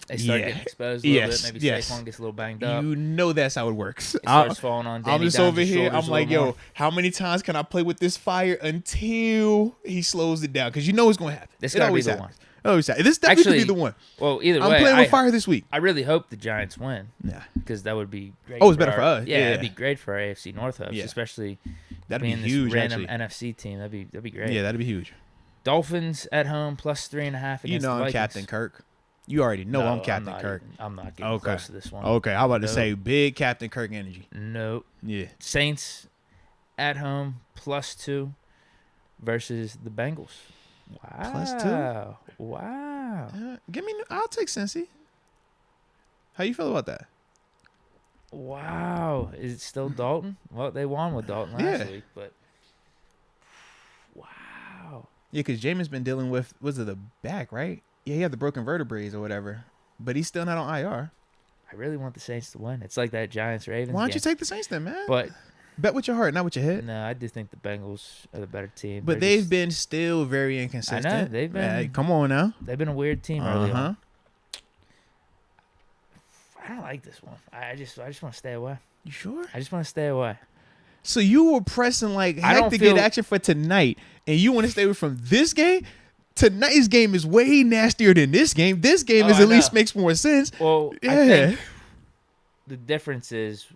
They start getting exposed a little bit. Maybe Saquon gets a little banged up. You know that's how it works. It starts falling on Danny I'm just Dimes' over here. shoulders I'm a like, little yo, more. how many times can I play with this fire until he slows it down? Because you know it's going to happen. This It got to be always the happens. one. It always happens. This definitely could be the one. Well, either I'm way, playing with fire this week. I really hope the Giants win. Yeah. Because that would be great. Oh, it's better for us. Yeah, Yeah. it'd be great for our AFC North hopes, Yeah. especially That'd be being huge, this random actually. NFC team. That'd be great. Yeah, that'd be huge. Dolphins at home plus 3.5 against You know the I'm Vikings. Captain Kirk. You already know No, I'm Captain Kirk. I'm not getting close to this one. Okay, I'm about to Nope. say big Captain Kirk energy. Nope. Yeah. Saints at home plus 2 versus the Bengals. Wow. Plus 2? Wow. I'll take Cincy. How you feel about that? Wow. Is it still Dalton? Well, they won with Dalton last week, but wow. Yeah, because Jameis been dealing with, was it the back, right? Yeah, he had the broken vertebrae or whatever, but he's still not on IR. I really want the Saints to win. It's like that Giants-Ravens Why don't game. you take the Saints then, man? But bet with your heart, not with your head. no, I do think the Bengals are the better team. But They're they've just- been still very inconsistent. I know, they've been- Hey, come on now. They've been a weird team early Uh-huh. on. I don't like this one. I just want to stay away. You sure? I just want to stay away. So you were pressing like I heck don't to feel- get action for tonight, and you want to stay away from this game? Tonight's game is way nastier than this game. This game is I at least know. makes more sense. Well, I Yeah. think the difference is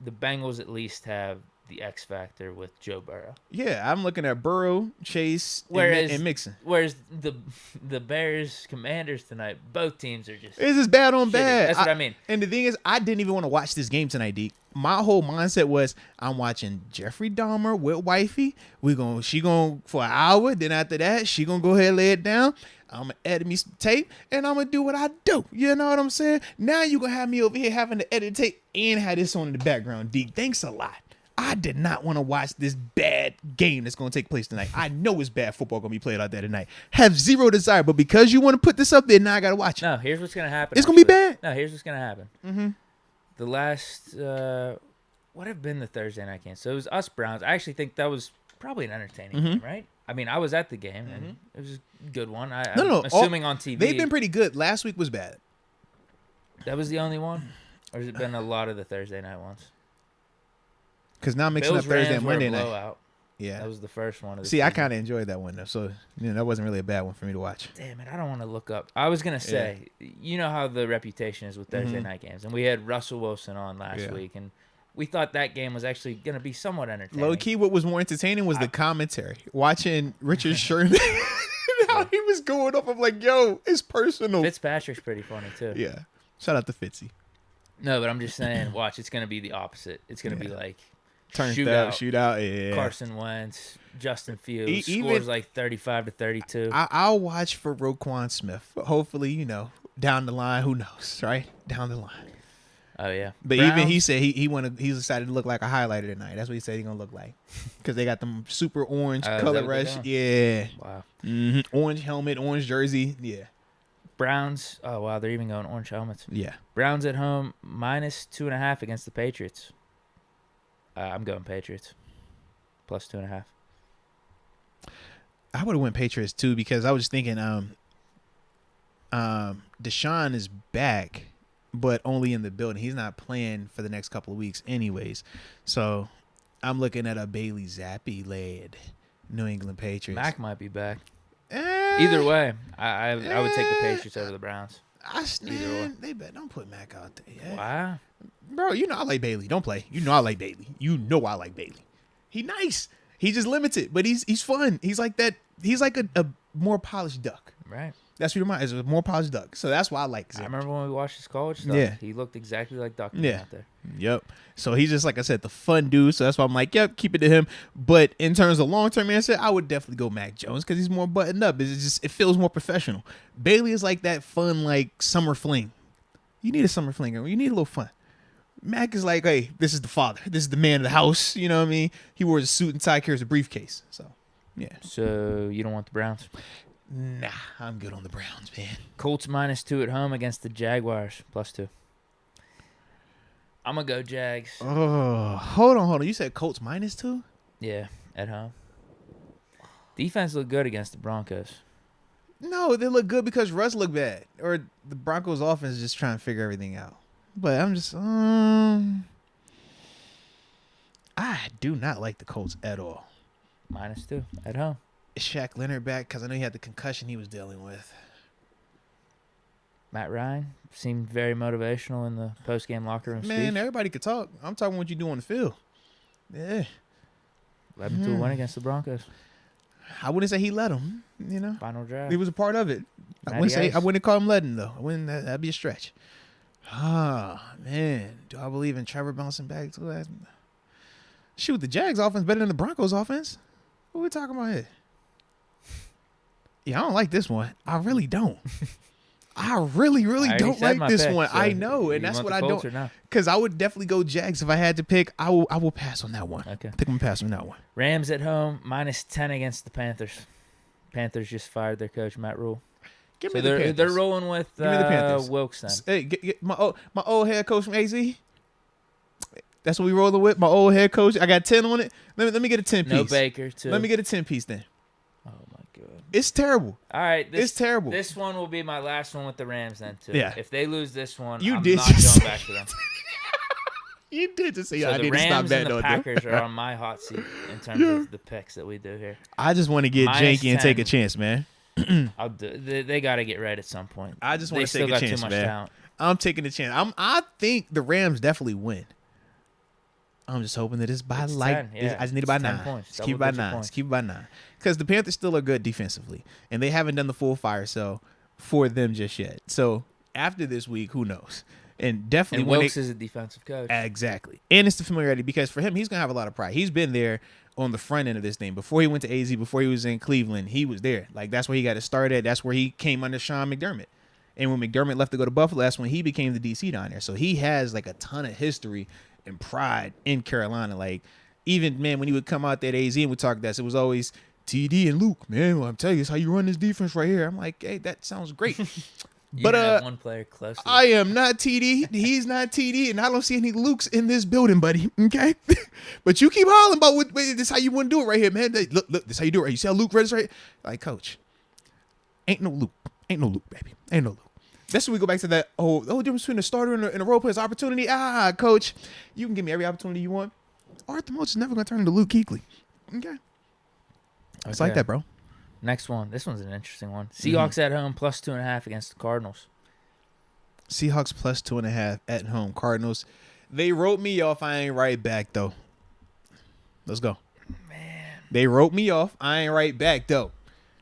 the Bengals at least have the X factor with Joe Burrow. Yeah, I'm looking at Burrow, Chase, Whereas- and Mixon. Whereas the Bears Commanders tonight, both teams are just It's just bad on shitty. bad. That's what I mean. And the thing is, I didn't even want to watch this game tonight, Deke. My whole mindset was I'm watching Jeffrey Dahmer with wifey. She gonna for an hour. Then after that, she gonna go ahead and lay it down. I'm gonna edit me some tape, and I'm gonna do what I do. You know what I'm saying? Now you gonna have me over here having to edit tape and have this on in the background, Deke. Thanks a lot. I did not want to watch this bad game that's going to take place tonight. I know it's bad football going to be played out there tonight. Have zero desire, but because you want to put this up there, now I got to watch it. No, here's what's gonna happen. It's going to be actually. bad. No, here's what's gonna happen. Mm-hmm. The last what have been the Thursday night game? So it was us Browns. I actually think that was probably an entertaining game, right? I mean, I was at the game and it was a good one. No. I'm assuming on TV. They've been pretty good. Last week was bad. That was the only one, or has it been a lot of the Thursday night ones? Because now I'm mixing Bills up Thursday Rams and were a Monday night. blowout. Yeah. That was the first one. Of the See, I season. kind of enjoyed that one, though. So, that wasn't really a bad one for me to watch. Damn it, I don't want to look up. I was going to say, you know how the reputation is with Thursday night games. And we had Russell Wilson on last week, and we thought that game was actually going to be somewhat entertaining. Low key, what was more entertaining was the commentary. Watching Richard Sherman, how he was going up. I'm like, yo, it's personal. Fitzpatrick's pretty funny, too. Yeah. Shout out to Fitzy. No, but I'm just saying, watch, it's going to be the opposite. It's going to be like Shootout. Yeah. Carson Wentz, Justin Fields, Even- scores like 35-32. I'll watch for Roquan Smith. Hopefully, down the line, who knows, right? Down the line. Oh, yeah. But Browns, even he said he's decided to look like a highlighter tonight. That's what he said he's gonna look like, because they got them super orange Oh, is color that what they're rush. doing? Yeah, Wow. orange helmet, orange jersey. Yeah, Browns, oh, wow, they're even going orange helmets. yeah. Browns at home, -2.5 against the Patriots. I'm going Patriots. +2.5. I would have went Patriots too, because I was just thinking, Deshaun is back, but only in the building. He's not playing for the next couple of weeks, anyways. So I'm looking at a Bailey Zappi led New England Patriots. Mac might be back. Eh, Either way, I would take the Patriots over the Browns. Either way. They bet don't put Mac out there. Yeah. Wow. Bro, I like Bailey. Don't play. I like Bailey. I like Bailey. He nice. He's just limited, but he's fun. He's like that. He's like a more polished duck. Right. That's what he reminds. Is a more polished duck. So that's why I like. I Zip. remember when we watched his college stuff. Yeah. He looked exactly like Dr. Yeah. out there. Yep. So he's just, like I said, the fun dude. So that's why I'm like, yep, keep it to him. But in terms of long-term answer, I would definitely go Mac Jones, because he's more buttoned up. It feels more professional. Bailey is like that fun, like summer fling. You need a summer fling. You need a little fun. Mac is like, hey, this is the father. This is the man of the house. You know what I mean? He wears a suit and tie, carries a briefcase. So, yeah. So you don't want the Browns? Nah, I'm good on the Browns, man. Colts -2 at home against the Jaguars, +2. I'm going to go Jags. Oh, hold on. You said Colts -2? Yeah, at home. Defense looked good against the Broncos. No, they look good because Russ looked bad, or the Broncos' offense is just trying to figure everything out. But I'm just, I do not like the Colts at all. -2 at home. Is Shaq Leonard back? Because I know he had the concussion he was dealing with. Matt Ryan seemed very motivational in the post-game locker room Man, speech. everybody could talk. I'm talking what you do on the field. Yeah. Led them to a win against the Broncos. I wouldn't say he led him, Final drive. He was a part of it. I Matty Ice. wouldn't call him letting, though. I wouldn't. That'd be a stretch. Ah, man. Do I believe in Trevor bouncing back to that? Shoot, the Jags offense better than the Broncos offense. What are we talking about here? Yeah, I don't like this one. I really don't. I really already don't said like my this pick, one. so I know, and you that's want what the I Colts don't. or no? Because I would definitely go Jags if I had to pick. I will pass on that one. Okay. I think I'm gonna pass on that one. Rams at home, -10 against the Panthers. Panthers just fired their coach, Matt Rule. Give So me the Panthers. they're rolling with Give me the Panthers. Wilkes then. Hey, get my old head coach from AZ. That's what we rolling with. My old head coach. I got 10 on it. Let me get a 10 piece. No Baker, too. Let me get a 10 piece then. Oh, my God. It's terrible. All right. It's terrible. This one will be my last one with the Rams then, too. Yeah. If they lose this one, You I'm did not just going back to them. You did just say So I the need to stop Rams and betting the on Packers them. are on my hot seat in terms of the picks that we do here. I just want to get janky and take a chance, man. They got to get right at some point. I just want They to still take a got chance, too much man. talent. I'm taking a chance. I think the Rams definitely win. I'm just hoping that it's by It's like 10, yeah. I just need it by It's 10 9. points, Just keep it by double-digit 9. points. Just keep it by 9. Because the Panthers still are good defensively, and they haven't done the full fire sale for them just yet. So after this week, who knows? And definitely And when Wilkes is a defensive coach. exactly, and it's the familiarity because for him, he's gonna have a lot of pride. He's been there on the front end of this thing before he went to AZ. Before he was in Cleveland, he was there. Like that's where he got to start at. That's where he came under Sean McDermott. And when McDermott left to go to Buffalo, that's when he became the DC down there. So he has like a ton of history and pride in Carolina. Like even man, when he would come out there at AZ and we talk that, it was always TD and Luke. Man, well, I'm telling you, it's how you run this defense right here. I'm like, hey, that sounds great. You But have one player close to I am not TD. He's not TD, and I don't see any Lukes in this building, buddy. Okay, but you keep hollering about what this how you want to do it right here, man. Look, this how you do it. Right? You see how Luke read right? Like, coach, ain't no Luke, baby, ain't no Luke. That's when we go back to that. Oh, the difference between a starter and a role player's opportunity. Coach, you can give me every opportunity you want. Arthur Moats is never gonna turn into Luke Kuechly. Okay, it's like that, bro. Next one. This one's an interesting one. Seahawks at home +2.5 against the Cardinals. Seahawks +2.5 at home. Cardinals. They wrote me off. I ain't right back though. Let's go. Man. They wrote me off. I ain't right back though.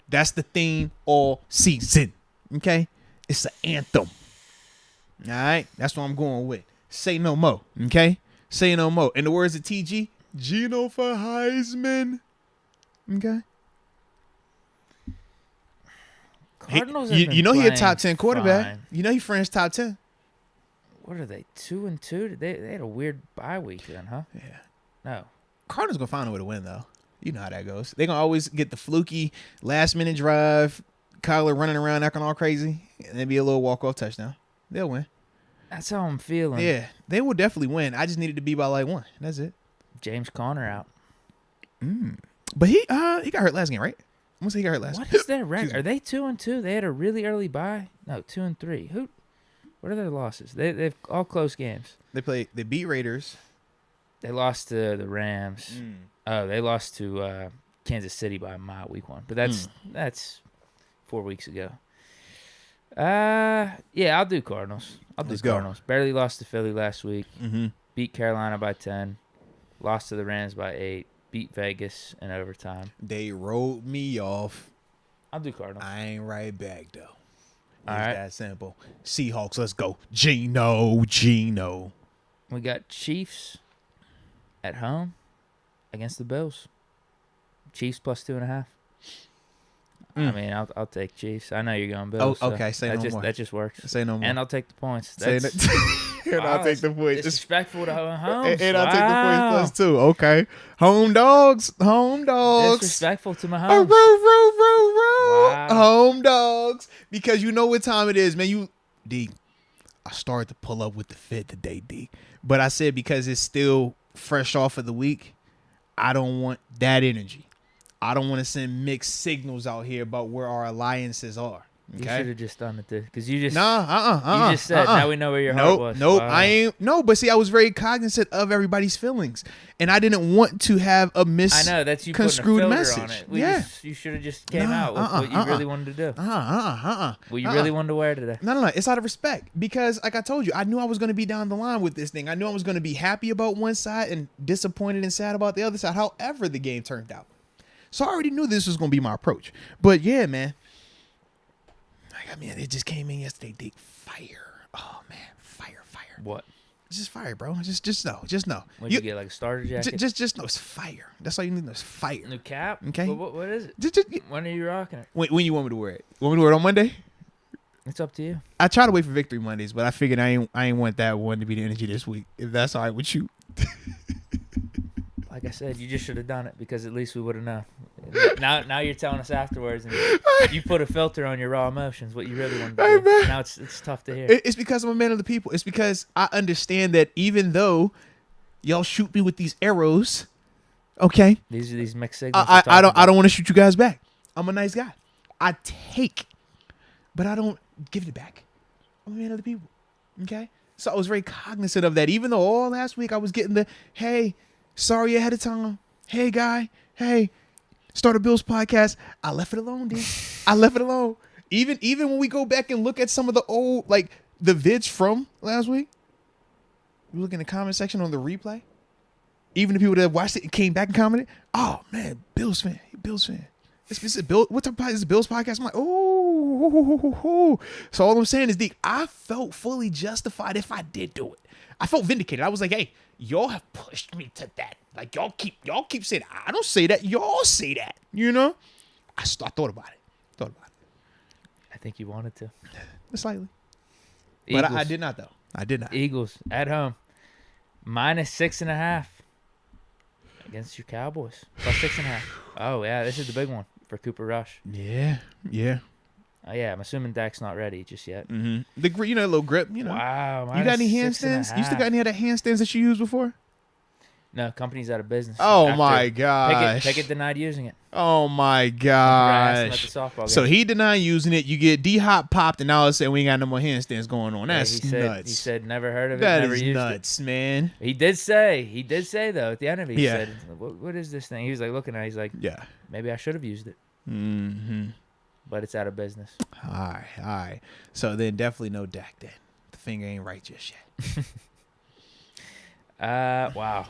That's the theme all season. Okay? It's an anthem. All right? That's what I'm going with. Say no more. Okay? Say no more. In the words of TG, Gino for Heisman. Okay? Cardinals You know he a top 10 playing quarterback. fine. You know he French top 10. What are they, 2-2? They had a weird bye week then, huh? Yeah. No. Cardinals gonna find a way to win though. You know how that goes. They're gonna always get the fluky last minute drive, Kyler running around acting all crazy, and then be a little walk-off touchdown. They'll win. That's how I'm feeling. Yeah, they will definitely win. I just needed to be by like 1. That's it. James Conner out. But he got hurt last game, right? I'm gonna say he got hurt last. What is their record? Are they 2-2? They had a really early bye? No, 2-3. What are their losses? They've all close games. They beat Raiders. They lost to the Rams. Oh, they lost to Kansas City by a mile week 1. But that's 4 weeks ago. Yeah, I'll do Cardinals. Let's go. Cardinals. Barely lost to Philly last week. Mm-hmm. Beat Carolina by 10. Lost to the Rams by 8. Beat Vegas in overtime. They wrote me off. I'll do Cardinals. I ain't right back though. It's All right. that simple. Seahawks, let's go. Gino. We got Chiefs at home against the Bills. Chiefs +2.5. I mean, I'll take Chiefs. I know you're going Bills. Oh, okay. Say no more. That just works. Say no more. And I'll take the points. Say That's and I'll take the points. disrespectful to Holmes. And I'll take the points +2. Okay. Home dogs. Disrespectful to Oh, Mahomes. Wow. Home dogs. Because you know what time it is, man. Deke, I started to pull up with the fit today, Deke. But I said because it's still fresh off of the week, I don't want that energy. I don't want to send mixed signals out here about where our alliances are. You Okay. should have just done it, because you just You you just said now we know where your heart was. Nope, Wow. I ain't. No, but see, I was very cognizant of everybody's feelings, and I didn't want to have a I know that's you putting a misconstrued filter message. on it. You should have just came out with what you really wanted to do. What you really wanted to wear today. No. It's out of respect because, like I told you, I knew I was going to be down the line with this thing. I knew I was going to be happy about one side and disappointed and sad about the other side. However, the game turned out, so I already knew this was going to be my approach. But yeah, man. I mean, it just came in yesterday. Deke, fire. Oh man, fire. What? It's just fire, bro. Just know. What did you get, like a starter jacket? Just know it's fire. That's all you need to know is fire. New cap? Okay. What is it? Just, When are you rocking it? when you want me to wear it? Want me to wear it on Monday? It's up to you. I try to wait for Victory Mondays, but I figured I ain't want that one to be the energy this week. If that's all right with you. Like I said, you just should have done it because at least we would have known. Now you're telling us afterwards, and you put a filter on your raw emotions. What you really wanted to do. Man. Now it's tough to hear. It's because I'm a man of the people. It's because I understand that even though y'all shoot me with these arrows, okay, These are these mixed signals. I don't want to shoot you guys back. I'm a nice guy. I take, but I don't give it back. I'm a man of the people. Okay, so I was very cognizant of that. Even though all last week I was getting the hey, sorry ahead of time. Hey guy, hey. Start a Bills podcast. I left it alone, dude. I left it alone. Even when we go back and look at some of the old, like the vids from last week, you look in the comment section on the replay. Even the people that watched it and came back and commented, oh man, Bills fan. It's a Bill. What type of podcast is a Bills podcast? I'm like, oh. So all I'm saying is, Deke, I felt fully justified if I did do it. I felt vindicated. I was like, hey, y'all have pushed me to that. Like y'all keep saying, I don't say that. Y'all say that. You know? I thought about it. I think you wanted to. Slightly. Eagles. But I did not, though. I did not. Eagles at home. -6.5 against your Cowboys. +6.5. Oh, yeah. This is the big one for Cooper Rush. Yeah. Oh, yeah. I'm assuming Dak's not ready just yet. Mm-hmm. The little grip, Wow. You got any handstands? You still got any of the handstands that you used before? No, company's out of business. Oh, my gosh. Pickett denied using it. Oh, my At the gosh. softball game. So he denied using it. You get D-Hop popped, and now it's saying we ain't got no more handstands going on. Yeah, That's nuts. He said never heard of it, That never is used nuts, man. it. He did say, though, at the end of it, he Yeah. said, what is this thing? He was like looking at it. He's like, Yeah. maybe I should have used it. Mm-hmm. But it's out of business. All right. So then definitely no Dak then. The finger ain't right just yet. Wow.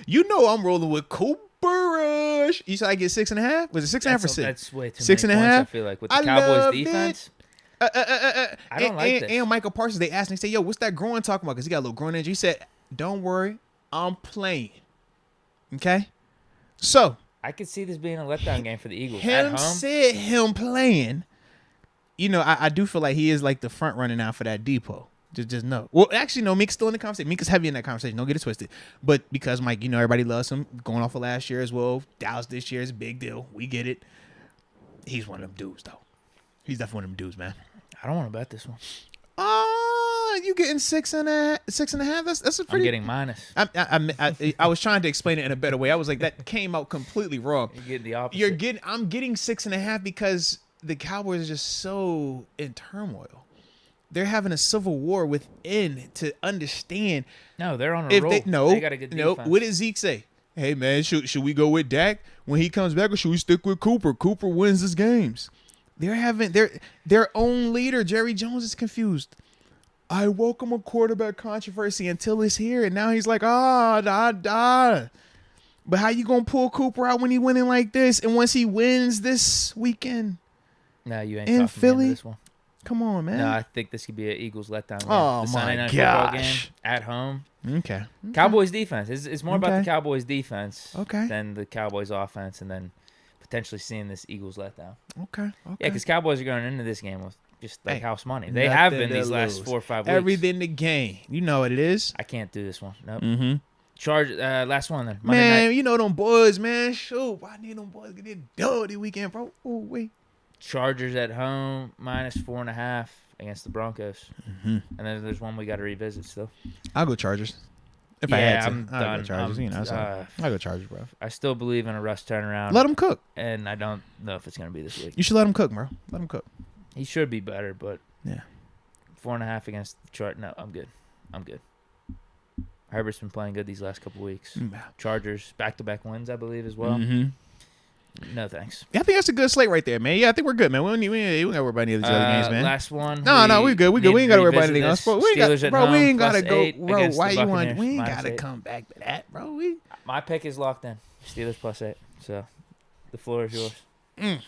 You know I'm rolling with Cooper Rush. You said I get 6.5? Was it 6.5 or 6? That's way too 6.5? many points, I feel like, with the I Cowboys love defense. I don't like this. And Michael Parsons, they asked me, they say, yo, what's that groin talking about? Because he got a little groin injury. He said, don't worry, I'm playing. Okay? So. I could see this being a letdown game for the Eagles. Him playing. I do feel like he is like the front runner now for that depot. Just know. Well, actually, no. Meek's still in the conversation. Meek is heavy in that conversation. Don't get it twisted. But because Mike, everybody loves him. Going off of last year as well. Dallas this year is a big deal. We get it. He's one of them dudes, though. He's definitely one of them dudes, man. I don't want to bet this one. You getting 6.5? That's a pretty. I'm getting minus. I was trying to explain it in a better way. I was like, that came out completely wrong. You're getting the opposite. I'm getting 6.5 because the Cowboys are just so in turmoil. They're having a civil war within to understand. No, they're on a roll. They got a good defense. What did Zeke say? Hey, man, should we go with Dak when he comes back, or should we stick with Cooper? Cooper wins his games. They're having their own leader, Jerry Jones, is confused. I welcome a quarterback controversy until it's here, and now he's like, But how you gonna pull Cooper out when he winning like this? And once he wins this weekend, no, you ain't in talking Philly, me into this one. Come on, man. No, I think this could be an Eagles letdown game. Oh, the Sunday my night football gosh. game at home. Okay. Cowboys defense. It's more about the Cowboys defense Okay. than the Cowboys offense, and then potentially seeing this Eagles letdown. Okay. Yeah, because Cowboys are going into this game with just like house money. They nothing have been to these last lose. 4 or 5 weeks. Everything the game. You know what it is. I can't do this one. Nope. Mm-hmm. Last one then. Monday night. Man, you know them boys, man. Shoot, I need them boys to get it done this weekend, bro. Oh, wait. Chargers at home -4.5 against the Broncos. And then there's one we got to revisit still. I'll go Chargers. If I had to, I'm I'd done. go Chargers. You know, I'd go Chargers, bro. I still believe in a Russ turnaround. Let him cook. And I don't know if it's going to be this week. You should let him cook, bro. Let him cook. He should be better, but yeah, 4.5 against Detroit. No, I'm good. Herbert's been playing good these last couple weeks. Chargers back-to-back wins, I believe, as well. Mm-hmm. No thanks. Yeah, I think that's a good slate right there, man. Yeah, I think we're good, man. We don't got to worry about any of these other games, man. Last one. No, we're good. We good. We ain't got to worry about anything else, bro. We ain't Steelers got to at go, home, bro. against Why the you want? Buccaneers, We ain't minus got to 8. come back to that, bro. My pick is locked in. Steelers +8. So the floor is yours. +8.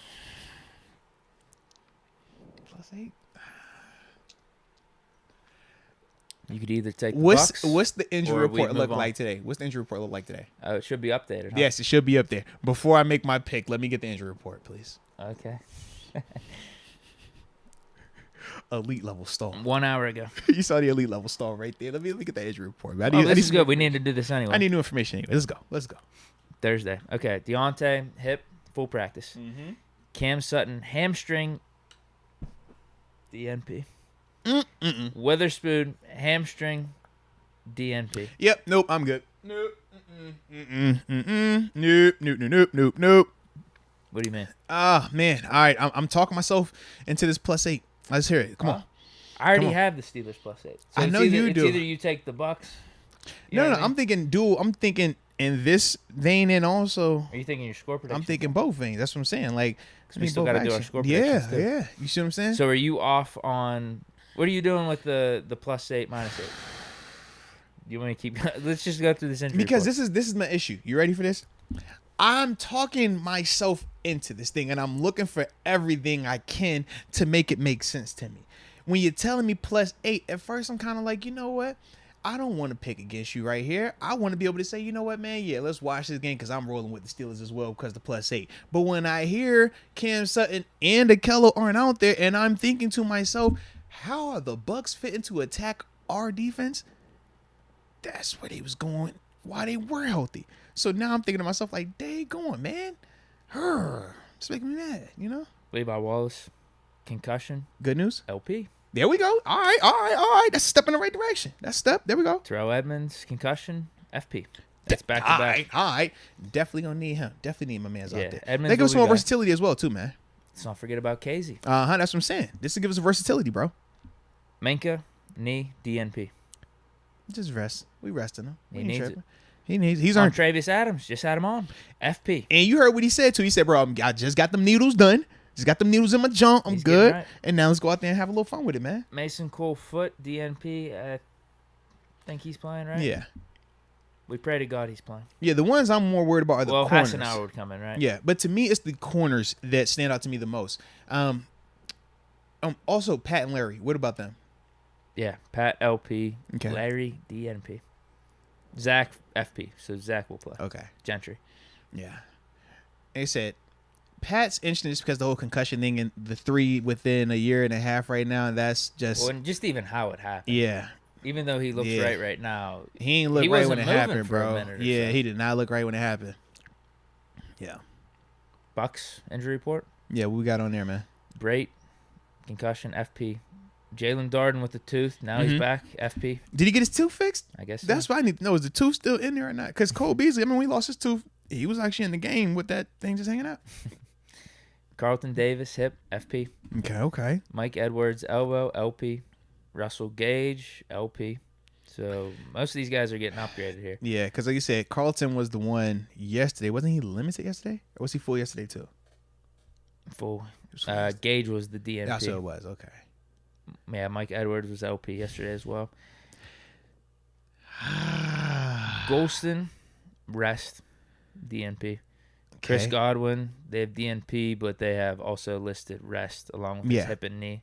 You could either take the Bucs, what's the injury or we report look move on. like today? What's the injury report look like today? It should be updated. Huh? Yes, it should be up there. Before I make my pick, let me get the injury report, please. Okay. Elite level stall. 1 hour ago. You saw the elite level stall right there. Let me get the injury report. This is good. We need to do this anyway. I need new information anyway. Let's go. Thursday. Okay. Deontay, hip, full practice. Mm-hmm. Cam Sutton, hamstring, DNP. Witherspoon, hamstring, DNP. Yep. Nope. I'm good. Nope. Nope. What do you mean? Man. All right. I'm talking myself into this +8. Let's hear it. Come on. I already Come on. have the Steelers +8. So I know it's you do. It's either you take the Bucs. No. I'm thinking dual. I'm thinking in this vein and also. Are you thinking your score prediction? I'm thinking both veins. That's what I'm saying. Like, because we still got to do our score predictions too. Yeah. You see what I'm saying? So are you off on? What are you doing with the +8, -8? You want me to keep? Let's just go through this injury because report. this is my issue. You ready for this? I'm talking myself into this thing, and I'm looking for everything I can to make it make sense to me. When you're telling me +8, at first I'm kind of like, you know what? I don't want to pick against you right here. I want to be able to say, you know what, man? Yeah, let's watch this game because I'm rolling with the Steelers as well because the +8. But when I hear Cam Sutton and Akello aren't out there, and I'm thinking to myself, how are the Bucs fitting to attack our defense? That's where they was going. Why they were healthy. So now I'm thinking to myself, like, dang, going, man. It's making me mad, you know? Levi Wallace, concussion, Good news. LP. There we go. All right. That's a step in the right direction. That's a step. There we go. Terrell Edmonds, concussion, FP. That's back to back. All right. Definitely gonna need him. Definitely need my man's out there. Edmonds They give us some will more be back. versatility as well, too, man. Let's not forget about Casey. That's what I'm saying. This will give us versatility, bro. Minka, knee, DNP. Just rest. We resting him. He needs it. He's earned. Montravius Adams, just had him on. FP. And you heard what he said too. He said, "Bro, I just got them needles done. Just got them needles in my junk. I'm He's good. getting right. And now let's go out there and have a little fun with it, man." Mason Cole foot, DNP. I think he's playing, right? Yeah. We pray to God he's playing. Yeah, the ones I'm more worried about are the corners. Hassenauer would come in, right? Yeah, but to me, it's the corners that stand out to me the most. Also, Pat and Larry. What about them? Yeah, Pat, LP. Okay. Larry, DNP. Zach, FP. So Zach will play. Okay. Gentry. Yeah. They said Pat's interesting just because the whole concussion thing and the 3 within a year and a half right now, and that's just Well, and just even how it happened. yeah. Even though he looks Yeah. right now. He ain't look He right when wasn't it moving happened, for a bro. minute or Yeah, so. he did not look right when it happened. Yeah. Bucks injury report. Yeah, what we got on there, man? Brait, concussion, FP. Jalen Darden with the tooth. Now he's back, FP. Did he get his tooth fixed? I guess so. That's what I need to know. Is the tooth still in there or not? Because Cole Beasley, when he lost his tooth, he was actually in the game with that thing just hanging out. Carlton Davis, hip, FP. Okay. Mike Edwards, elbow, LP. Russell Gage, LP. So most of these guys are getting upgraded here. Yeah, because like you said, Carlton was the one yesterday. Wasn't he limited yesterday? Or was he full yesterday too? Full. Full yesterday. Gage was the DNP. That's what it was. Okay. Yeah, Mike Edwards was LP yesterday as well. Golston, rest, DNP. Chris Okay. Godwin, they have DNP, but they have also listed rest along with his hip and knee.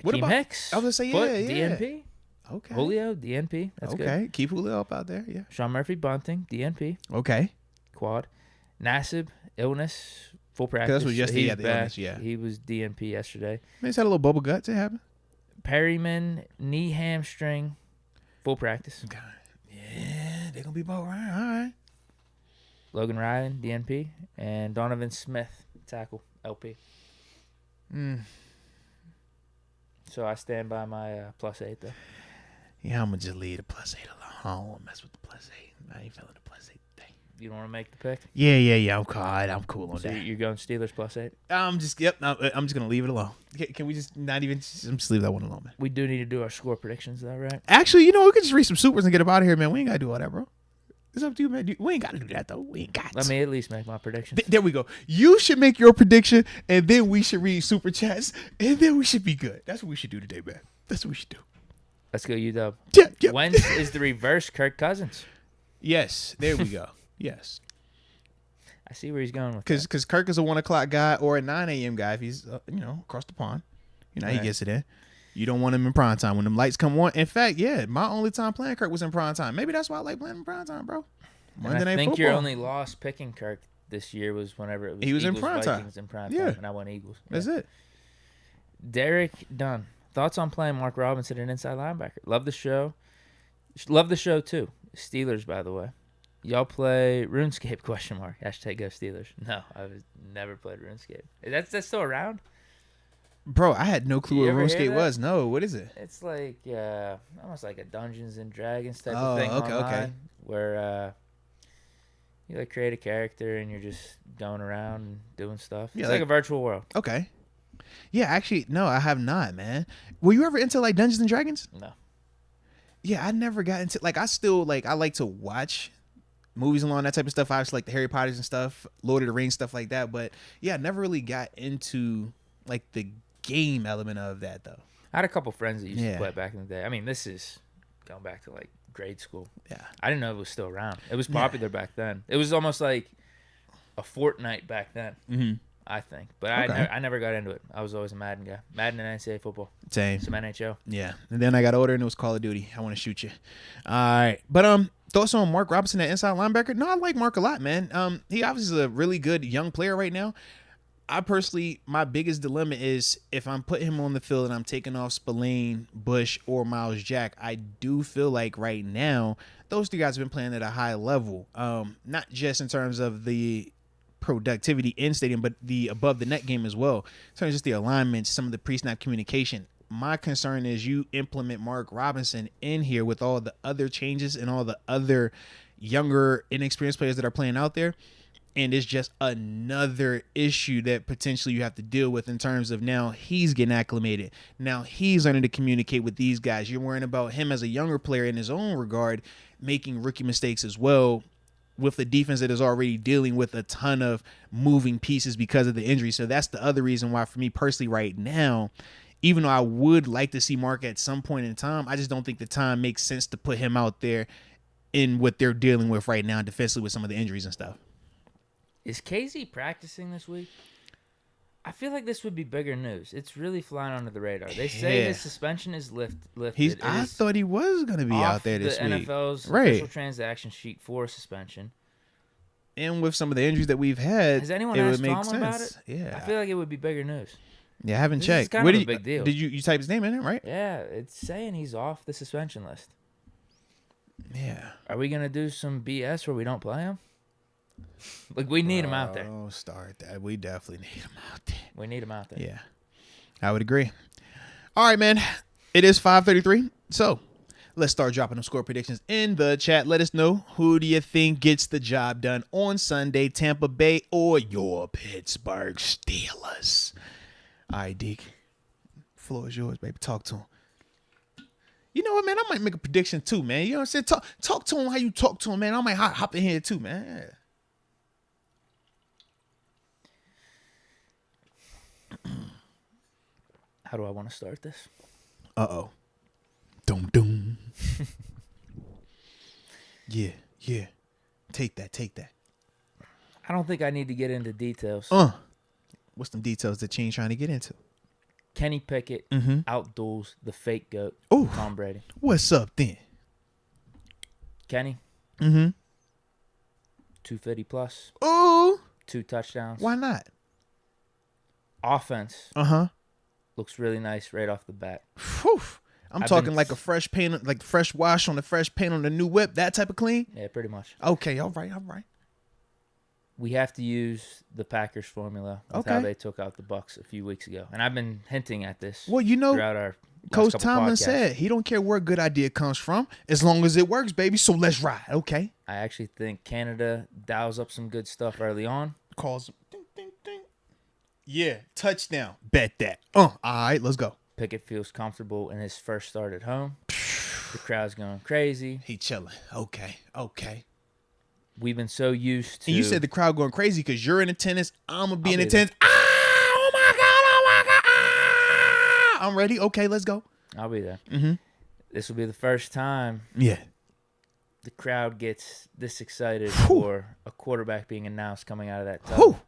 What Akeem about Hicks? I was gonna say foot, yeah. DNP. Okay. Julio, DNP. That's good. Okay. Keep Julio up out there. Yeah. Sean Murphy Bunting, DNP. Okay. Quad. Nassib, illness, full practice. That's what yesterday He's he had the back. illness, yeah. He was DNP yesterday. Maybe he's had a little bubble guts. It happened. Perryman, knee hamstring, full practice. Okay. Yeah, they're gonna be both right. All right. Logan Ryan, DNP. And Donovan Smith, tackle, LP. So I stand by my +8, though. Yeah, I'm gonna just leave the +8 alone. I don't want to mess with the plus 8. I ain't feeling the plus 8 thing. You don't want to make the pick? Yeah. I'm cool on So that. you're going Steelers plus 8? I'm just gonna leave it alone. Can we just not even just leave that one alone, man? We do need to do our score predictions, though, right? Actually, we could just read some supers and get up out of here, man. We ain't gotta do all that, bro. It's up to you, man. We ain't gotta do that though. We ain't got. Let me at least make my predictions. There we go. You should make your prediction, and then we should read super chats, and then we should be good. That's what we should do today, man. That's what we should do. Let's go, UW. Yeah. Wentz is the reverse Kirk Cousins. Yes, there we go. Yes. I see where he's going with that. Because Kirk is a 1 o'clock guy or a 9 a.m. guy if he's, across the pond. He gets it in. You don't want him in prime time when them lights come on. In fact, my only time playing Kirk was in prime time. Maybe that's why I like playing in prime time, bro. And I think your only loss picking Kirk this year was whenever it was he was Eagles, in prime time. Vikings in prime Yeah. time, and I went Eagles. That's it. Derek Dunn. Thoughts on playing Mark Robinson an inside linebacker? Love the show. Love the show, too. Steelers, by the way. Y'all play RuneScape, ? Hashtag go Steelers. No, I've never played RuneScape. That's still around? Bro, I had no clue You what ever hear RuneScape that? was. No, what is it? It's like almost like a Dungeons and Dragons type Oh, of thing okay, online, where you like create a character and you're just going around and doing stuff. Yeah, It's like a virtual world. Okay. Yeah, actually, no, I have not, man. Were you ever into like Dungeons and Dragons? No. Yeah, I never got into I still I like to watch movies along that type of stuff. Obviously, like the Harry Potters and stuff, Lord of the Rings stuff like that. But yeah, I never really got into like the game element of that though. I had a couple friends that used Yeah. to play it back in the day. I mean, this is going back to like grade school. Yeah. I didn't know it was still around. It was popular back then. It was almost like a Fortnite back then, Mm-hmm. I think. But Okay. I never got into it. I was always a Madden guy. Madden and NCAA football. Same. Some NHL. Yeah. And then I got older and it was Call of Duty. I want to shoot you. All right. But thoughts on Mark Robinson, that inside linebacker? No, I like Mark a lot, man. He obviously is a really good young player right now. I personally, my biggest dilemma is if I'm putting him on the field and I'm taking off Spillane, Bush, or Miles Jack, I do feel like right now those three guys have been playing at a high level. Not just in terms of the productivity in stadium, but the above the net game as well. In terms of just the alignments, some of the pre-snap communication. My concern is you implement Mark Robinson in here with all the other changes and all the other younger, inexperienced players that are playing out there. And it's just another issue that potentially you have to deal with in terms of now he's getting acclimated. Now he's learning to communicate with these guys. You're worrying about him as a younger player in his own regard, making rookie mistakes as well with the defense that is already dealing with a ton of moving pieces because of the injury. So that's the other reason why for me personally right now, even though I would like to see Mark at some point in time, I just don't think the time makes sense to put him out there in what they're dealing with right now defensively with some of the injuries and stuff. Is KZ practicing this week? I feel like this would be bigger news. It's really flying under the radar. They say Yeah. his suspension is lifted. I thought he was going to be out there this the week. NFL's Right. official transaction sheet for suspension. And with some of the injuries that we've had, Has anyone it asked would make Tom sense. about it? Yeah. I feel like it would be bigger news. Yeah, I haven't This is checked. kind Where of did a big deal. Did you type his name in it, right? Yeah, it's saying he's off the suspension list. Yeah. Are we gonna do some BS where we don't play him? Like we need him out there. Oh, start that. We definitely need him out there. We need him out there. Yeah, I would agree. All right, man. It is 5:33. So let's start dropping them score predictions in the chat. Let us know who do you think gets the job done on Sunday, Tampa Bay or your Pittsburgh Steelers. All right, Deke. Floor is yours, baby. Talk to him. You know what, man? I might make a prediction too, man. You know what I'm saying? Talk to him how you talk to him, man. I might hop in here too, man. How do I want to start this? Uh-oh. Doom. Yeah. Take that. I don't think I need to get into details. What's some details that you ain't trying to get into? Kenny Pickett outduels the fake GOAT, Ooh. Tom Brady. What's up then? Kenny, Mm-hmm. 250 plus, Oh, 2 touchdowns. why not? Offense Uh-huh. looks really nice right off the bat. Whew. I'm I've talking been- like a fresh paint, like fresh wash on the fresh paint on the new whip, that type of clean. Yeah, pretty much. Okay, all right. We have to use the Packers formula with how Okay. they took out the Bucs a few weeks ago, and I've been hinting at this Well, you know, throughout our Coach couple Tomlin podcasts. said he don't care where a good idea comes from as long as it works, baby. So let's ride, okay? I actually think Canada dials up some good stuff early on. Calls him. Ding, ding, ding. Yeah, touchdown. Bet that. All right, let's go. Pickett feels comfortable in his first start at home. The crowd's going crazy. He chilling. Okay. We've been so used to. And you said the crowd going crazy because you're in attendance. I'm gonna be in be attendance. Oh my god! Ah! I'm ready. Okay, let's go. I'll be there. Mm-hmm. This will be the first time Yeah. the crowd gets this excited Whew. for a quarterback being announced coming out of that tunnel. Whew.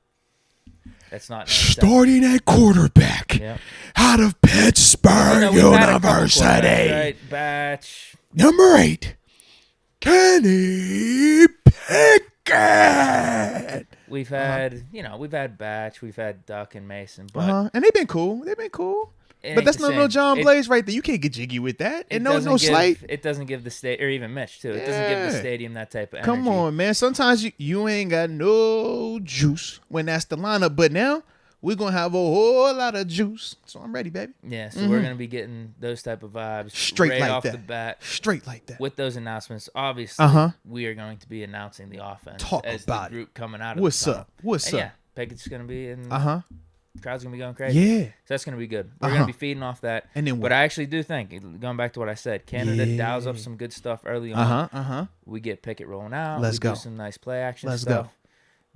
That's not Starting at quarterback Yep. out of Pittsburgh We've had a couple University. quarterbacks, right? Batch. Number 8, Kenny Pickett. We've had, we've had Batch, we've had Duck and Mason, but And they've been cool. it But ain't that's the no same. John It- Blaze right there. You can't get jiggy with that. it And no doesn't give- slight. It doesn't give the state, or even Mitch too. It doesn't give the Yeah. stadium that type of energy. Come on, man. Sometimes you ain't got no juice when that's the lineup. But now we're going to have a whole lot of juice. So I'm ready, baby. Yeah, so we're gonna be getting those type of vibes Straight right like off that. the bat. Straight like that. With those announcements, obviously, we are going to be announcing the offense Talk as about the group coming out of What's the tunnel. up? What's And up? yeah, Pickett's going to be in. Uh-huh. Crowd's going to be going crazy. Yeah. So that's going to be good. We're Uh-huh. going to be feeding off that. And then But what? I actually do think, going back to what I said, Canada Yeah. dials up some good stuff early on. Uh-huh. We get Pickett rolling out. Let's we go. do some nice play action Let's stuff. go.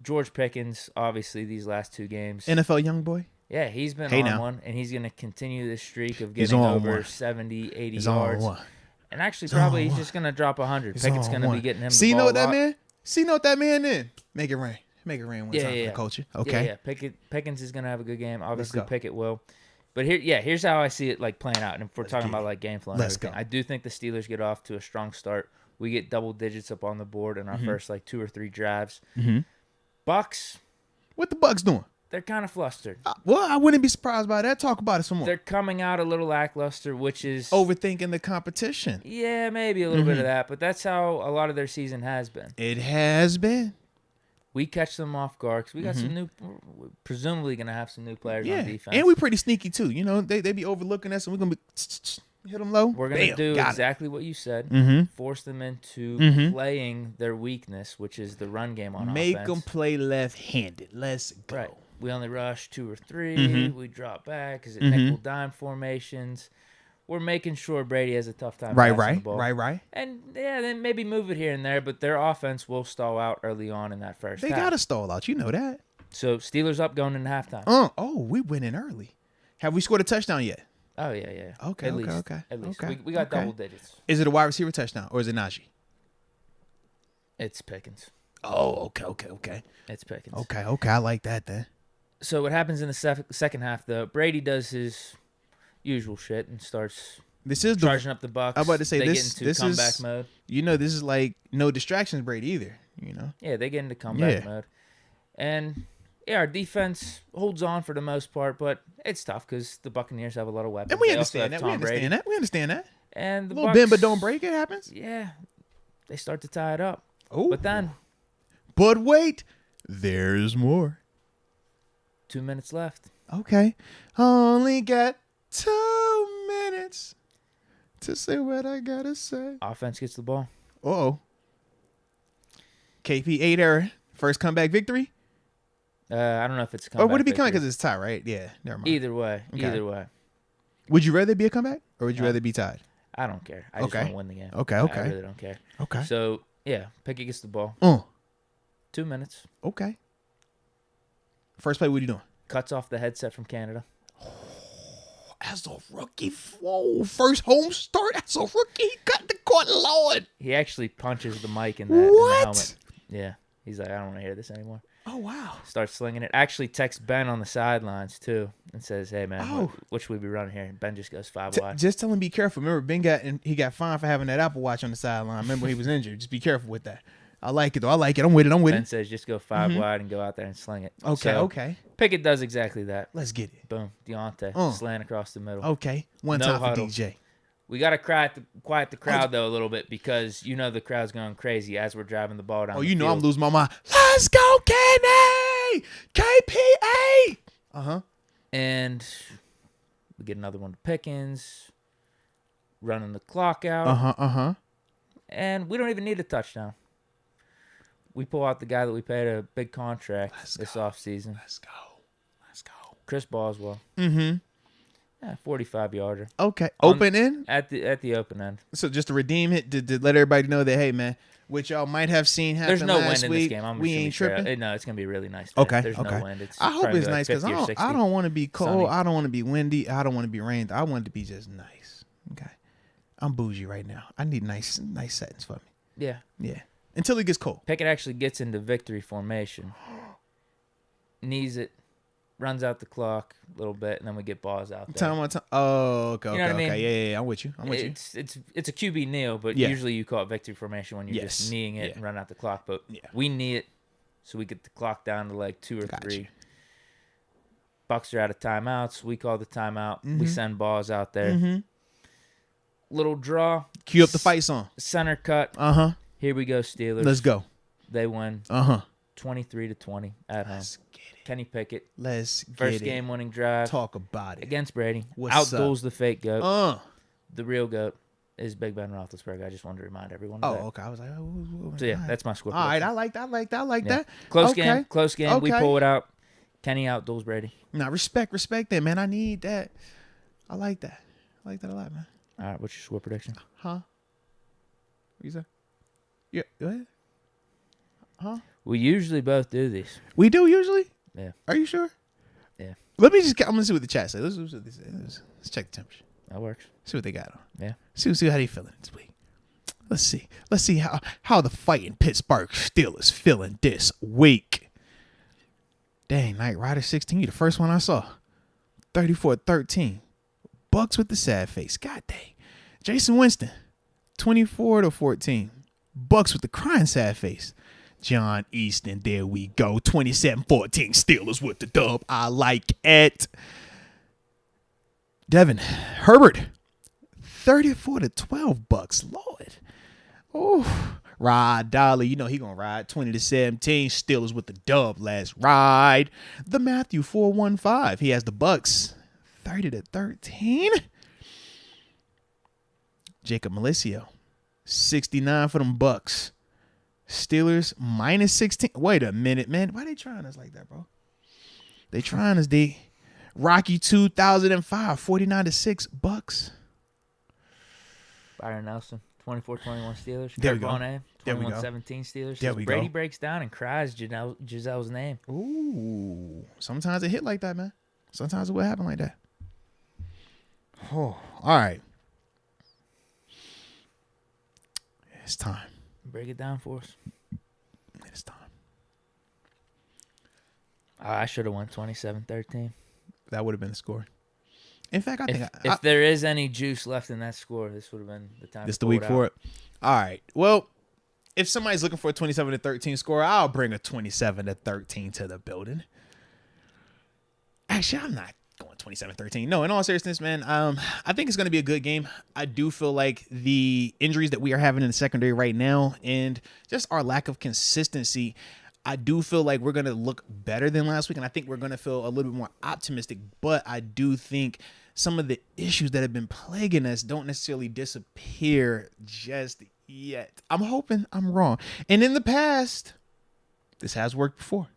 George Pickens, obviously, these last 2 games. NFL young boy. Yeah, he's been Hey, on now. one, and he's going to continue this streak of He's getting on over one. 70, 80 He's yards. on one. And actually, He's probably on he's one. just going to drop 100. He's Pickett's on going to be one. getting him See, the you know ball what that a lot. man? See, you know what that man did? Make it rain. Make it rain one time for the culture. Okay. Yeah. Pickens is going to have a good game. Obviously, go. Pickett will. But here's how I see it like playing out. And if we're Let's talking get about it. like game flow and Let's everything, go. I do think the Steelers get off to a strong start. We get double digits up on the board in our first like 2 or 3 drives. Mm-hmm. Bucks, What the Bucks doing? they're kind of flustered. Well, I wouldn't be surprised by that. Talk about it some more. They're coming out a little lackluster, which is Overthinking the competition. yeah, maybe a little bit Mm-hmm. of that, but that's how a lot of their season has been. It has been. We catch them off guard because we got some new, we're presumably going to have some new players Yeah. on defense. And we pretty sneaky too. You know, they be overlooking us and we're going to be hit them low. We're going to Bam, do got it. exactly what you said. Mm-hmm. Force them into Mhm. playing their weakness, which is the run game on Make offense. them play left-handed. Let's go. Right. We only rush 2 or 3. Mhm. We drop back. Is it Mhm. nickel dime formations? We're making sure Brady has a tough time Right, passing the right, ball. right. And yeah, then maybe move it here and there, but their offense will stall out early on in that first They half. got to stall out. You know that. So Steelers up going into halftime. We winning early. Have we scored a touchdown yet? Oh yeah. Okay, At okay, least, okay, At least okay, we got okay. double digits. Is it a wide receiver touchdown or is it Najee? It's Pickens. Oh, okay. It's Pickens. Okay. I like that then. So what happens in the second half, though? Brady does his usual shit and starts This is the. charging up the Bucks. I'm about to say they this- get into this comeback is- mode. You know, this is like no distractions, Brady either. You know. Yeah, they get into comeback Yeah. mode, and yeah, our defense holds on for the most part, but it's tough because the Buccaneers have a lot of weapons. And we They also understand have that. We Tom Brady. understand that. We understand that. And A the little Bucks, bend but don't break. It happens. Yeah, they start to tie it up, Oh. but then But wait, there's more. 2 minutes left. Okay. Only got 2 minutes to say what I gotta say. Offense gets the ball. Uh-oh. KP 8 error. First comeback victory? I don't know if it's a Or comeback. would it be coming victory. because it's tie, right? Yeah, never mind. Either way? Okay. Either way, Would you rather be a comeback or would you No. rather be tied? I don't care. I just Okay. want to win the game. Okay, I okay. really don't care. Okay. So yeah, Pickett gets the ball. 2 minutes. Okay. First play, what are you doing? Cuts off the headset from Canada. As a rookie, whoa, first home start as a rookie, he got the court, Lord. He actually punches the mic in the helmet. What? Yeah. He's like, I don't want to hear this anymore. Oh, wow. Starts slinging it. Actually texts Ben on the sidelines, too, and says, hey, man, Oh. what should we be running here? And Ben just goes 5 wide. Just tell him be careful. Remember, Ben got fined for having that Apple Watch on the sideline. Remember, he was injured. Just be careful with that. I like it, though. I like it. I'm with it. Ben says, just go 5 wide and go out there and sling it. Okay, So, okay. Pickett does exactly that. Let's get it. Boom. Deontay. Oh. Slant across the middle. Okay. One No time for huddle. DJ. We got to quiet the crowd, though, a little bit because you know the crowd's going crazy as we're driving the ball down Oh, the you know field. I'm losing my mind. Let's go, Kenny! KPA! Uh-huh. And we get another one to Pickens. running the clock out. And we don't even need a touchdown. We pull out the guy that we paid a big contract this offseason. Let's go. Chris Boswell. Mm-hmm. Yeah, 45-yarder. Okay. Open end? At the open end. So just to redeem it, to let everybody know that, hey, man, which y'all might have seen happen There's no last wind week, in this game. we ain't tripping. No, it's going to be really nice. Okay. There's no wind. It's I hope it's like nice because 50 or 60. I don't want to be cold. Sunny. I don't want to be windy. I don't want to be rained. I want it to be just nice. Okay. I'm bougie right now. I need nice settings for me. Yeah. Yeah. Until it gets cold. Pickett actually gets into victory formation. Knees it. Runs out the clock a little bit, and then we get balls out there. Time. Oh, okay, You know what I mean? Okay, yeah. I'm with you. It's a QB kneel, but Yeah. usually you call it victory formation when you're just kneeing it and run out the clock. But we knee it, so we get the clock down to like 2 or 3. Bucs are out of timeouts. We call the timeout. Mm-hmm. We send balls out there. Little draw. Cue up the fight song. Center cut. Here we go, Steelers. Let's go. They win. 23-20 at home. Let's get it. Kenny Pickett. Let's get First it. game-winning drive. Talk about it. Against Brady. What's Outduels the fake goat. The The real goat is Big Ben Roethlisberger. I just wanted to remind everyone Oh, of that. okay. I was like, So, yeah, that's my score. all right. prediction. I like that. Yeah. Close Okay. game. Close game. We Okay. pull it out. Kenny outduels Brady. Now, respect that, man. I need that. I like that. I like that a lot, man. All right, what's your score prediction? Huh? What you say? Yeah, go ahead. Huh? We usually both do these. We do usually? Yeah. Are you sure? Yeah. I'm gonna see what the chat says. Let's check the temperature. That works. See what they got on. Yeah. See how they feeling this week. Let's see how the fighting Pittsburgh Steelers feeling this week. Dang, Knight Rider 16, you the first one I saw. 34-13. Bucks with the sad face. God dang. Jason Winston, 24-14. Bucks with the crying sad face. John Easton, there we go. 27-14. Steelers with the dub. I like it. Devin Herbert, 34-12 Bucks. Lord. Oh, Rod Dolly, you know he gonna ride 20-17. Steelers with the dub. Last ride. The Matthew 415. He has the Bucks 30-13. Jacob Malicio, 69 for them Bucks. Steelers -16. Wait a minute, man. Why they trying us like that, bro? They trying us, D. Rocky 2005, 49-6 Bucks. Byron Nelson, 24-21 Steelers. There we Kurt go. Vonnegut, There we go. 21-17 Steelers. There we Brady go. breaks down and cries Giselle's name. Ooh. Sometimes it hit like that, man. Sometimes it will happen like that. Oh, all right. It's time. Break it down for us. It's time. I should have won 27-13. That would have been the score. In fact, I think if there is any juice left in that score, this would have been the time. this to the pull week it for out. it. All right. Well, if somebody's looking for a 27-13 score, I'll bring a 27-13 to the building. Actually, I'm not going 27-13. No, in all seriousness, man, I think it's going to be a good game. I do feel like the injuries that we are having in the secondary right now and just our lack of consistency, I do feel like we're going to look better than last week, and I think we're going to feel a little bit more optimistic, but I do think some of the issues that have been plaguing us don't necessarily disappear just yet. I'm hoping I'm wrong. And in the past, this has worked before.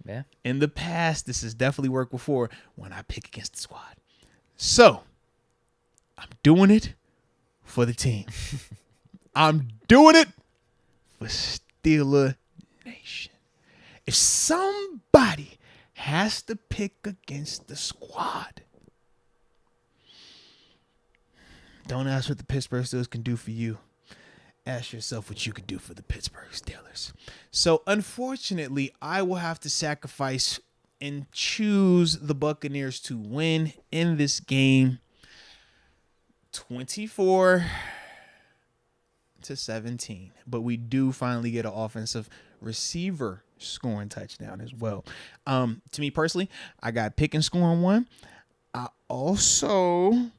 Yeah. In the past, this has definitely worked before when I pick against the squad. So, I'm doing it for the team. I'm doing it for Steeler Nation. If somebody has to pick against the squad, don't ask what the Pittsburgh Steelers can do for you. Ask yourself what you could do for the Pittsburgh Steelers. So, unfortunately, I will have to sacrifice and choose the Buccaneers to win in this game 24-17. But we do finally get an offensive receiver scoring touchdown as well. To me personally, I got Pickens scoring one. I also...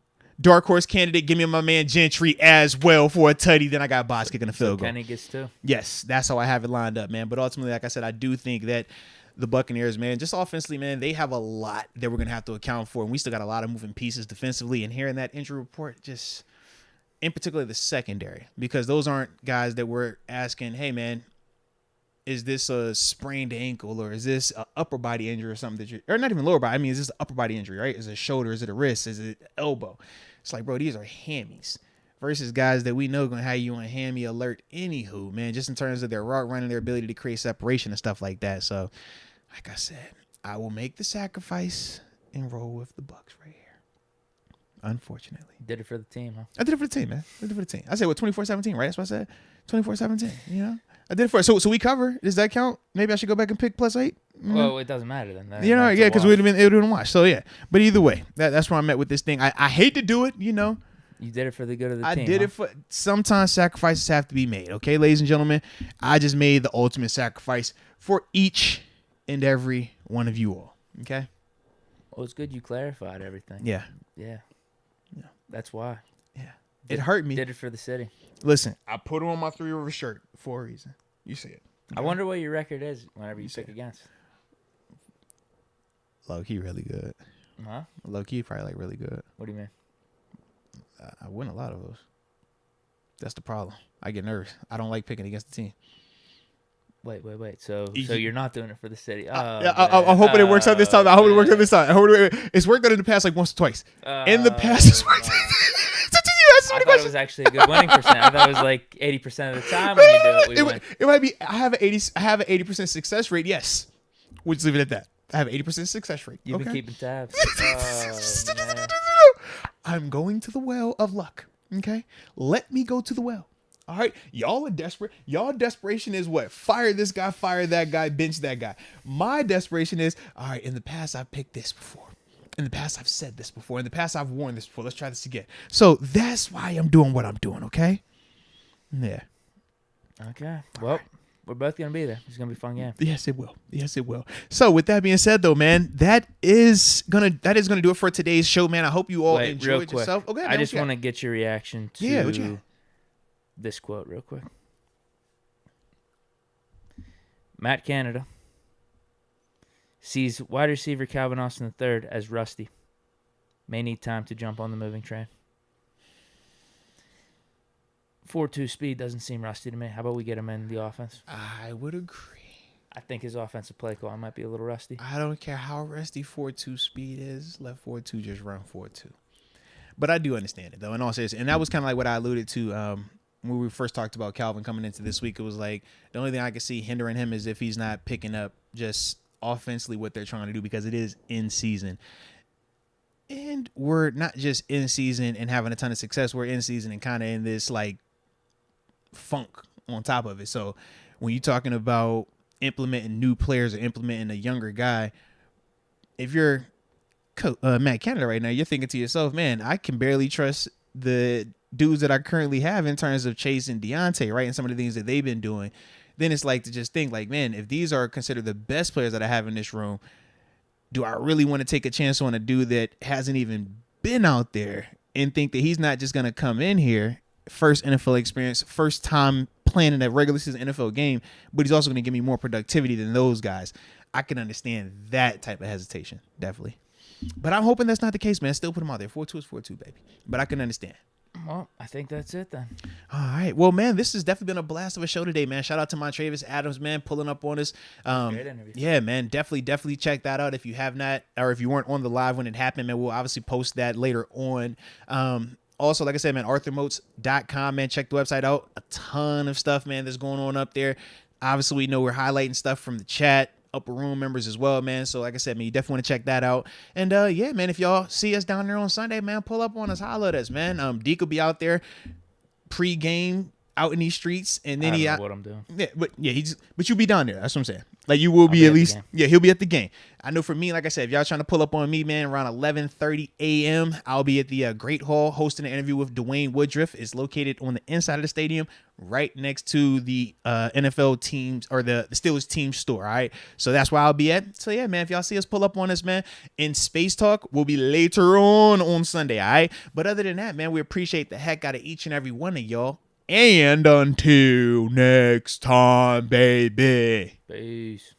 dark horse candidate, give me my man Gentry as well for a tutty. Then I got Bots kicking a field goal. Kenny gets 2. Yes, that's how I have it lined up, man. But ultimately, like I said, I do think that the Buccaneers, man, just offensively, man, they have a lot that we're going to have to account for. And we still got a lot of moving pieces defensively. And hearing that injury report, just in particular the secondary, because those aren't guys that we're asking, hey, man, is this a sprained ankle or is this an upper body injury or something that you, or not even lower body. I mean, is this an upper body injury, right? Is it a shoulder? Is it a wrist? Is it elbow? It's like, bro, these are hammies versus guys that we know going to have you on hammy alert anywho, man, just in terms of their route running, their ability to create separation and stuff like that. So, like I said, I will make the sacrifice and roll with the Bucs right here. Unfortunately. Did it for the team, huh? I did it for the team, man. I did it for the team. I said, 24-17, right? That's what I said. 24-17, you know? I did it for it. So we cover. Does that count? Maybe I should go back and pick +8? Well, it doesn't matter then. You know, yeah, because it would have been a wash. So, yeah. But either way, that's where I'm at with this thing. I hate to do it, you know. You did it for the good of the team. I did it for – sometimes sacrifices have to be made, okay, ladies and gentlemen? I just made the ultimate sacrifice for each and every one of you all, okay? Well, it's good you clarified everything. Yeah. Yeah. That's why. Yeah. It hurt me. Did it for the city. Listen, I put it on my Three Rivers shirt for a reason. You see it. Okay? I wonder what your record is whenever you pick against. Low-key really good. Huh? Low-key probably like really good. What do you mean? I win a lot of those. That's the problem. I get nervous. I don't like picking against the team. Wait. So you're not doing it for the city. I'm hoping it works out this time. I hope it works out this time. It's worked out in the past like once or twice. In the past, it's worked out. I thought it was actually a good winning percent. I thought it was like 80% of the time when you do it, we win. It might be. I have an 80% success rate. Yes, we'll just leave it at that. I have an 80% success rate. You've been keeping tabs. I'm going to the well of luck. Okay, let me go to the well. All right, y'all are desperate. Y'all desperation is what? Fire this guy, fire that guy, bench that guy. My desperation is, all right, in the past I've picked this before. In the past I've said this before. In the past I've worn this before. Let's try this again. So that's why I'm doing what I'm doing, okay? Yeah. Okay. Well, we're both going to be there. It's going to be a fun game. Yes, it will. Yes, it will. So with that being said, though, man, that is gonna do it for today's show, man. I hope you all enjoyed yourself. Okay, I just want to get your reaction to this quote real quick. Matt Canada sees wide receiver Calvin Austin III as rusty. May need time to jump on the moving train. 4.2 speed doesn't seem rusty to me. How about we get him in the offense? I would agree. I think his offensive play call might be a little rusty. I don't care how rusty 4.2 speed is. Let 4.2 just run 4.2. But I do understand it, though, in all seriousness. And that was kind of like what I alluded to when we first talked about Calvin coming into this week. It was like the only thing I could see hindering him is if he's not picking up just offensively what they're trying to do, because it is in season. And we're not just in season and having a ton of success. We're in season and kind of in this like funk on top of it. So when you're talking about implementing new players or implementing a younger guy, if you're Matt Canada right now, you're thinking to yourself, man, I can barely trust the dudes that I currently have in terms of Chase and Deontay, right? And some of the things that they've been doing. Then it's like to just think like, man, if these are considered the best players that I have in this room, do I really want to take a chance on a dude that hasn't even been out there and think that he's not just going to come in here, first NFL experience, first time playing in a regular season NFL game, but he's also going to give me more productivity than those guys? I can understand that type of hesitation, definitely. But I'm hoping that's not the case, man. Still put him out there. 4.2 is 4.2, baby. But I can understand. Well, I think that's it then. All right. Well, man, this has definitely been a blast of a show today, man. Shout out to Montravius Adams, man, pulling up on us. Great interview. Yeah, man. Definitely check that out if you have not, or if you weren't on the live when it happened, man. We'll obviously post that later on. Also, like I said, man, ArthurMoats.com, man. Check the website out. A ton of stuff, man, that's going on up there. Obviously, we know we're highlighting stuff from the chat, upper room members as well, man. So like I said, man, you definitely want to check that out. And yeah, man, if y'all see us down there on Sunday, man, pull up on us, holler at us, man. Deke will be out there pre-game out in these streets, and then I don't know what I'm doing. Yeah, but you'll be down there. That's what I'm saying. Like you will be at least. Yeah, he'll be at the game. I know for me, like I said, if y'all trying to pull up on me, man, around 11:30 a.m., I'll be at the Great Hall hosting an interview with Dwayne Woodruff. It's located on the inside of the stadium, right next to the NFL teams or the Steelers team store. All right, so that's where I'll be at. So yeah, man, if y'all see us pull up on us, man, in Space Talk, we'll be later on Sunday. All right, but other than that, man, we appreciate the heck out of each and every one of y'all. And until next time, baby. Peace.